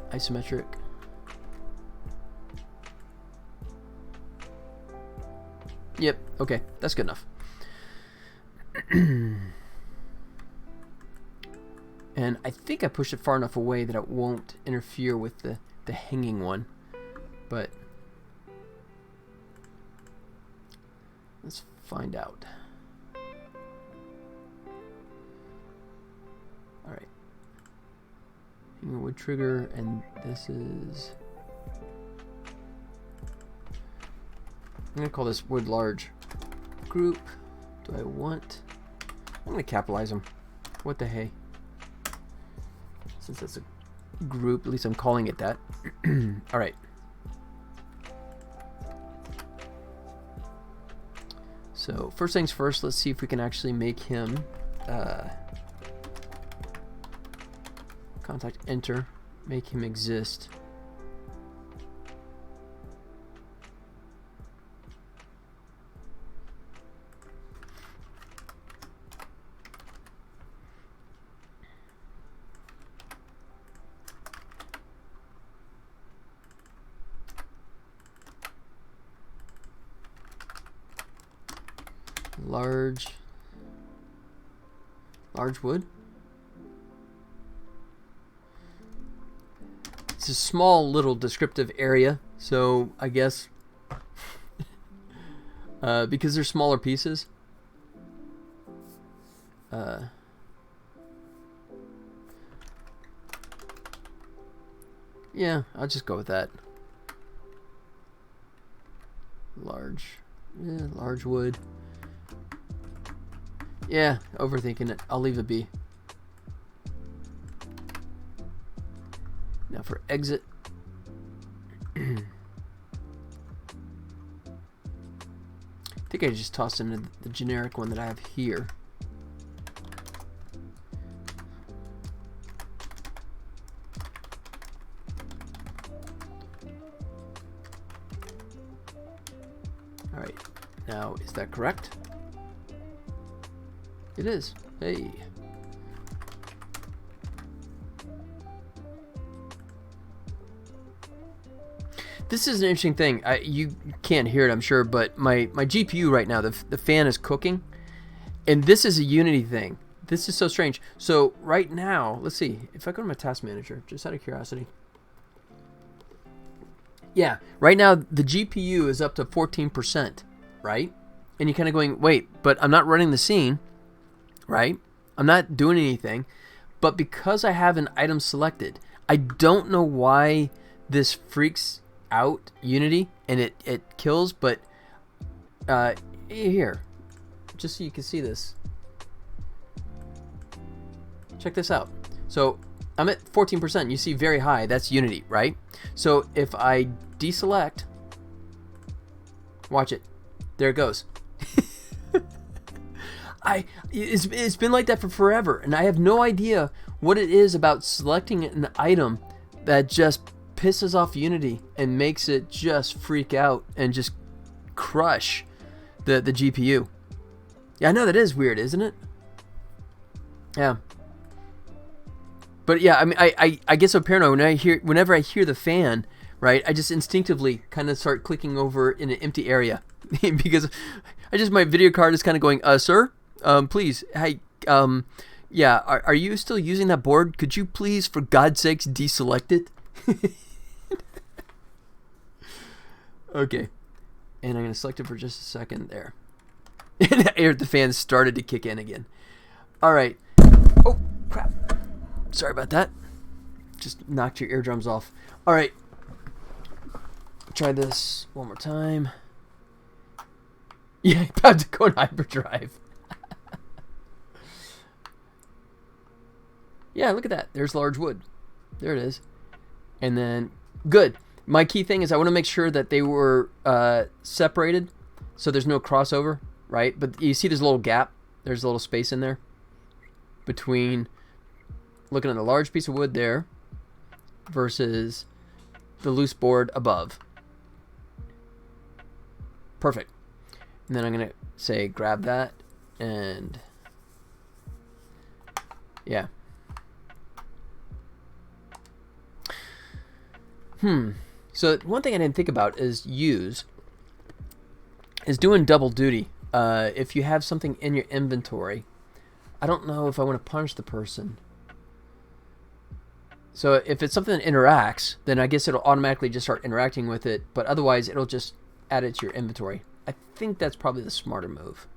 isometric. Yep, okay, that's good enough. And I think I pushed it far enough away that it won't interfere with the hanging one. But let's find out. Alright. Wood trigger, and this is... I'm going to call this wood large. Group. Do I want... I'm going to capitalize them. What the hey? Since that's a group, at least I'm calling it that. Alright. So first things first, let's see if we can actually make him contact enter, make him exist. Large wood. It's a small little descriptive area, so I guess because they're smaller pieces. Yeah, I'll just go with that. Large wood. Yeah, overthinking it. I'll leave it be. Now for exit. I think I just tossed in the generic one that I have here. All right. Now, is that correct? It is. Hey. This is an interesting thing. You can't hear it, I'm sure, but my GPU right now, the fan is cooking, and this is a Unity thing. This is so strange. So right now, let's see. If I go to my task manager, just out of curiosity. Yeah, right now the GPU is up to 14%, right? And you're kind of going, wait, but I'm not running the scene. Right? I'm not doing anything, but because I have an item selected, I don't know why this freaks out Unity and it kills, but here, just so you can see this. Check this out. So I'm at 14%. You see very high. That's Unity, right? So if I deselect, watch it. There it goes. It's been like that for forever, and I have no idea what it is about selecting an item that just pisses off Unity and makes it just freak out and just crush the GPU. Yeah, I know that is weird, isn't it? Yeah. But yeah, I mean, I get so paranoid whenever I hear the fan, right? I just instinctively kind of start clicking over in an empty area because my video card is kind of going, sir. Please, hey, yeah, are you still using that board? Could you please, for God's sakes, deselect it? Okay, and I'm going to select it for just a second there. And the fan started to kick in again. All right. Oh, crap. Sorry about that. Just knocked your eardrums off. All right. Try this one more time. Yeah, about to go in hyperdrive. Yeah, look at that. There's large wood. There it is. And then, good. My key thing is I want to make sure that they were separated so there's no crossover, right? But you see there's a little gap. There's a little space in there between looking at the large piece of wood there versus the loose board above. Perfect. And then I'm going to say grab that and yeah. So one thing I didn't think about is doing double duty. If you have something in your inventory, I don't know if I want to punish the person. So if it's something that interacts, then I guess it'll automatically just start interacting with it. But otherwise, it'll just add it to your inventory. I think that's probably the smarter move.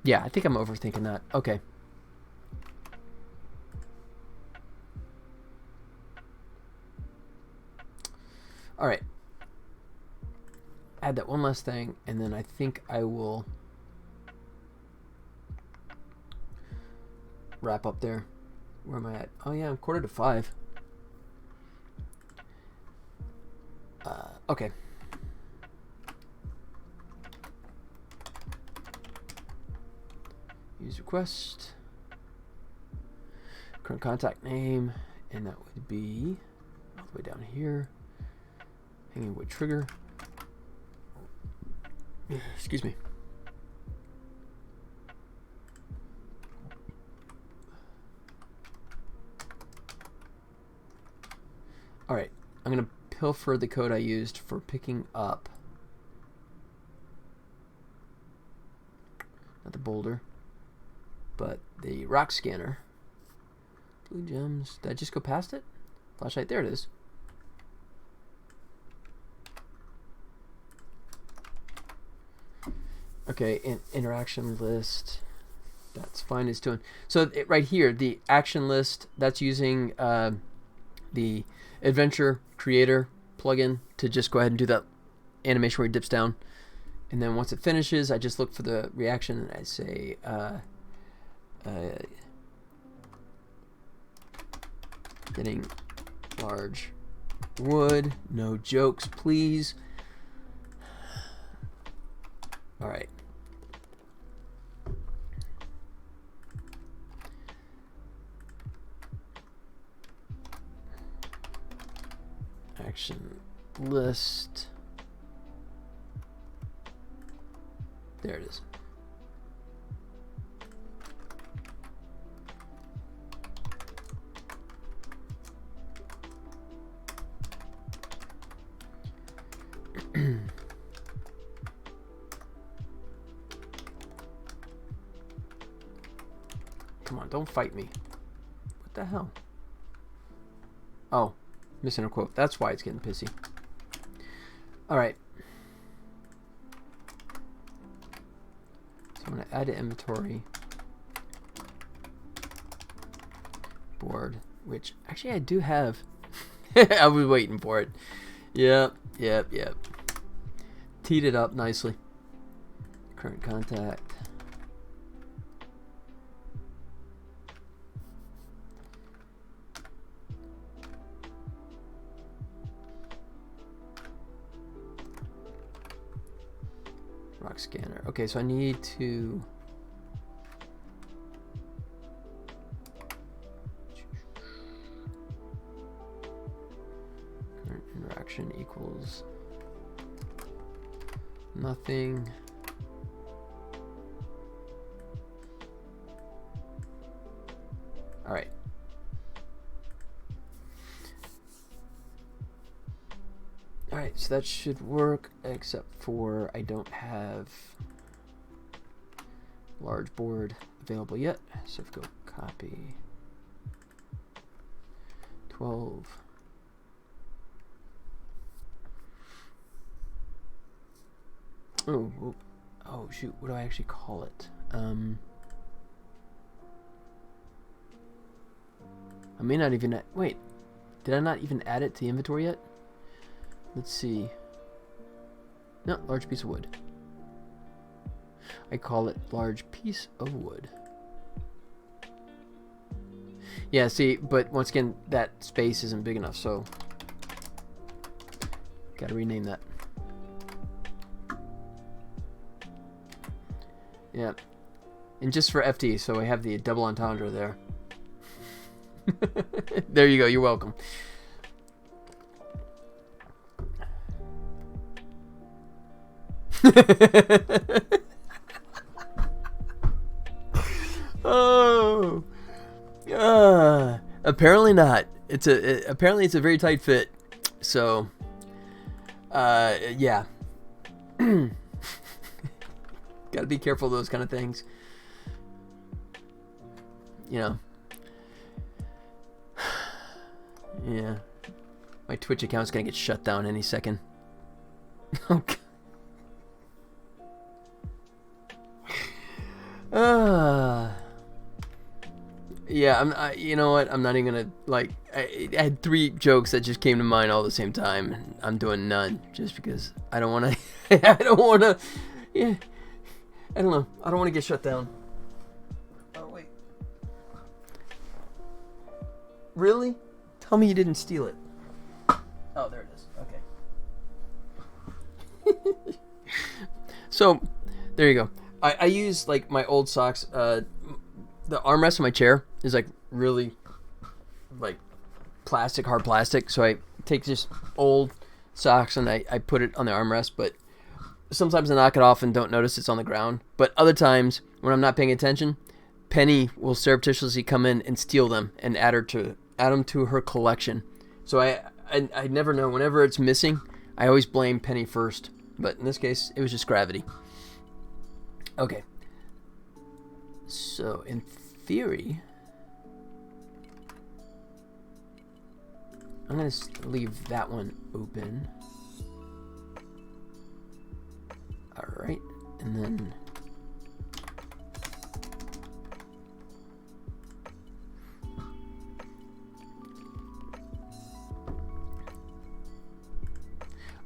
Yeah, I think I'm overthinking that. Okay. All right. Add that one last thing, and then I think I will wrap up there. Where am I at? Oh yeah, I'm 4:45. Okay. request. Current contact name, and that would be all the way down here. Hanging wood trigger. Excuse me. Alright, I'm going to pilfer the code I used for picking up. Not the boulder, but the rock scanner. Blue gems. Did I just go past it? Flashlight, there it is. Okay, interaction list. That's fine, it's doing. So right here, the action list, that's using the Adventure Creator plugin to just go ahead and do that animation where he dips down. And then once it finishes, I just look for the reaction and I say, getting large wood, no jokes, please. All right. Action list. There it is. Come on, don't fight me. What the hell? Oh, missing a quote. That's why it's getting pissy. Alright. So I'm going to add to inventory. Board, which actually I do have. I was waiting for it. Yep. Teed it up nicely. Current contact. Rock scanner. Okay, so I need to current interaction equals nothing. All right. Alright, so that should work, except for I don't have large board available yet. So if we go copy 12. Oh shoot, what do I actually call it? I may not even, wait, did I not even add it to the inventory yet? Let's see. No, large piece of wood. I call it large piece of wood. Yeah, see, but once again, that space isn't big enough, so gotta rename that. Yeah. And just for FT, so I have the double entendre there. There you go, you're welcome. Oh, apparently not. Apparently it's a very tight fit. So, yeah. Got to be careful of those kind of things. You know. Yeah. My Twitch account's gonna get shut down any second. Okay. Yeah, you know what? I'm not even gonna, like, I had 3 jokes that just came to mind all at the same time, and I'm doing none just because I don't want to. I don't want to. Yeah, I don't know. I don't want to get shut down. Oh wait. Really? Tell me you didn't steal it. Oh, there it is. Okay. So, there you go. I use like my old socks. the armrest of my chair is like really like plastic, hard plastic. So I take just old socks and I put it on the armrest. But sometimes I knock it off and don't notice it's on the ground. But other times when I'm not paying attention, Penny will surreptitiously come in and steal them and add them to her collection. So I never know. Whenever it's missing, I always blame Penny first. But in this case, it was just gravity. Okay. So in theory, I'm going to leave that one open. Alright. And then...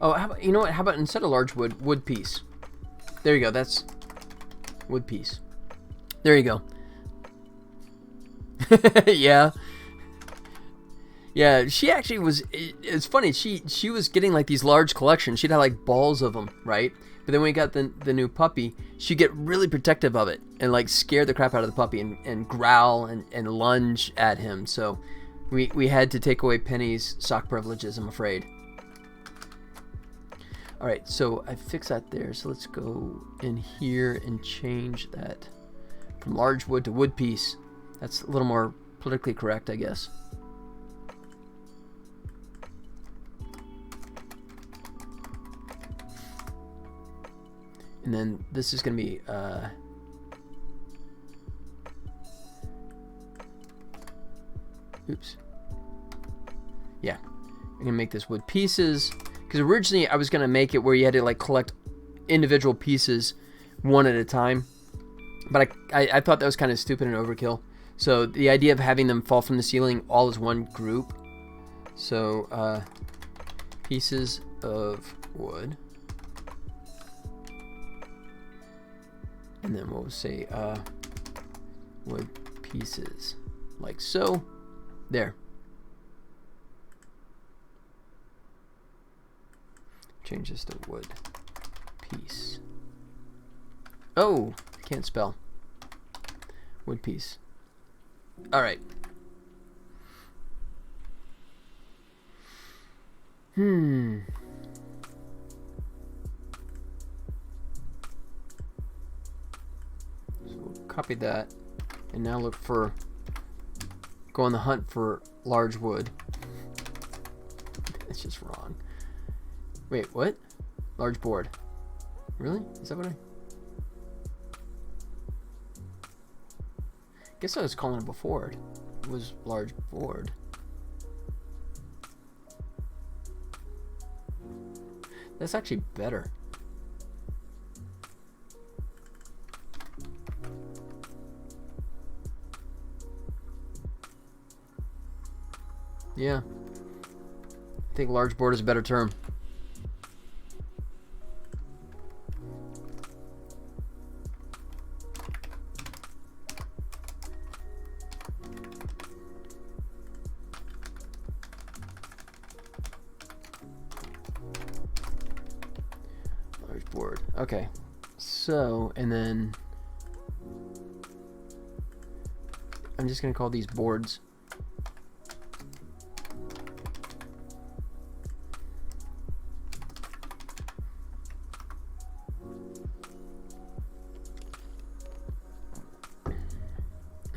Oh, you know what? How about instead of large wood piece? There you go. That's wood piece. There you go. Yeah. Yeah, she actually was... It's funny. She was getting like these large collections. She'd have like balls of them, right? But then when we got the new puppy, she'd get really protective of it and like scare the crap out of the puppy and growl and lunge at him. So we had to take away Penny's sock privileges, I'm afraid. Alright, so I fixed that there. So let's go in here and change that from large wood to wood piece. That's a little more politically correct, I guess. And then this is going to be... oops. Yeah. I'm going to make this wood pieces. Because originally I was going to make it where you had to like collect individual pieces one at a time. But I thought that was kind of stupid and overkill. So the idea of having them fall from the ceiling all as one group. So pieces of wood. And then we'll say wood pieces. Like so. There. Change this to wood piece. Oh, I can't spell. Wood piece. All right. So we'll copy that, and now look for. Go on the hunt for large wood. It's just wrong. Wait, what? Large board. Really? Is that what I... Guess I was calling it before. It was large board. That's actually better. Yeah. I think large board is a better term. Board. Okay. So, and then I'm just going to call these boards.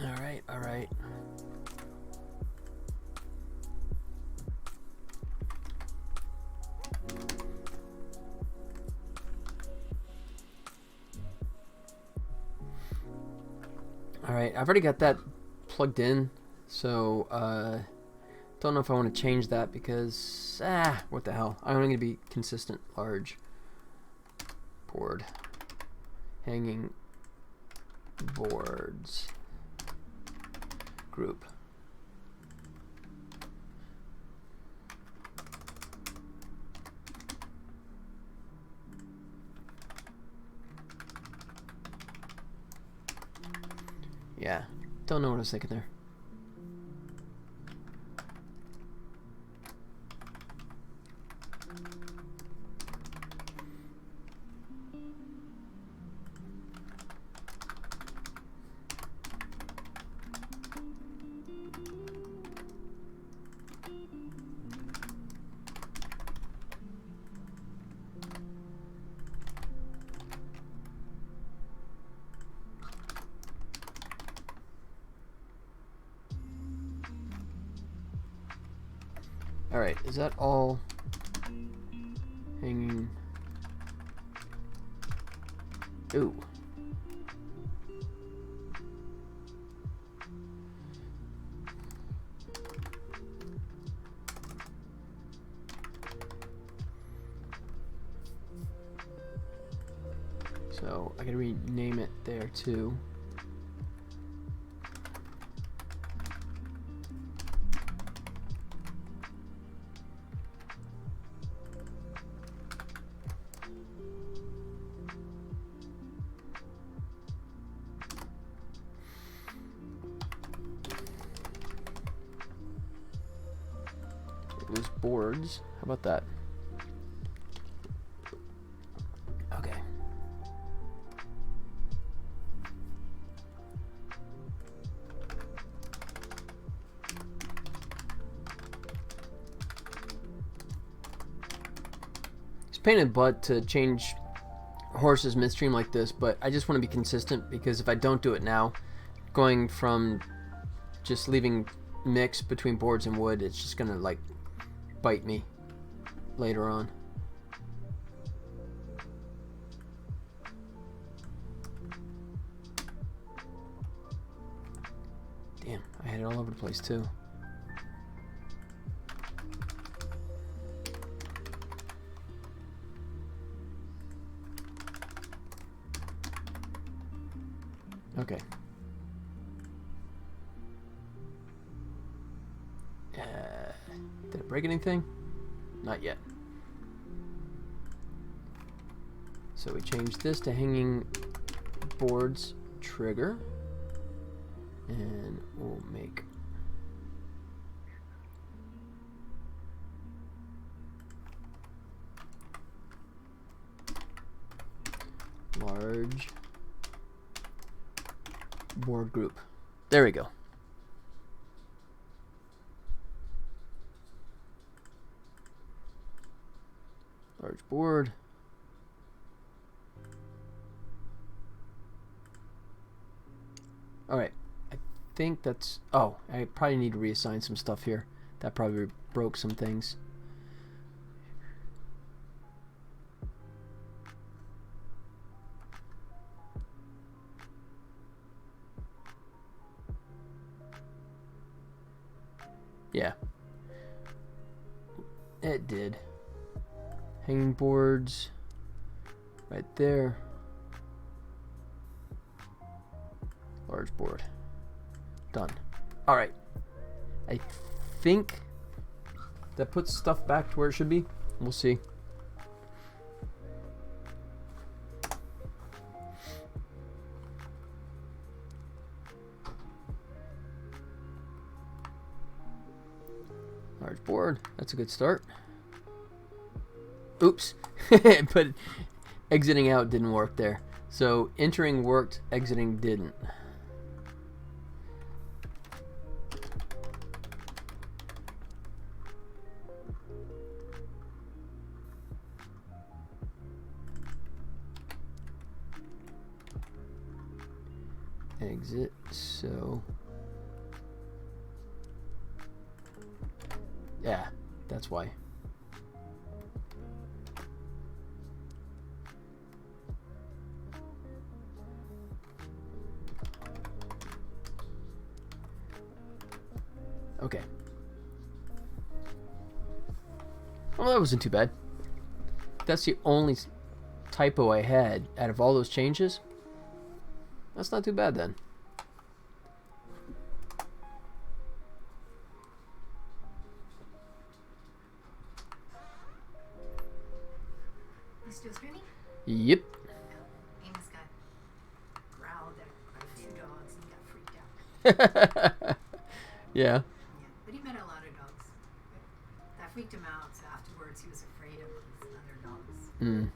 All right, all right. Alright, I've already got that plugged in, so don't know if I want to change that because, what the hell. I'm only going to be consistent. Large board. Hanging boards. Group. Yeah, don't know what I was thinking there. Alright, is that all hanging? Ooh. So I gotta rename it there too. It was boards. How about that? Okay. It's a pain in the butt to change horses midstream like this, but I just want to be consistent, because if I don't do it now, going from just leaving mix between boards and wood, it's just gonna like bite me later on. Damn, I had it all over the place too. Okay. Did it break anything? Not yet. So we change this to hanging boards trigger, and we'll make large board group. There we go. Large board. Alright, I think that's... Oh, I probably need to reassign some stuff here. That probably broke some things. Yeah. It did. Hanging boards right there. Large board. Done. Alright. I think that puts stuff back to where it should be. We'll see. Large board. That's a good start. Oops. But exiting out didn't work there. So entering worked, exiting didn't. Exit, so yeah, that's why. Okay. Well, that wasn't too bad. That's the only typo I had out of all those changes. That's not too bad then. You still screaming? Yep. No. Amos got growled at a few dogs and got freaked out. Yeah. Yeah, but he met a lot of dogs. That freaked him out, so afterwards he was afraid of these other dogs. Mm.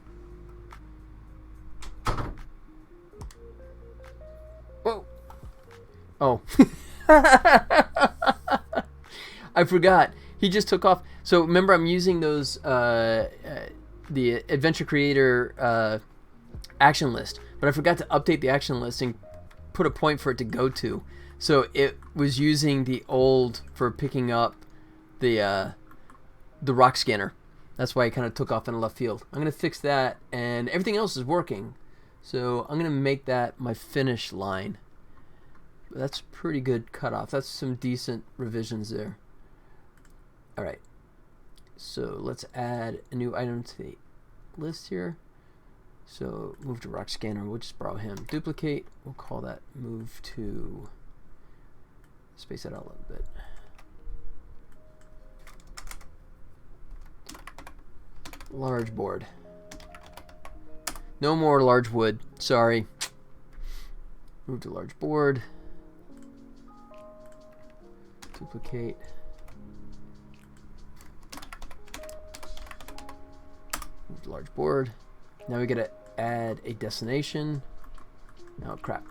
Whoa. Oh. I forgot. He just took off. So remember, I'm using those the Adventure Creator action list, but I forgot to update the action list and put a point for it to go to. So it was using the old for picking up the the rock scanner. That's why it kind of took off in left field. I'm going to fix that, and everything else is working. So I'm going to make that my finish line. That's pretty good cutoff. That's some decent revisions there. All right. So let's add a new item to the list here. So move to rock scanner. We'll just borrow him. Duplicate. We'll call that move to... Space that out a little bit. Large board. No more large wood. Sorry. Move to large board. Duplicate. Move to large board. Now we gotta add a destination. Oh crap.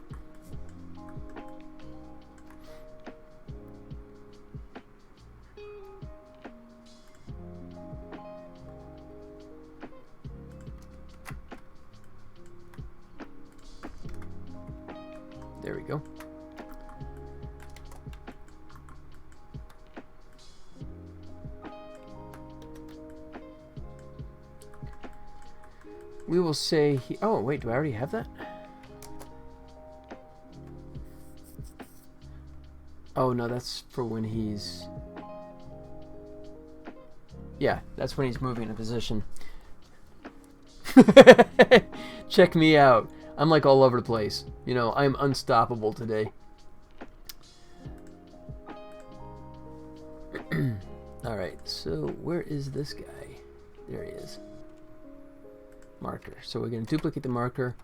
There we go. We will say oh wait, do I already have that? Oh no, that's for when he's... Yeah, that's when he's moving in a position. Check me out. I'm like all over the place. You know, I'm unstoppable today. Alright, so where is this guy? There he is. Marker. So we're going to duplicate the marker.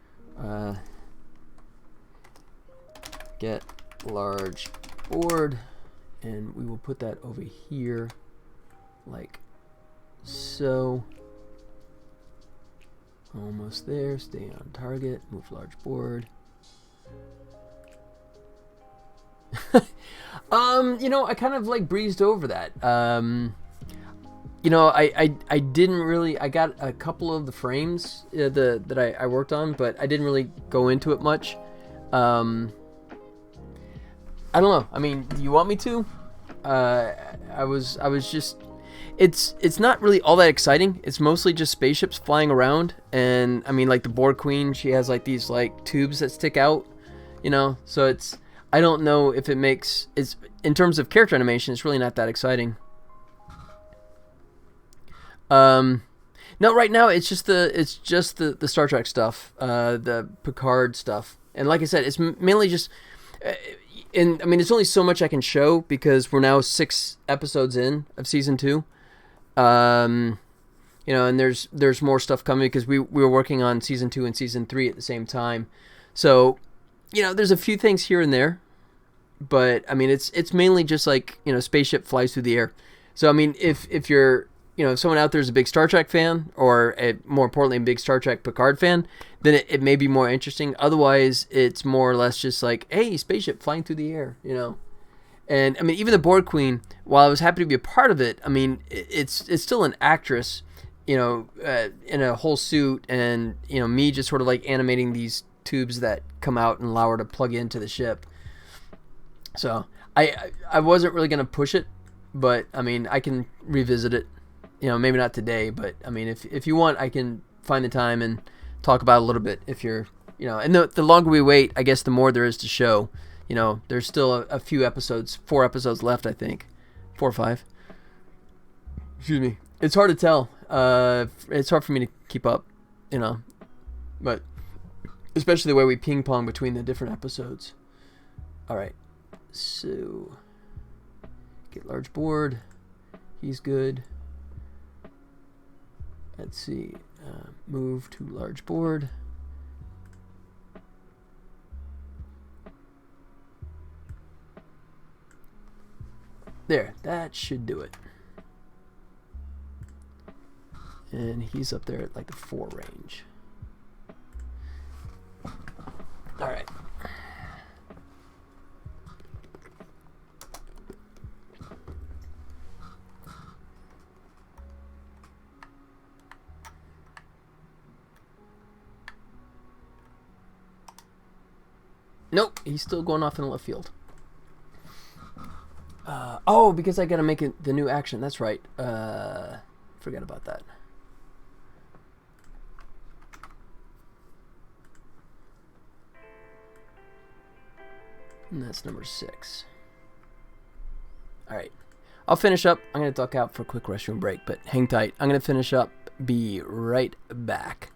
Get large board. And we will put that over here. Like so. Almost there. Stay on target. Move large board. You know, I kind of like breezed over that. You know, I didn't really... I got a couple of the frames that I worked on, but I didn't really go into it much. I don't know. I mean, do you want me to? I was just... It's not really all that exciting. It's mostly just spaceships flying around, and I mean, like the Borg Queen, she has like these like tubes that stick out, you know. So it's... I don't know if it makes... It's in terms of character animation, it's really not that exciting. No, right now it's just the Star Trek stuff, the Picard stuff, and like I said, it's mainly just, and I mean, there's only so much I can show because we're now 6 episodes in of season 2, you know, and there's more stuff coming because we were working on season 2 and season 3 at the same time, so you know, there's a few things here and there, but I mean, it's mainly just like, you know, spaceship flies through the air. So I mean, if you're, you know, if someone out there is a big Star Trek fan, or more importantly, a big Star Trek Picard fan, then it may be more interesting. Otherwise, it's more or less just like, hey, spaceship flying through the air, you know. And I mean, even the Borg Queen, while I was happy to be a part of it, I mean, it's still an actress, you know, in a whole suit, and you know, me just sort of like animating these tubes that come out and allow her to plug into the ship. So I wasn't really gonna push it, but I mean, I can revisit it. You know, maybe not today, but I mean, if you want, I can find the time and talk about it a little bit if you're, you know, and the longer we wait, I guess the more there is to show. You know, there's still a few episodes, 4 episodes left, I think. 4 or 5. Excuse me. It's hard to tell. It's hard for me to keep up, you know, but especially the way we ping pong between the different episodes. All right. So, get large board. He's good. Let's see, move to large board. There, that should do it. And he's up there at like the 4 range. All right. Nope, he's still going off in the left field. Oh, because I gotta make it the new action. That's right. Forget about that. And that's number 6. Alright. I'll finish up. I'm going to duck out for a quick restroom break, but hang tight. I'm going to finish up. Be right back.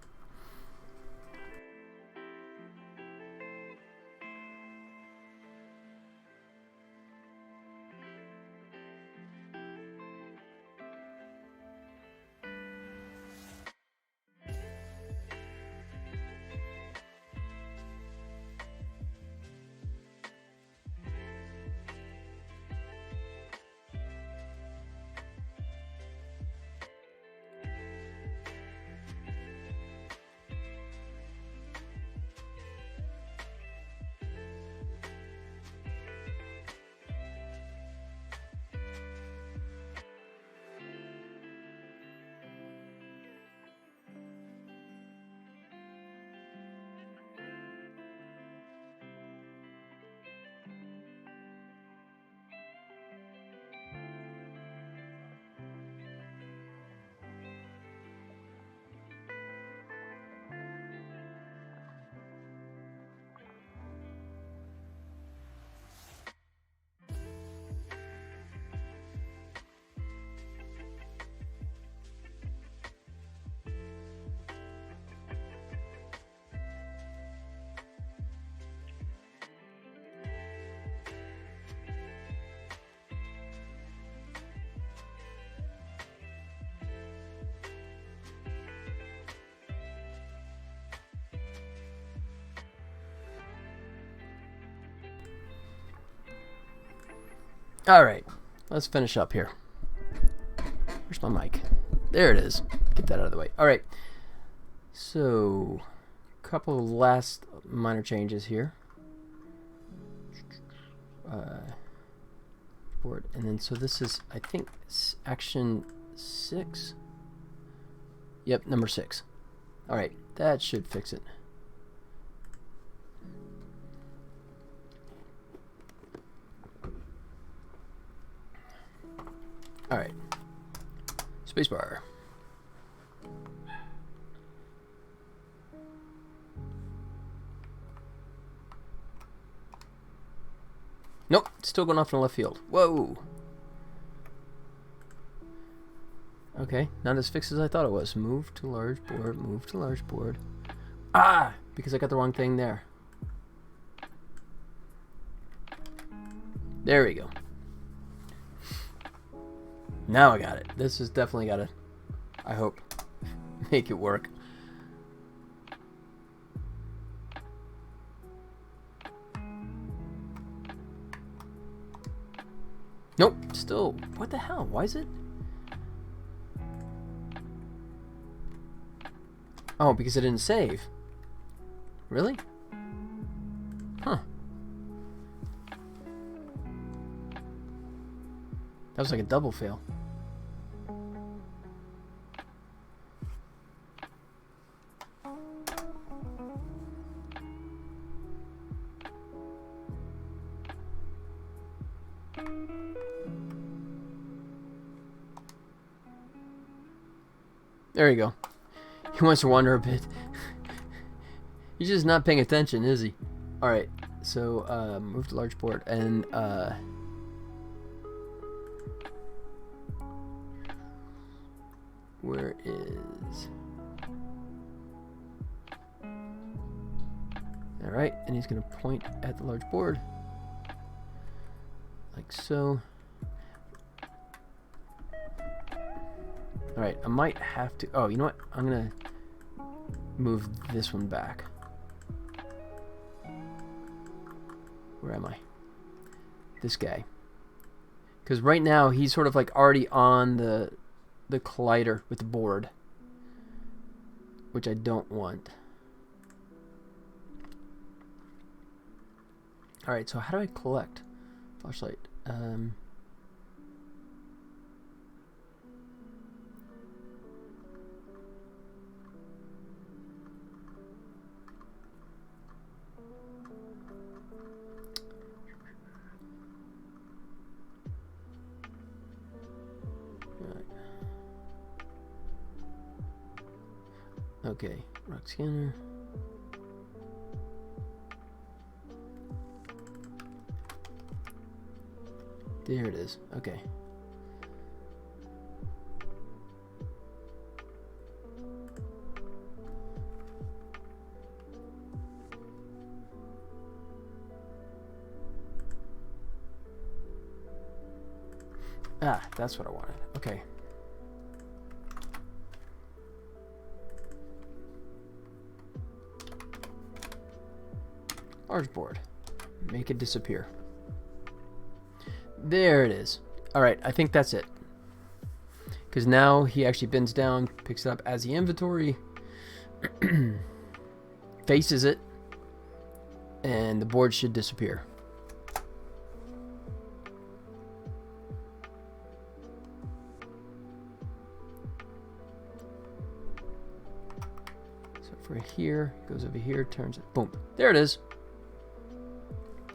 Alright, let's finish up here. Where's my mic? There it is. Get that out of the way. Alright, so a couple of last minor changes here. Board, and then so this is, I think, action 6. Yep, number 6. Alright, that should fix it. Alright. Spacebar. Nope, still going off in the left field. Whoa! Okay, not as fixed as I thought it was. Move to large board, move to large board. Ah! Because I got the wrong thing there. There we go. Now I got it. This has definitely got to, I hope, make it work. Nope, still, what the hell? Why is it? Oh, because I didn't save. Really? Huh. That was like a double fail. There you go. He wants to wander a bit. He's just not paying attention, is he? Alright, so move to large board and where is... Alright, and he's going to point at the large board. Like so. Alright, I might have to... Oh, you know what? I'm going to move this one back. Where am I? This guy. Because right now, he's sort of like already on the collider with the board. Which I don't want. Alright, so how do I collect? Flashlight. Okay, rock scanner. There it is. Okay. Ah, that's what I wanted. Okay. Large board. Make it disappear. There it is. Alright, I think that's it. Because now he actually bends down, picks it up as the inventory, faces it, and the board should disappear. So for here, goes over here, turns it, boom. There it is.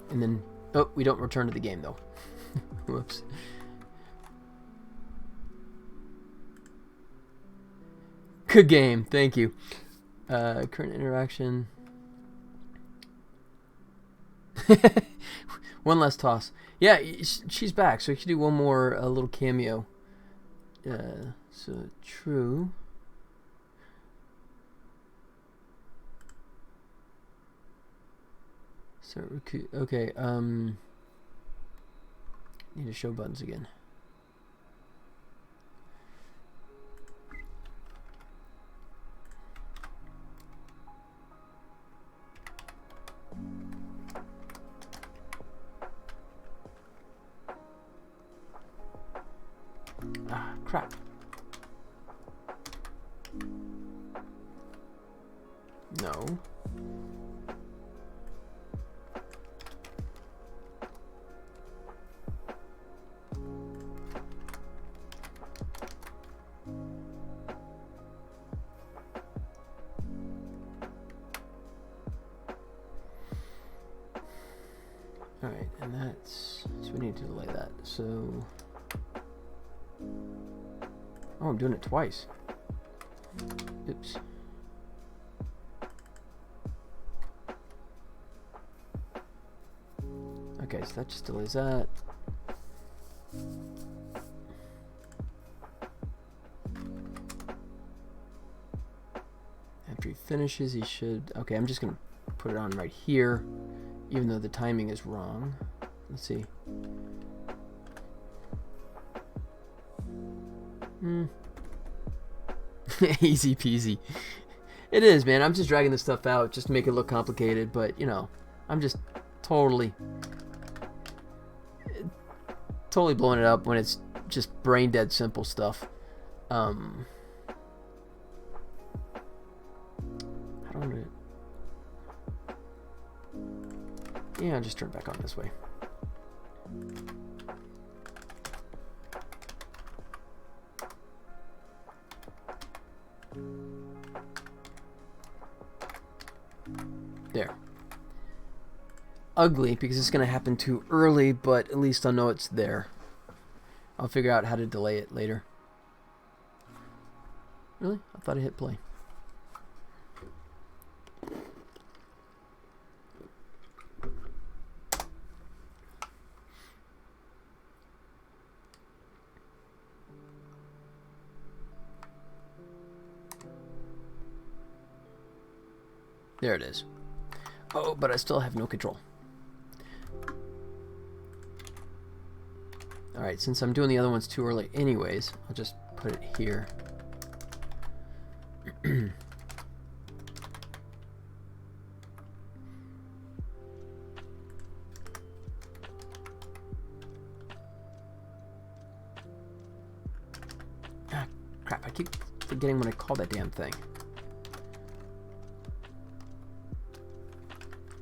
And then, oh, we don't return to the game though. Whoops. Good game, thank you. Current interaction. One last toss. Yeah, she's back, so you can do one more little cameo. So true. So okay. Need to show buttons again. Ah, crap. No. Alright, and that's... So we need to delay that. So... Oh, I'm doing it twice. Oops. Okay, so that just delays that. After he finishes, he should... Okay, I'm just going to put it on right here, even though the timing is wrong. Let's see. Easy peasy. It is, man. I'm just dragging this stuff out just to make it look complicated, but, you know, I'm just totally blowing it up when it's just brain dead simple stuff. How do I do it? Yeah, I'll just turn it back on this way. There. Ugly because it's going to happen too early, but at least I'll know it's there. I'll figure out how to delay it later. Really? I thought I hit play. There it is. Oh, but I still have no control. Alright, since I'm doing the other ones too early anyways, I'll just put it here. Ah, crap, I keep forgetting what I call that damn thing.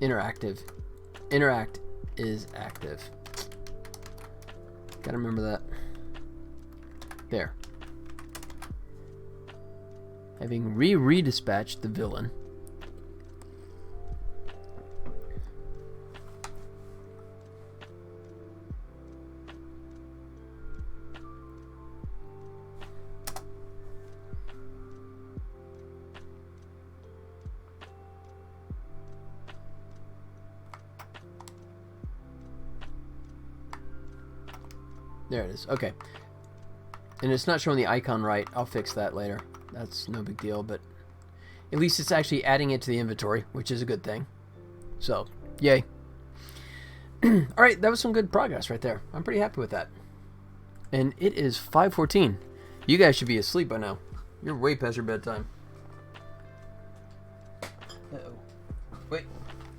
Interactive. Interact is active. Gotta remember that. There. Having redispatched the villain. There it is. Okay. And it's not showing the icon right. I'll fix that later. That's no big deal, but at least it's actually adding it to the inventory, which is a good thing. So, yay. Alright, that was some good progress right there. I'm pretty happy with that. And it is 5:14. You guys should be asleep by now. You're way past your bedtime. Uh-oh. Wait.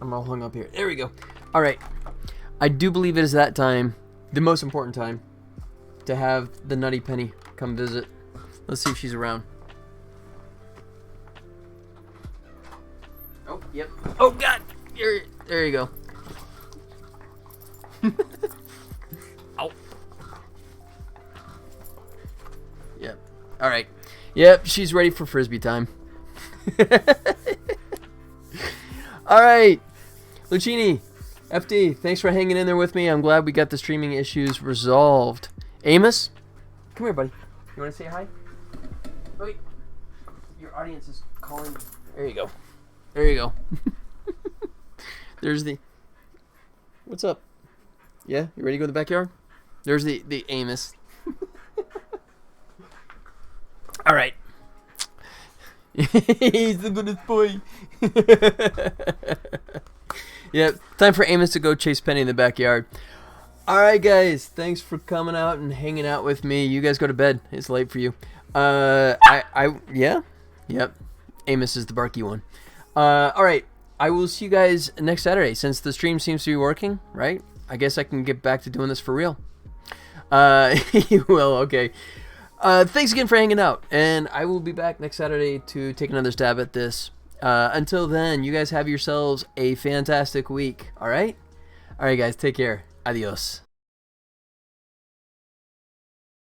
I'm all hung up here. There we go. Alright. I do believe it is that time, the most important time, to have the Nutty Penny come visit. Let's see if she's around. Oh, yep. Oh, God! There you go. Ow. Yep. Alright. Yep, she's ready for Frisbee time. Alright. Lucchini, FD, thanks for hanging in there with me. I'm glad we got the streaming issues resolved. Amos? Come here, buddy. You want to say hi? Wait. Your audience is calling. There you go. There you go. There's the... What's up? Yeah? You ready to go to the backyard? There's the Amos. Alright. He's the goodest boy. Yep. Time for Amos to go chase Penny in the backyard. Alright, guys. Thanks for coming out and hanging out with me. You guys go to bed. It's late for you. Yeah? Yep. Amos is the barky one. Alright. I will see you guys next Saturday. Since the stream seems to be working, right? I guess I can get back to doing this for real. You will, okay. Thanks again for hanging out. And I will be back next Saturday to take another stab at this. Until then, you guys have yourselves a fantastic week. Alright? Alright, guys. Take care. Adios.